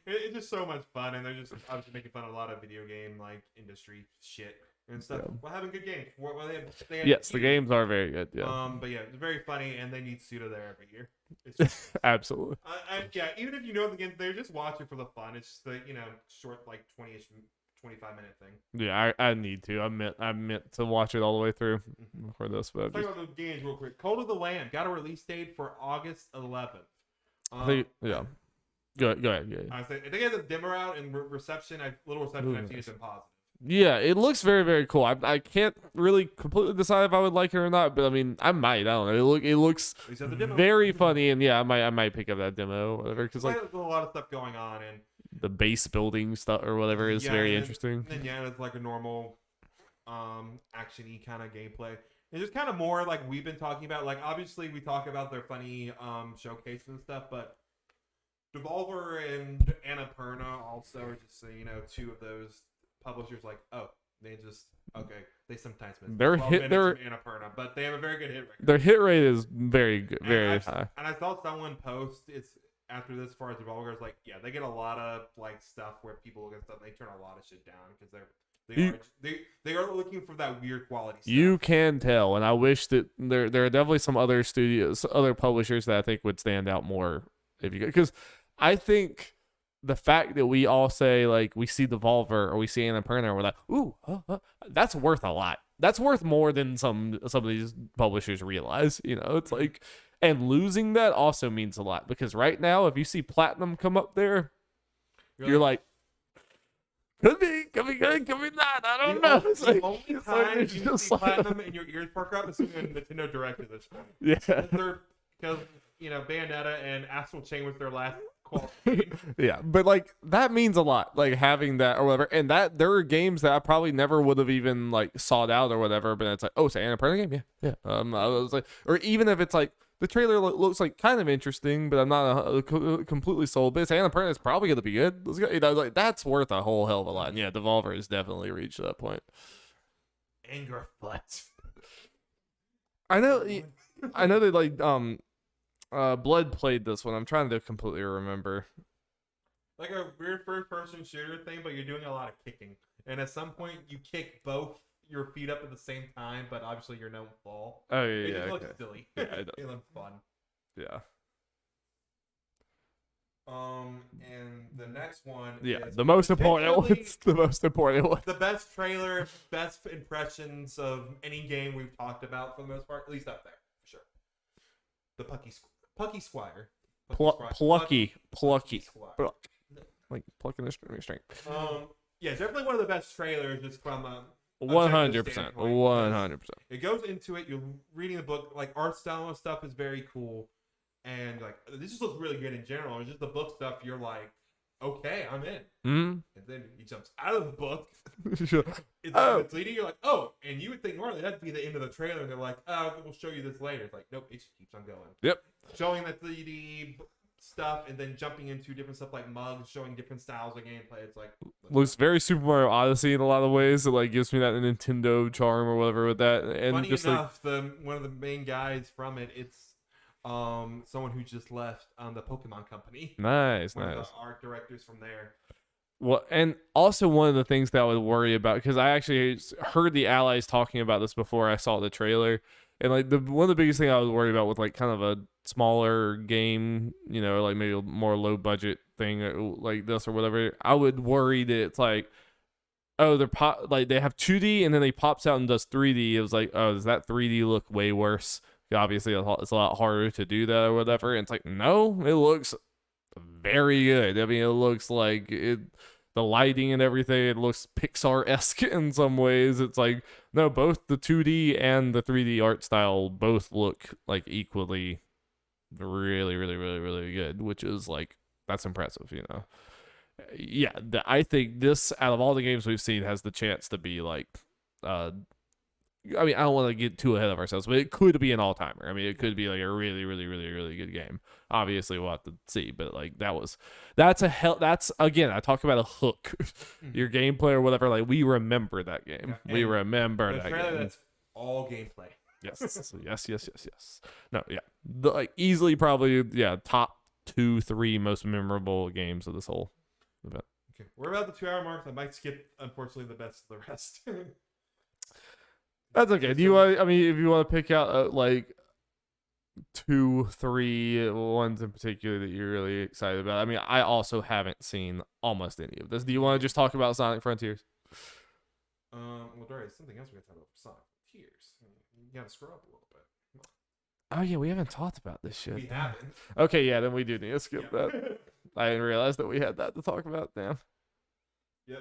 It's just so much fun, and they're just obviously making fun of a lot of video game like industry shit and stuff. Yeah. Well, having good games. Well, they have yes, the games are very good. Yeah. But yeah, it's very funny, and they need pseudo there every year. It's just, absolutely. yeah, even if you know the game, they're just watching for the fun. It's just the short like 20-ish, 25-minute thing. Yeah, I need to. I meant to watch it all the way through for this, but talk about those games real quick. Cult of the Lamb got a release date for August 11th. Yeah. Go ahead. I think it has a demo out and reception. I've seen has been positive. Yeah, it looks very, very cool. I can't really completely decide if I would like it or not, but I mean, I might. I don't know. It looks very funny, and yeah, I might pick up that demo or whatever, because like there's a lot of stuff going on, and the base building stuff or whatever is very interesting. And yeah, it's like a normal action-y kind of gameplay. It's just kind of more like we've been talking about. Like obviously we talk about their funny showcases and stuff, but Devolver and Annapurna also are just two of those publishers. Like they sometimes miss. Their Annapurna, but they have a very good hit rate. Their hit rate is very good, very high. And I saw someone post after this, as far as Devolver is like, yeah, they get a lot of like stuff where people look at stuff, and they turn a lot of shit down because they are looking for that weird quality stuff. You can tell, and I wish that there are definitely some other studios, other publishers that I think would stand out more if you because I think the fact that we all say like we see Devolver or we see Annapurna and we're like, ooh, that's worth a lot. That's worth more than some of these publishers realize. It's like, and losing that also means a lot because right now, if you see Platinum come up there, you're like, could be good, could be not. I don't know. The only time you see Platinum and your ears perk up is when Nintendo Direct at this point. Yeah. Because Bayonetta and Astral Chain was their last quality. Yeah, but like that means a lot, like having that or whatever. And that there are games that I probably never would have even like sought out or whatever. But it's like, oh, it's an Annapurna game, yeah. I was like, or even if it's like the trailer looks like kind of interesting, but I'm not completely sold. But it's Annapurna, it's probably gonna be good. Let's go. Like that's worth a whole hell of a lot. And yeah, Devolver has definitely reached that point. Anger foot. I know they like Blood played this one. I'm trying to completely remember. Like a weird first-person shooter thing, but you're doing a lot of kicking. And at some point, you kick both your feet up at the same time, but obviously you're no fall. Oh, yeah, it yeah. It looks silly. Yeah, it does. It looks fun. Yeah. And the next one is the most important one. The most important one. The best trailer, best impressions of any game we've talked about for the most part, at least up there, for sure. The Plucky Squire. Plucky. Squire. Like plucking a string. Yeah, definitely one of the best trailers just from 100%. 100%. It goes into it, you're reading the book, like art style and stuff is very cool. And like this just looks really good in general. It's just the book stuff, you're like, okay, I'm in. Mm-hmm. And then he jumps out of the book. Sure. It's leading, you're like, oh, and you would think normally that'd be the end of the trailer, and they're like, oh, we'll show you this later. It's like, nope, it just keeps on going. Yep. Showing the 3D stuff and then jumping into different stuff like mugs, showing different styles of gameplay. It's like looks very Super Mario Odyssey in a lot of ways. It like gives me that Nintendo charm or whatever with that. And funny just enough, one of the main guys from it's someone who just left the Pokemon company. Nice. One of the art directors from there. Well, and also one of the things that I would worry about, because I actually heard the allies talking about this before I saw the trailer, and like one of the biggest things I was worried about with like kind of a smaller game, like maybe a more low budget thing like this or whatever, I would worry that it's like, oh, they have 2D and then they pops out and does 3D. It was like, oh, does that 3D look way worse? Obviously, it's a lot harder to do that or whatever. And it's like, no, it looks very good. I mean, it looks like the lighting and everything, it looks Pixar-esque in some ways. It's like, no, both the 2D and the 3D art style both look like equally really, really, really, really good, which is like, that's impressive, Yeah, I think this, out of all the games we've seen, has the chance to be like, I mean, I don't want to get too ahead of ourselves, but it could be an all-timer. I mean, it could be like a really, really, really, really good game. Obviously, we'll have to see, but like that's again, I talk about a hook. Your gameplay or whatever, like we remember that game. Yeah, we remember that game. That's all gameplay. Yes. No, yeah. Like easily probably, top 2-3 most memorable games of this whole event. Okay. We're about the 2-hour mark. I might skip, unfortunately, the best of the rest. That's okay. Do you want? I mean, if you want to pick out like 2-3 ones in particular that you're really excited about. I mean, I also haven't seen almost any of this. Do you want to just talk about Sonic Frontiers? Well, there is something else we got to talk about for Sonic Frontiers. You got to scroll up a little bit. Oh yeah, we haven't talked about this shit. We haven't. Okay, yeah, then we do need to skip that. I didn't realize that we had that to talk about. Damn. Yeah,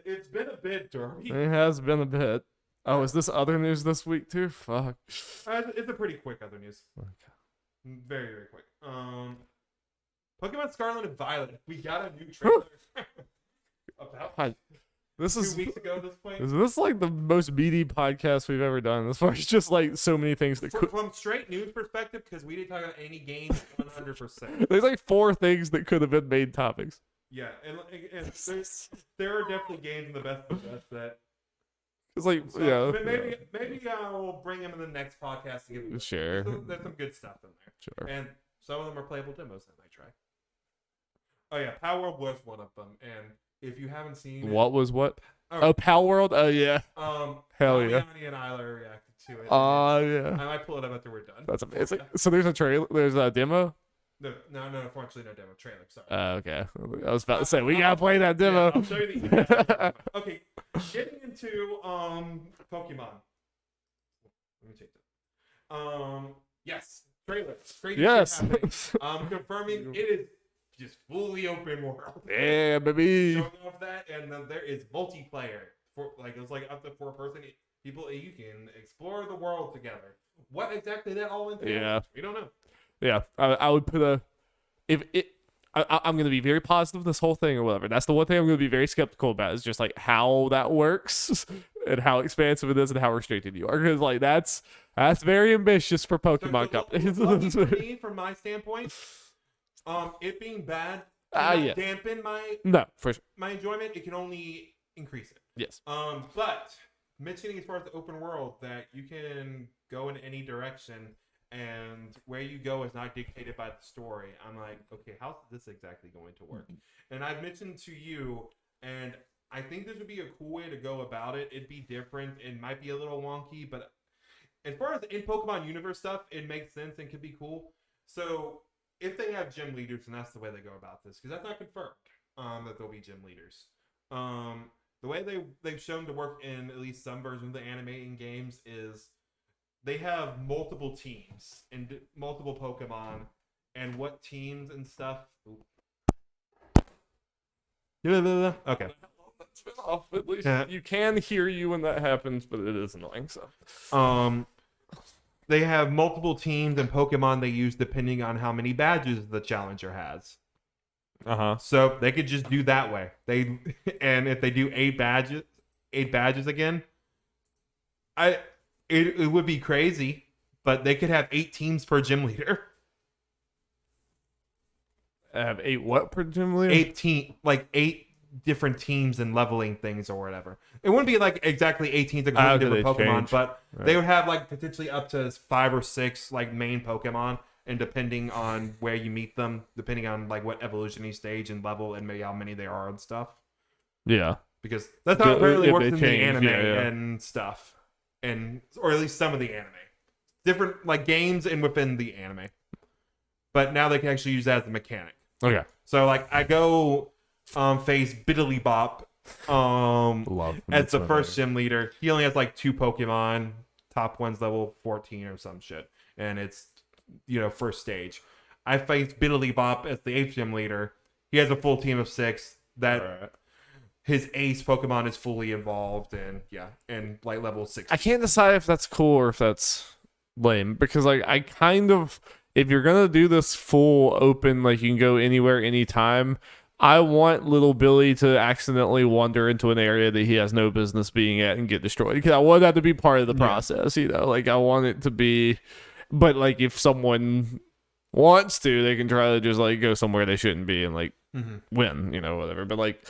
it's been a bit, Darby. It has been a bit. Oh, is this other news this week too? Fuck. It's a pretty quick other news. Okay. Very, very quick. Pokemon Scarlet and Violet. We got a new trailer about this 2 weeks ago at this point. Is this like the most meaty podcast we've ever done? As far as just like so many things that from straight news perspective, because we didn't talk about any games 100%. There's like 4 things that could have been made topics. Yeah, and there are definitely games in the best of the best that. It's like, so, yeah. But maybe we'll bring them in the next podcast to give them. Sure. There's some good stuff in there. Sure. And some of them are playable demos that I might try. Oh yeah, Power World was one of them, and if you haven't seen what was what? Oh, Pal World. Oh yeah. Hell yeah. Yanni and Isla reacted to it. Yeah. I might pull it up after we're done. That's amazing. So there's a trailer. There's a demo. No, unfortunately, no demo trailer. Sorry. Okay. I was about to say, we gotta play that demo. Yeah, I'll show you the Okay, getting into Pokemon. Let me take that. Yes, trailer. Crazy Yes. shit happening. Confirming it is just fully open world. Yeah, baby. Showing off that, and then there is multiplayer for it's like up to 4-person people. You can explore the world together. What exactly that all entails? Yeah. We don't know. Yeah, I would put I'm going to be very positive this whole thing or whatever. That's the one thing I'm going to be very skeptical about is just like how that works and how expansive it is and how restricted you are. Because like that's very ambitious for Pokemon companies. Lucky for me, from my standpoint, it being bad cannot dampen my enjoyment. It can only increase it. Yes. But mentioning as far as the open world that you can go in any direction. And where you go is not dictated by the story. I'm like, okay, how's this exactly going to work? And I've mentioned to you, and I think this would be a cool way to go about it. It'd be different. It might be a little wonky, but as far as in Pokemon universe stuff, it makes sense and could be cool. So if they have gym leaders, and that's the way they go about this, because that's not confirmed that there'll be gym leaders. The way they've shown to work in at least some versions of the anime in games is they have multiple teams and multiple Pokemon, and what teams and stuff. Okay. That's been off. At least you can hear you when that happens, but it is annoying. So, they have multiple teams and Pokemon they use depending on how many badges the challenger has. So they could just do that way. And if they do 8 badges again, It would be crazy, but they could have 8 teams per gym leader. Have 8 what per gym leader? 8 different teams and leveling things or whatever. It wouldn't be like exactly 8 teams including different Pokemon, change? But they would have like potentially up to 5 or 6 like main Pokemon, and depending on where you meet them, depending on like what evolutionary stage and level and maybe how many there are and stuff. Yeah, because that's how it really works in the anime and stuff. Or at least some of the anime, different like games and within the anime, but now they can actually use that as a mechanic. Okay, so like I go face Biddly Bop as the first gym leader. He only has like 2 Pokemon, top one's level 14 or some shit, and it's first stage. I face Biddly Bop as the 8th gym leader. He has a full team of 6 that his ace Pokemon is fully involved, and like level 6. I can't decide if that's cool or if that's lame, because like I kind of, if you're gonna do this full open, like you can go anywhere, anytime, I want little Billy to accidentally wander into an area that he has no business being at and get destroyed, because I want that to be part of the process, like I want it to be, but like if someone wants to, they can try to just like go somewhere they shouldn't be and like win, whatever, but like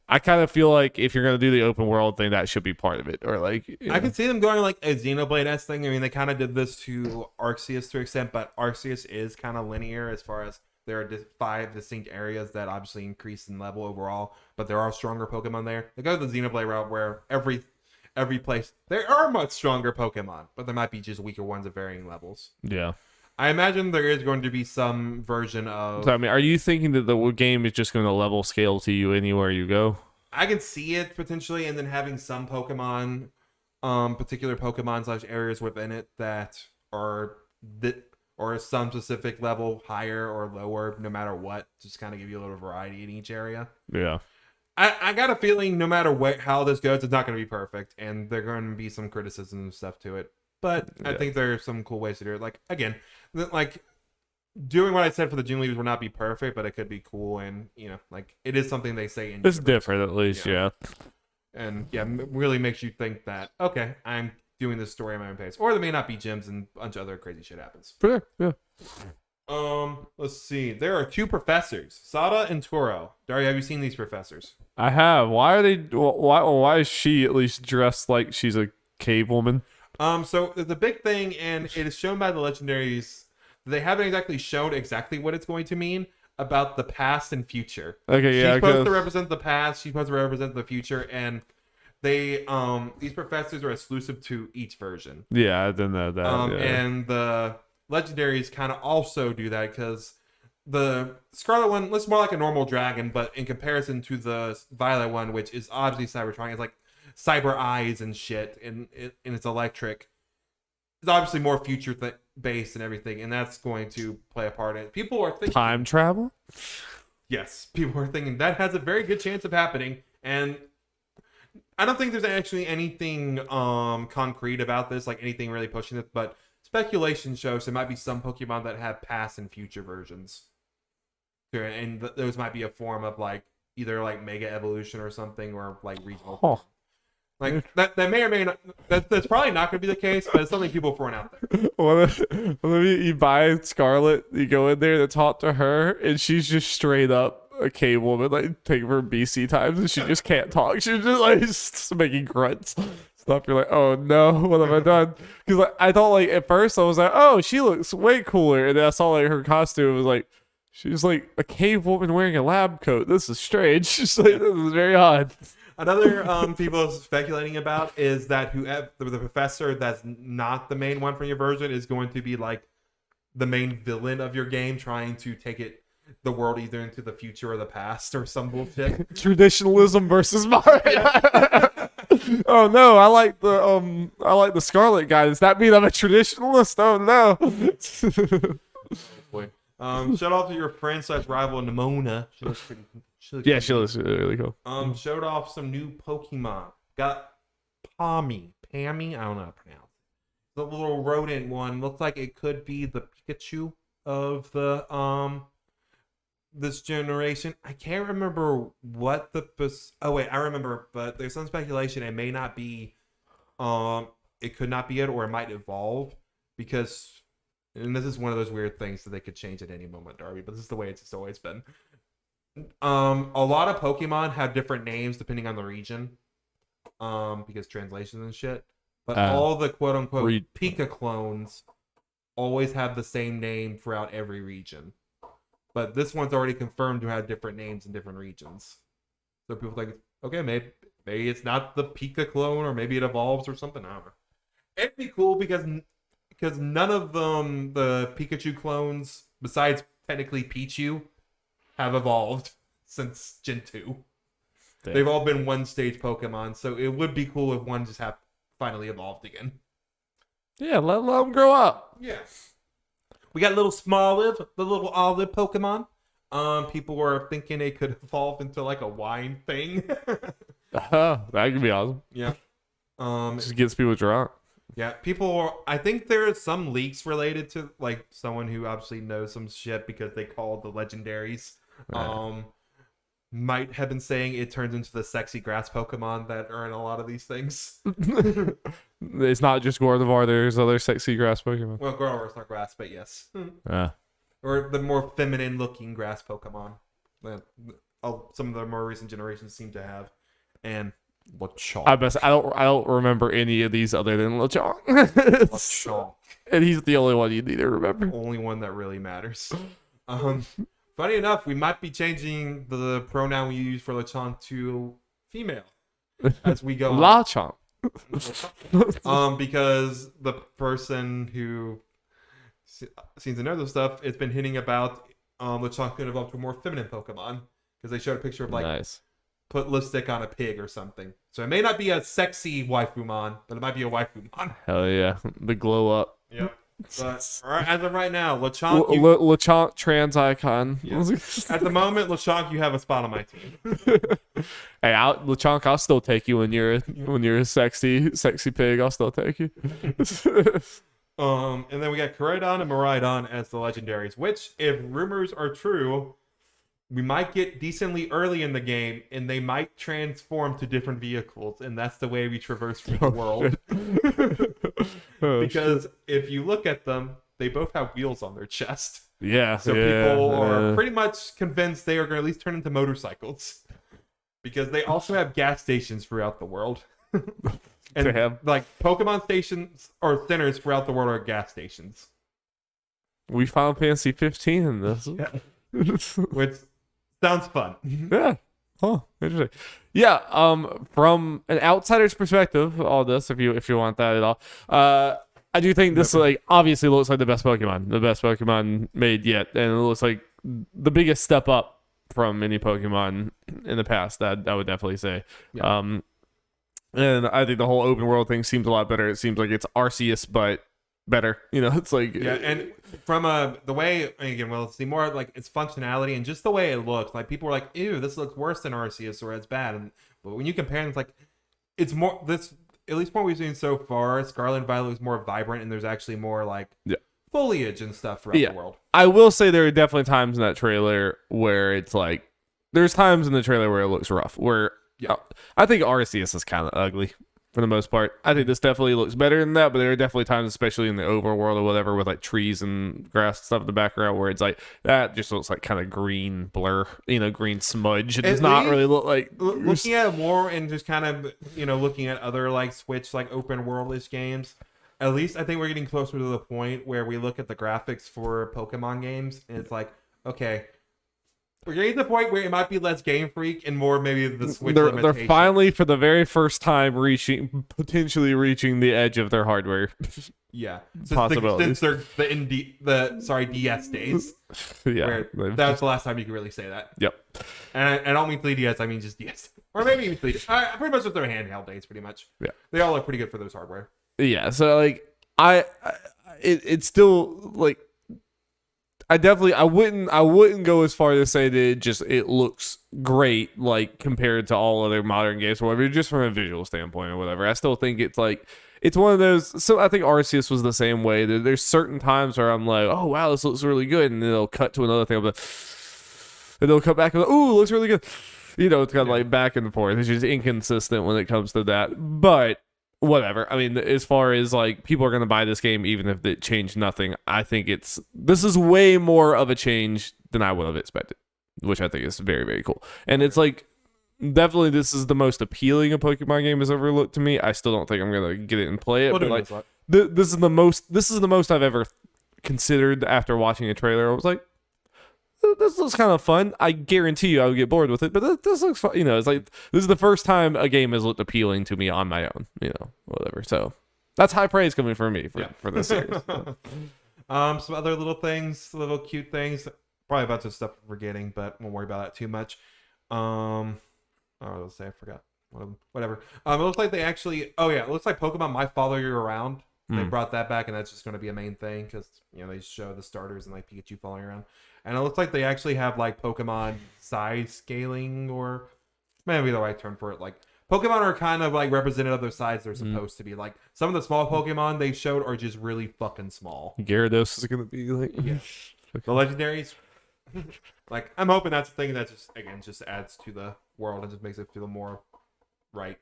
I kind of feel like if you're going to do the open world thing, that should be part of it. Or like, I can see them going like a Xenoblade-esque thing. I mean, they kind of did this to Arceus to an extent, but Arceus is kind of linear as far as there are 5 distinct areas that obviously increase in level overall, but there are stronger Pokemon there. They go the Xenoblade route where every place there are much stronger Pokemon, but there might be just weaker ones at varying levels. Yeah. I imagine there is going to be some version of... So, I mean, are you thinking that the game is just going to level scale to you anywhere you go? I can see it potentially, and then having some Pokemon, particular Pokemon / areas within it that are or some specific level higher or lower, no matter what, just kind of give you a little variety in each area. Yeah. I got a feeling no matter how this goes, it's not going to be perfect, and there are going to be some criticism and stuff to it. But I think there are some cool ways to do it. Like, again, like doing what I said for the gym leaders will not be perfect, but it could be cool, and like it is something they say in it's different at least, and really makes you think that okay, I'm doing this story at my own pace, or there may not be gyms and a bunch of other crazy shit happens. Sure, yeah. Let's see. There are 2 professors, Sada and Toro. Dari, have you seen these professors? I have. Why are they? Why is she at least dressed like she's a cave woman? So the big thing, and it is shown by the legendaries. They haven't exactly shown exactly what it's going to mean about the past and future. Okay, yeah. She's supposed to represent the past. She's supposed to represent the future, and they these professors are exclusive to each version. Yeah, I didn't know that. And the legendaries kind of also do that because the Scarlet one looks more like a normal dragon, but in comparison to the Violet one, which is obviously Cybertronic, it's like cyber eyes and shit, and it's electric. It's obviously more future based and everything, and that's going to play a part in it. People are thinking Time travel? yes, people are thinking that has a very good chance of happening, and I don't think there's actually anything concrete about this, like anything really pushing it, but speculation shows there might be some Pokemon that have past and future versions. And those might be a form of like either like mega evolution or something, or like regional. Huh. Like that may or may not. That's probably not going to be the case, but it's something people are throwing out there. What if you buy Scarlet, you go in there to talk to her, and she's just straight up a cave woman, like taking her BC times, and she just can't talk. She's just like just making grunts. Stuff. You're like, oh no, what have I done? Because like, I thought like at first I was like, oh, she looks way cooler, and then I saw like her costume. It was like she's like a cave woman wearing a lab coat. This is strange. She's like, this is very odd. Another people speculating about is that whoever the professor that's not the main one from your version is going to be like the main villain of your game, trying to take the world either into the future or the past or some bullshit. Traditionalism versus Mario. Oh no, I like the Scarlet guy. Does that mean I'm a traditionalist? Oh no. Boy. Shout out to your friend / rival Nimona. She looks pretty. She looks really cool. Showed off some new Pokemon. Got Pammy. I don't know how to pronounce it. The little rodent one looks like it could be the Pikachu of the this generation. I can't remember what oh wait, I remember, but there's some speculation it may not be it could not be it, or it might evolve, because, and this is one of those weird things that they could change at any moment, Darby, but this is the way it's always been. A lot of Pokemon have different names depending on the region, because translations and shit. But all the quote unquote Pika clones always have the same name throughout every region. But this one's already confirmed to have different names in different regions. So people think, okay, maybe it's not the Pika clone, or maybe it evolves or something. I don't know. It'd be cool because none of them, the Pikachu clones, besides technically Pichu, have evolved since Gen 2. Damn. They've all been one-stage Pokemon, so it would be cool if one just finally evolved again. Yeah, let them grow up. Yeah. We got little the little olive Pokemon. People were thinking it could evolve into like a wine thing. That could be awesome. Yeah. Just gets people drunk. Yeah, I think there are some leaks related to like someone who obviously knows some shit, because they called the legendaries. Right. Might have been saying it turns into the sexy grass Pokemon that are in a lot of these things. It's not just Gardevoir, there's other sexy grass Pokemon. Well, Gardevoir's not grass, but yes. Yeah. Or the more feminine looking grass Pokemon that some of the more recent generations seem to have. And Lechonk. I don't remember any of these other than Lechonk. Lechonk. And he's the only one you need to remember. Only one that really matters. Funny enough, we might be changing the pronoun we use for Lechonk to female as we go on. Lechonk. Because the person who seems to know this stuff, it's been hinting about Lechonk could evolve to a more feminine Pokemon, because they showed a picture of like nice. Put lipstick on a pig or something. So it may not be a sexy waifumon, but it might be a waifumon. Hell yeah, the glow up. Yep. But as of right now, Lechonk, Lechonk trans icon. Yeah. At the moment, Lechonk, you have a spot on my team. Hey, Lechonk, I'll still take you when you're a sexy pig. I'll still take you. And then we got Koraidon and Miraidon as the legendaries, which, if rumors are true, we might get decently early in the game, and they might transform to different vehicles, and that's the way we traverse through the world. Because if you look at them, they both have wheels on their chest. Yeah. So people are pretty much convinced they are going to at least turn into motorcycles. Because they also have gas stations throughout the world. And like Pokemon stations or centers throughout the world are gas stations. We Final Fantasy 15 in this. Yeah. Which sounds fun. Yeah. Oh, interesting. Yeah. From an outsider's perspective, all this, if you want that at all, I do think this like obviously looks like the best Pokemon made yet, and it looks like the biggest step up from any Pokemon in the past. That I would definitely say. Yeah. And I think the whole open world thing seems a lot better. It seems like it's Arceus, but better. It's like and from the way, again, we'll see more like its functionality and just the way it looks. Like people are like, "Ew, this looks worse than Arceus," or "It's bad." But when you compare them, it's like it's more this. At least what we've seen so far, Scarlet Violet is more vibrant, and there's actually more like foliage and stuff throughout the world. I will say there are definitely times in that trailer where it's like there's times in the trailer where it looks rough. Where I think Arceus is kind of ugly for the most part. I think this definitely looks better than that, but there are definitely times, especially in the overworld or whatever, with like trees and grass and stuff in the background, where it's like that just looks like kind of green blur, green smudge. It does not really look like looking at it more and just kind of looking at other like Switch like open worldish games. At least I think we're getting closer to the point where we look at the graphics for Pokemon games and it's like, okay, we're getting to the point where it might be less Game Freak and more maybe the Switch they're finally, for the very first time, potentially reaching the edge of their hardware. Yeah, possibilities. Since they're DS days. Yeah, that was the last time you could really say that. Yep. And I don't mean 3DS, I mean just DS, or maybe even 3DS. Pretty much with their handheld days, pretty much. Yeah, they all look pretty good for those hardware. Yeah, so like it's still like I wouldn't go as far to say that it looks great like compared to all other modern games or whatever, just from a visual standpoint or whatever. I still think it's like it's one of those. So I think Arceus was the same way. There's certain times where I'm like, oh wow, this looks really good, and then it'll cut to another thing, and they'll cut back and ooh, it looks really good. It's kind of like back and forth. It's just inconsistent when it comes to that, but whatever. I mean, as far as like people are going to buy this game even if it changed nothing, I think this is way more of a change than I would have expected, which I think is very, very cool. And it's like definitely this is the most appealing a Pokemon game has ever looked to me. I still don't think I'm going to get it and play it, but like this is the most I've ever considered after watching a trailer. I was like, this looks kind of fun. I guarantee you I would get bored with it, but this looks fun. It's like this is the first time a game has looked appealing to me on my own. Whatever. So that's high praise coming from me for this series. Some other little things, little cute things. Probably a bunch of stuff we're forgetting, but won't worry about that too much. Let's say I forgot. Whatever. It looks like they actually. Oh yeah, it looks like Pokemon Might Follow You Around. They brought that back, and that's just going to be a main thing because they show the starters and like Pikachu following around. And it looks like they actually have like Pokemon size scaling, or maybe the right term for it. Like Pokemon are kind of like represented of their size they're supposed to be. Like some of the small Pokemon they showed are just really fucking small. Gyarados is gonna be like the legendaries. Like I'm hoping that's a thing that just adds to the world and just makes it feel more right.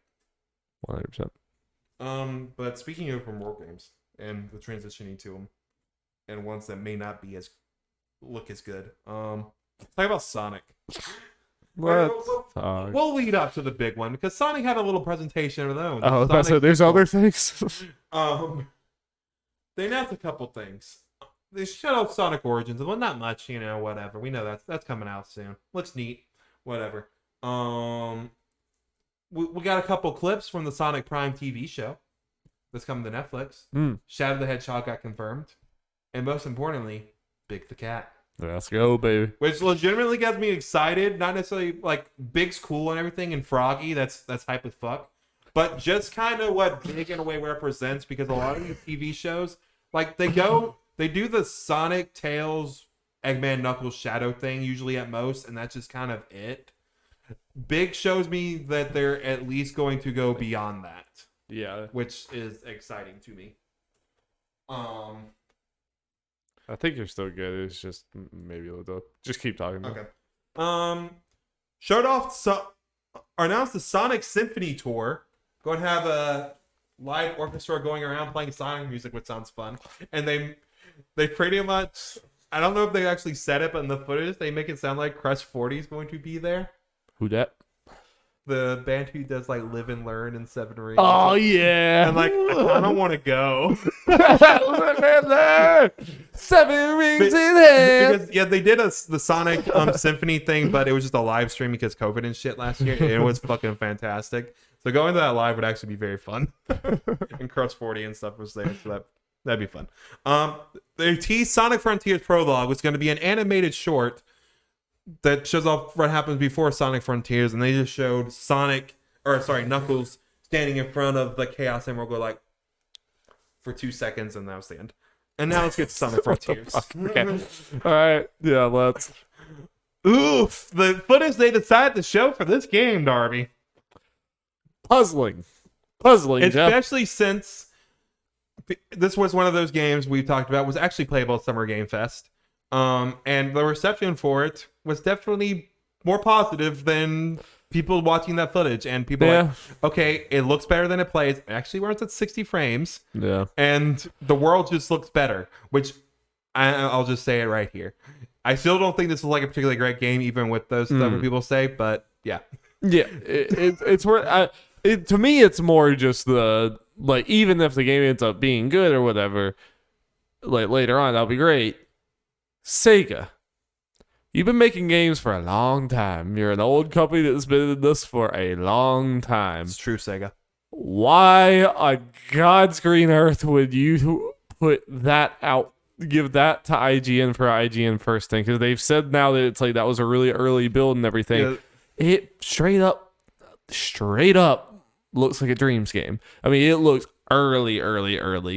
100%. But speaking of from world games and the transitioning to them, and ones that may not be look as good. Talk about Sonic. We'll lead up to the big one because Sonic had a little presentation of their own. Oh, so there's other things. They announced a couple things. They showed off Sonic Origins. Well, not much, whatever. We know that's coming out soon. Looks neat. Whatever. We got a couple clips from the Sonic Prime TV show that's coming to Netflix. Shadow the Hedgehog got confirmed, and most importantly, Big the Cat. Let's go, baby. Which legitimately gets me excited. Not necessarily like Big's cool and everything, and Froggy, that's hype as fuck. But just kind of what Big in a way represents, because a lot of the TV shows, like they do the Sonic, Tails, Eggman, Knuckles, Shadow thing usually at most, and that's just kind of it. Big shows me that they're at least going to go beyond that. Yeah. Which is exciting to me. I think you're still good. It's just maybe a little. Just keep talking. Okay. Showed off announced the Sonic Symphony Tour. Going to have a live orchestra going around playing Sonic music, which sounds fun. And they pretty much, I don't know if they actually said it, but in the footage they make it sound like Crush 40 is going to be there. Who that? The band who does like Live and Learn and Seven Rings. Oh yeah. I'm like, I don't want to go. Seven Rings in hand. Because they did the Sonic Symphony thing, but it was just a live stream because COVID and shit last year. And it was fucking fantastic. So going to that live would actually be very fun. And Crush 40 and stuff was there, so that'd be fun. They teased Sonic Frontiers Prologue was going to be an animated short that shows off what happens before Sonic Frontiers, and they just showed Knuckles standing in front of the Chaos Emerald, go like for 2 seconds, and that was the end. And now let's get to Sonic Frontiers. Okay. All right. Yeah, let's. Oof, the footage they decided to show for this game, Darby. Puzzling, Jeff. Especially since this was one of those games we talked about was actually playable at Summer Game Fest. And the reception for it was definitely more positive than people watching that footage. And people like, okay, it looks better than it plays. It actually runs at 60 frames. Yeah. And the world just looks better, which I'll just say it right here. I still don't think this is like a particularly great game, even with those stuff that people say, but yeah. Yeah, it's worth. To me, it's more just the like. Even if the game ends up being good or whatever, like later on, that'll be great. Sega, you've been making games for a long time. You're an old company that's been in this for a long time. It's true, Sega. Why on God's green earth would you put that out? Give that to IGN for IGN first thing, because they've said now that it's like that was a really early build and everything. Yeah. It straight up looks like a Dreams game. I mean, it looks early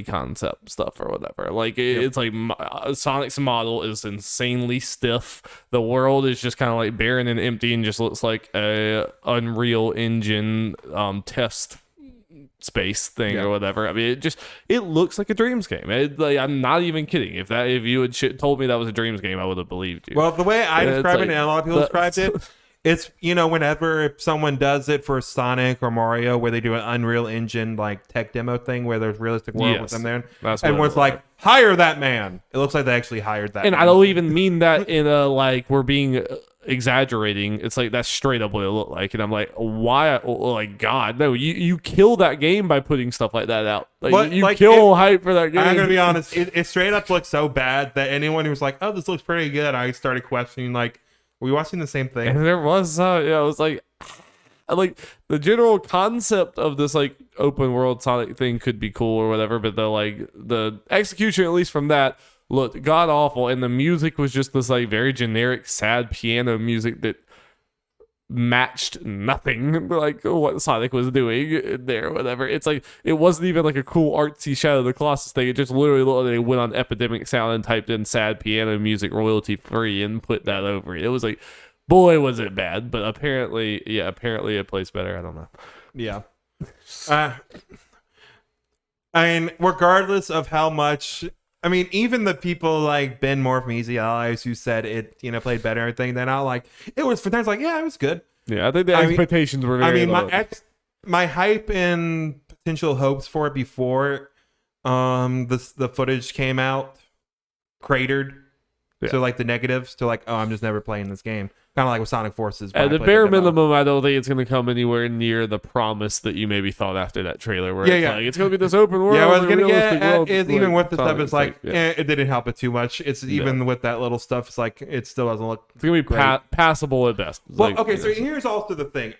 concept stuff or whatever. Like it's like Sonic's model is insanely stiff. The world is just kind of like barren and empty and just looks like a Unreal Engine test space thing or whatever. I mean, it looks like a Dreams game. I'm not even kidding. If you had told me that was a Dreams game, I would have believed you. Well, the way I describe it, and a lot of people described it, it's, whenever someone does it for Sonic or Mario, where they do an Unreal Engine like tech demo thing where there's realistic world with them there, everyone's like, hire that man. It looks like they actually hired that. And man. I don't even mean that in a like we're being exaggerating. It's like that's straight up what it looked like, and I'm like, why? Like, God, no! You kill that game by putting stuff like that out. Like, you kill hype for that game. I'm gonna be honest. It straight up looks so bad that anyone who was like, "Oh, this looks pretty good," I started questioning like, "Are we watching the same thing?" And there was, it was like the general concept of this like open world Sonic thing could be cool or whatever, but the execution, at least from that, looked god awful, and the music was just this like very generic sad piano music that matched nothing like what Sonic was doing there or whatever. It's like it wasn't even like a cool artsy Shadow of the Colossus thing. It just literally looked like they went on Epidemic Sound and typed in sad piano music royalty free and put that over it. It was like, boy, was it bad. But apparently it plays better. I don't know. Yeah. I mean, regardless of how much, I mean, even the people like Ben Moore from Easy Allies who said it, played better and everything, then I'll like, it was for times like, yeah, it was good. Yeah, I think the expectations were very low. My hype and potential hopes for it before the footage came out cratered. Yeah. So like the negatives to like, oh, I'm just never playing this game. Kind of like with Sonic Forces. At the bare minimum, I don't think it's going to come anywhere near the promise that you maybe thought after that trailer. Where it's going to be this open world. Yeah, what I was going to get is even with the stuff, it's like, it didn't help it too much. It's even with that little stuff, it's like, it still doesn't look. It's going to be passable at best. Well, okay, so here's also the thing.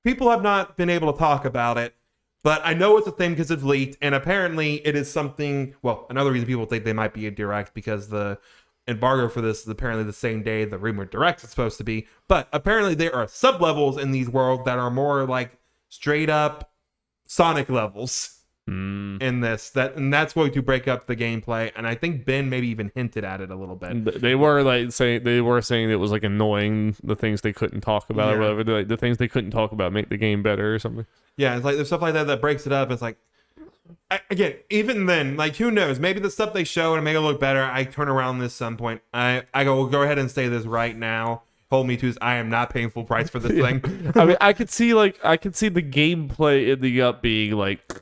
People have not been able to talk about it, but I know it's a thing because it's leaked, and apparently it is something. Well, another reason people think they might be a direct because the embargo for this is apparently the same day the rumored direct is supposed to be, but apparently there are sub levels in these worlds that are more like straight up Sonic levels in this, and that's going to break up the gameplay. And I think Ben maybe even hinted at it a little bit. They were saying it was like annoying, the things they couldn't talk about or whatever. The things they couldn't talk about make the game better or something. Yeah, it's like there's stuff like that breaks it up. It's like, again, even then, like, who knows? Maybe the stuff they show and make it look better. I turn around this some point. I go ahead and say this right now. Hold me to, I am not paying full price for this thing. I mean, I could see the gameplay ending up being like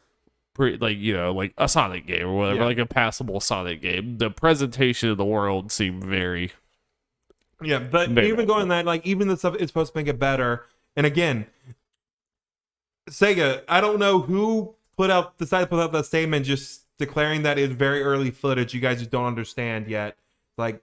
a Sonic game or whatever, like a passable Sonic game. The presentation of the world seemed very but even going that, like, even the stuff is supposed to make it better. And again, Sega, I don't know who decided to put out that statement just declaring that it's very early footage you guys just don't understand yet. Like,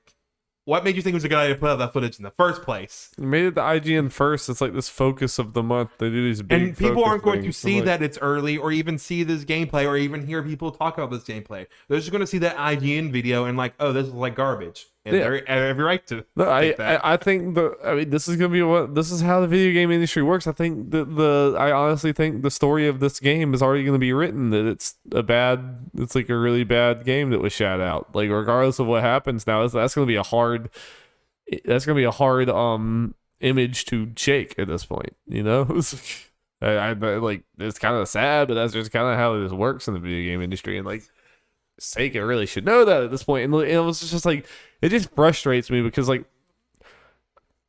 what made you think it was a good idea to put out that footage in the first place? They made it the IGN first. It's like this focus of the month. They do these big, and people aren't going to see that it's early or even see this gameplay or even hear people talk about this gameplay. They're just going to see that IGN video and like, oh, this is like garbage. and Yeah. they have every right to No, think that. I think this is gonna be this is how the video game industry works. I think I honestly think the story of this game is already gonna be written, that it's like a really bad game that was shat out. Like regardless of what happens now, that's gonna be a hard image to shake at this point. You know, I like it's kind of sad, but that's just kind of how this works in the video game industry. And like Sega really should know that at this point. And it was just like, it just frustrates me because like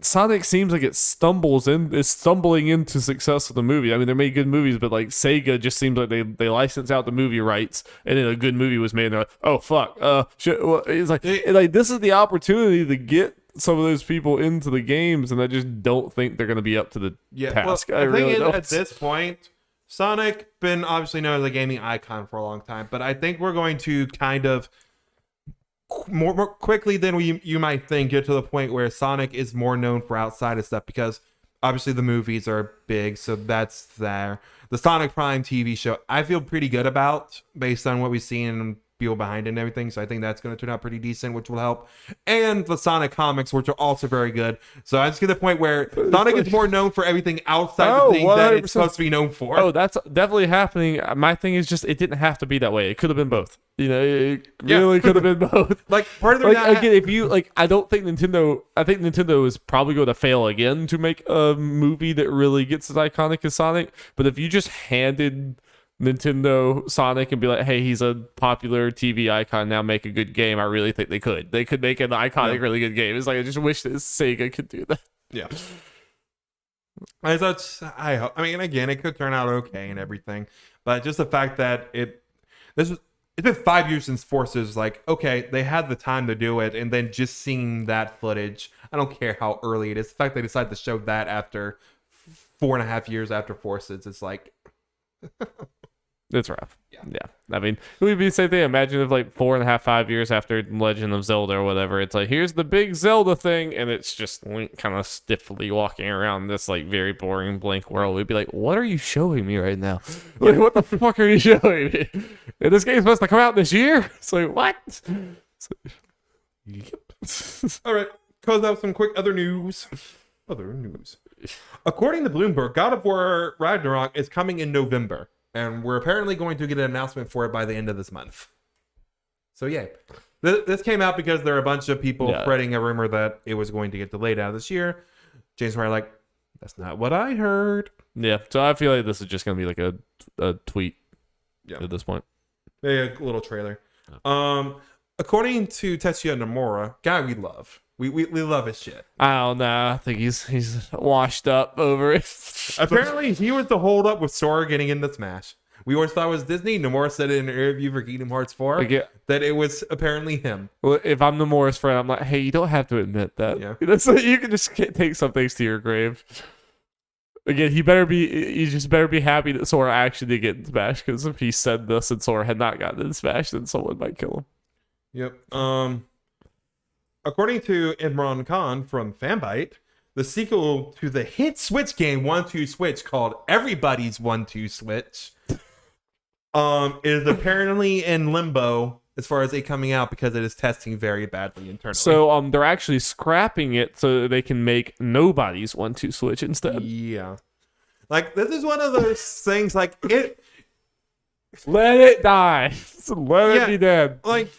Sonic seems like it's stumbling into success with the movie. I mean, they made good movies, but like Sega just seems like they license out the movie rights, and then a good movie was made. And they're like, oh fuck, shit. Well, it's like this is the opportunity to get some of those people into the games, and I just don't think they're going to be up to the task. Well, I really don't. At this point, Sonic been obviously known as a gaming icon for a long time, but I think we're going to kind of more quickly than you might think get to the point where Sonic is more known for outside of stuff, because obviously the movies are big, so that's there. The Sonic Prime TV show, I feel pretty good about based on what we've seen and people behind it and everything, so I think that's going to turn out pretty decent, which will help. And the Sonic comics, which are also very good. So I just get to the point where Sonic is more known for everything outside the thing that it's supposed to be known for. Oh, that's definitely happening. My thing is just, it didn't have to be that way. It could have been both. You know, it really could have been both. Like part of the again, if you like, I think Nintendo is probably going to fail again to make a movie that really gets as iconic as Sonic. But if you just handed Nintendo Sonic and be like, hey, he's a popular TV icon, now make a good game, I really think they could make an iconic really good game. It's like, I just wish that Sega could do that. Yeah. I hope. I mean, again, it could turn out okay and everything, but just the fact that it's been 5 years since Forces, like, okay, they had the time to do it, and then just seeing that footage, I don't care how early it is, the fact they decided to show that after 4.5 years after Forces, it's like it's rough. Yeah. I mean, it would be the same thing. Imagine if like 4.5, 5 years after Legend of Zelda or whatever, it's like, here's the big Zelda thing, and it's just Link kind of stiffly walking around this like very boring blank world. We'd be like, what are you showing me right now? Like, what the fuck are you showing me? And this game's supposed to come out this year? It's like, what? Yep. All right, close out some quick other news. According to Bloomberg, God of War Ragnarok is coming in November, and we're apparently going to get an announcement for it by the end of this month. So yeah, this came out because there are a bunch of people spreading a rumor that it was going to get delayed out of this year. James Wright like, that's not what I heard. Yeah, so I feel like this is just gonna be like a tweet at this point. Yeah, a little trailer. According to Tetsuya Nomura, guy we love. We love his shit. I don't know. I think he's washed up over it. Apparently, he was the hold up with Sora getting into Smash. We always thought it was Disney. Nomura said in an interview for Kingdom Hearts 4 that it was apparently him. Well, if I'm Nomura's friend, I'm like, hey, you don't have to admit that. Yeah. So you can just take some things to your grave. Again, you just better be happy that Sora actually did get in Smash, because if he said this and Sora had not gotten in Smash, then someone might kill him. Yep. According to Imran Khan from Fanbyte, the sequel to the hit Switch game 1-2 Switch, called Everybody's 1-2 Switch, is apparently in limbo as far as it coming out, because it is testing very badly internally. So they're actually scrapping it so they can make Nobody's 1-2 Switch instead. Yeah. Like, this is one of those things, like, it... Let it die. Let it be dead. Like...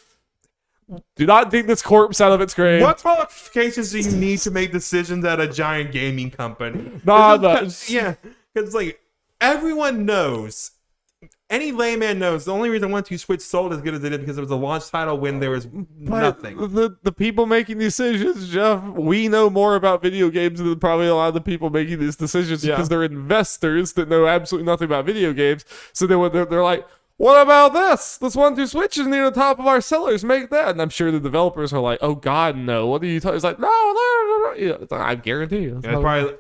Do not dig this corpse out of its grave. What qualifications do you need to make decisions at a giant gaming company? Yeah, because like everyone knows, any layman knows, the only reason 1-2 Switch sold as good as it did because it was a launch title when there was nothing. The people making decisions, Jeff, we know more about video games than probably a lot of the people making these decisions, because they're investors that know absolutely nothing about video games. So they're like, what about this? This 1-2 Switch is near the top of our sellers. Make that. And I'm sure the developers are like, oh, God, no. What are you talking? It's like, no. Yeah, I guarantee you. It probably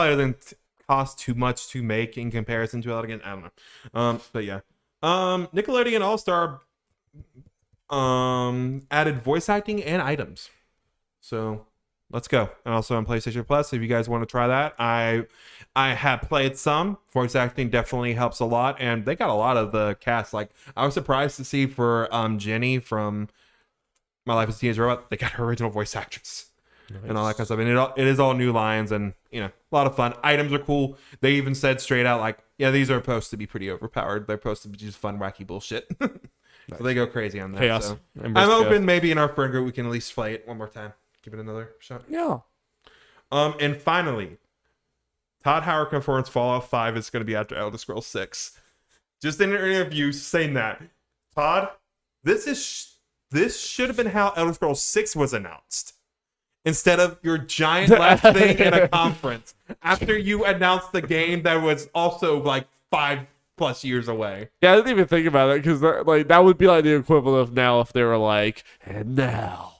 doesn't cost too much to make in comparison to it. Again, I don't know. But yeah. Nickelodeon All-Star added voice acting and items. So let's go. And also on PlayStation Plus, if you guys want to try that, I have played some. Voice acting definitely helps a lot, and they got a lot of the cast. Like, I was surprised to see for Jenny from My Life as a Teenage Robot, they got her original voice actress. And all that kind of stuff. And it is all new lines and, a lot of fun. Items are cool. They even said straight out, like, yeah, these are supposed to be pretty overpowered. They're supposed to be just fun, wacky bullshit. So they go crazy on that. Chaos. So. I'm hoping maybe in our friend group we can at least play it one more time. Give it another shot. Yeah. And finally, Todd Howard confirms Fallout 5 is going to be after Elder Scrolls 6. Just in an interview saying that, Todd, this should have been how Elder Scrolls 6 was announced. Instead of your giant last thing in a conference. After you announced the game that was also like 5+ years away. Yeah, I didn't even think about it because that would be like the equivalent of now if they were like, and now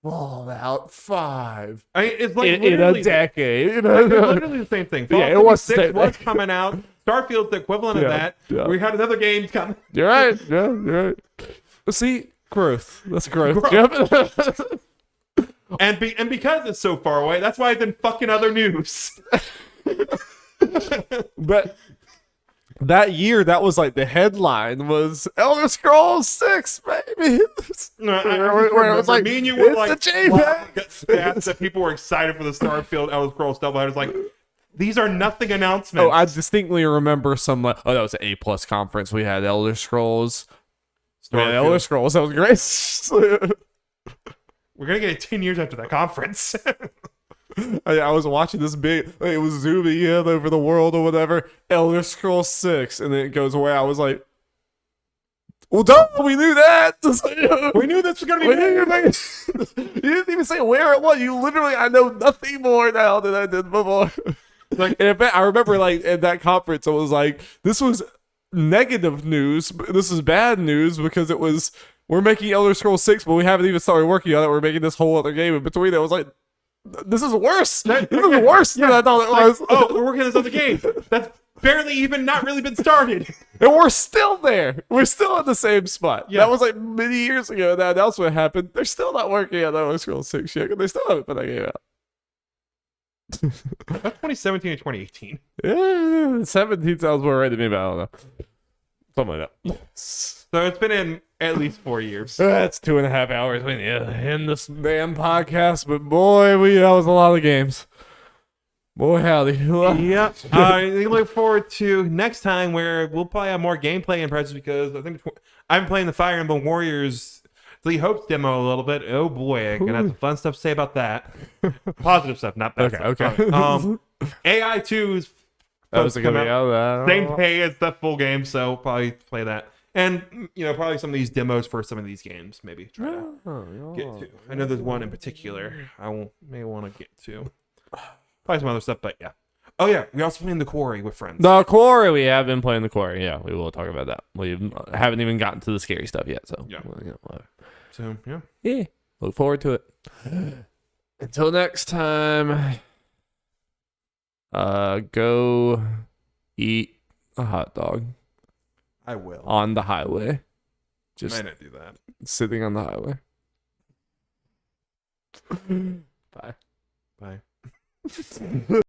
Fallout 5. I mean, it's like in a decade. It's literally the same thing. Fallout it was 6 was coming out. Starfield's the equivalent of that. Yeah. We had another game coming. You're right. Yeah, you're right. But see, growth. That's growth. Yep. And because it's so far away, that's why it's in fucking other news. But that year, that was like the headline was Elder Scrolls 6, baby. Where it was like, me and you were like, that people were excited for the Starfield Elder Scrolls stuff. I was like, these are nothing announcements. Oh, I distinctly remember some that was an A+ conference. We had Elder Scrolls. Elder Scrolls, that was great. We're going to get it 10 years after that conference. I was watching this big, it was zooming in over the world or whatever, Elder Scrolls 6, and then it goes away. I was like, well, duh, we knew that. We knew this was going to be You didn't even say where it was. You literally, I know nothing more now than I did before. And in fact, I remember like at that conference, I was like, this was negative news. This is bad news because it was, we're making Elder Scrolls 6, but we haven't even started working on it. We're making this whole other game in between. I was like, this is worse. This is worse than I thought it was. Oh, we're working on this other game that's barely even not really been started. And we're still there. We're still at the same spot. Yeah. That was like many years ago. That announcement happened. They're still not working on Elder Scrolls 6 yet. They still haven't put that game out. That's 2017 and 2018. Yeah, 17 sounds more right to me, but I don't know. Something like that. So it's been in at least 4 years. That's 2.5 hours we need to end this damn podcast, but boy, that was a lot of games. Boy, howdy. Yep. I look forward to next time where we'll probably have more gameplay impressions because I think I'm playing the Fire Emblem Warriors Three Hopes demo a little bit. Oh boy, I'm gonna have some fun stuff to say about that. Positive stuff, not bad stuff. Okay. AI 2's that was gonna be out. Same pay as the full game, so probably play that. And probably some of these demos for some of these games, maybe try to get to. I know there's one in particular may want to get to. Probably some other stuff, but yeah. Oh yeah, we also playing the Quarry with friends. The Quarry, we have been playing the Quarry. Yeah, we will talk about that. We haven't even gotten to the scary stuff yet, so yeah. Whatever. So yeah, look forward to it. Until next time, go eat a hot dog. I will. On the highway. Just might not do that. Sitting on the highway. Bye. Bye.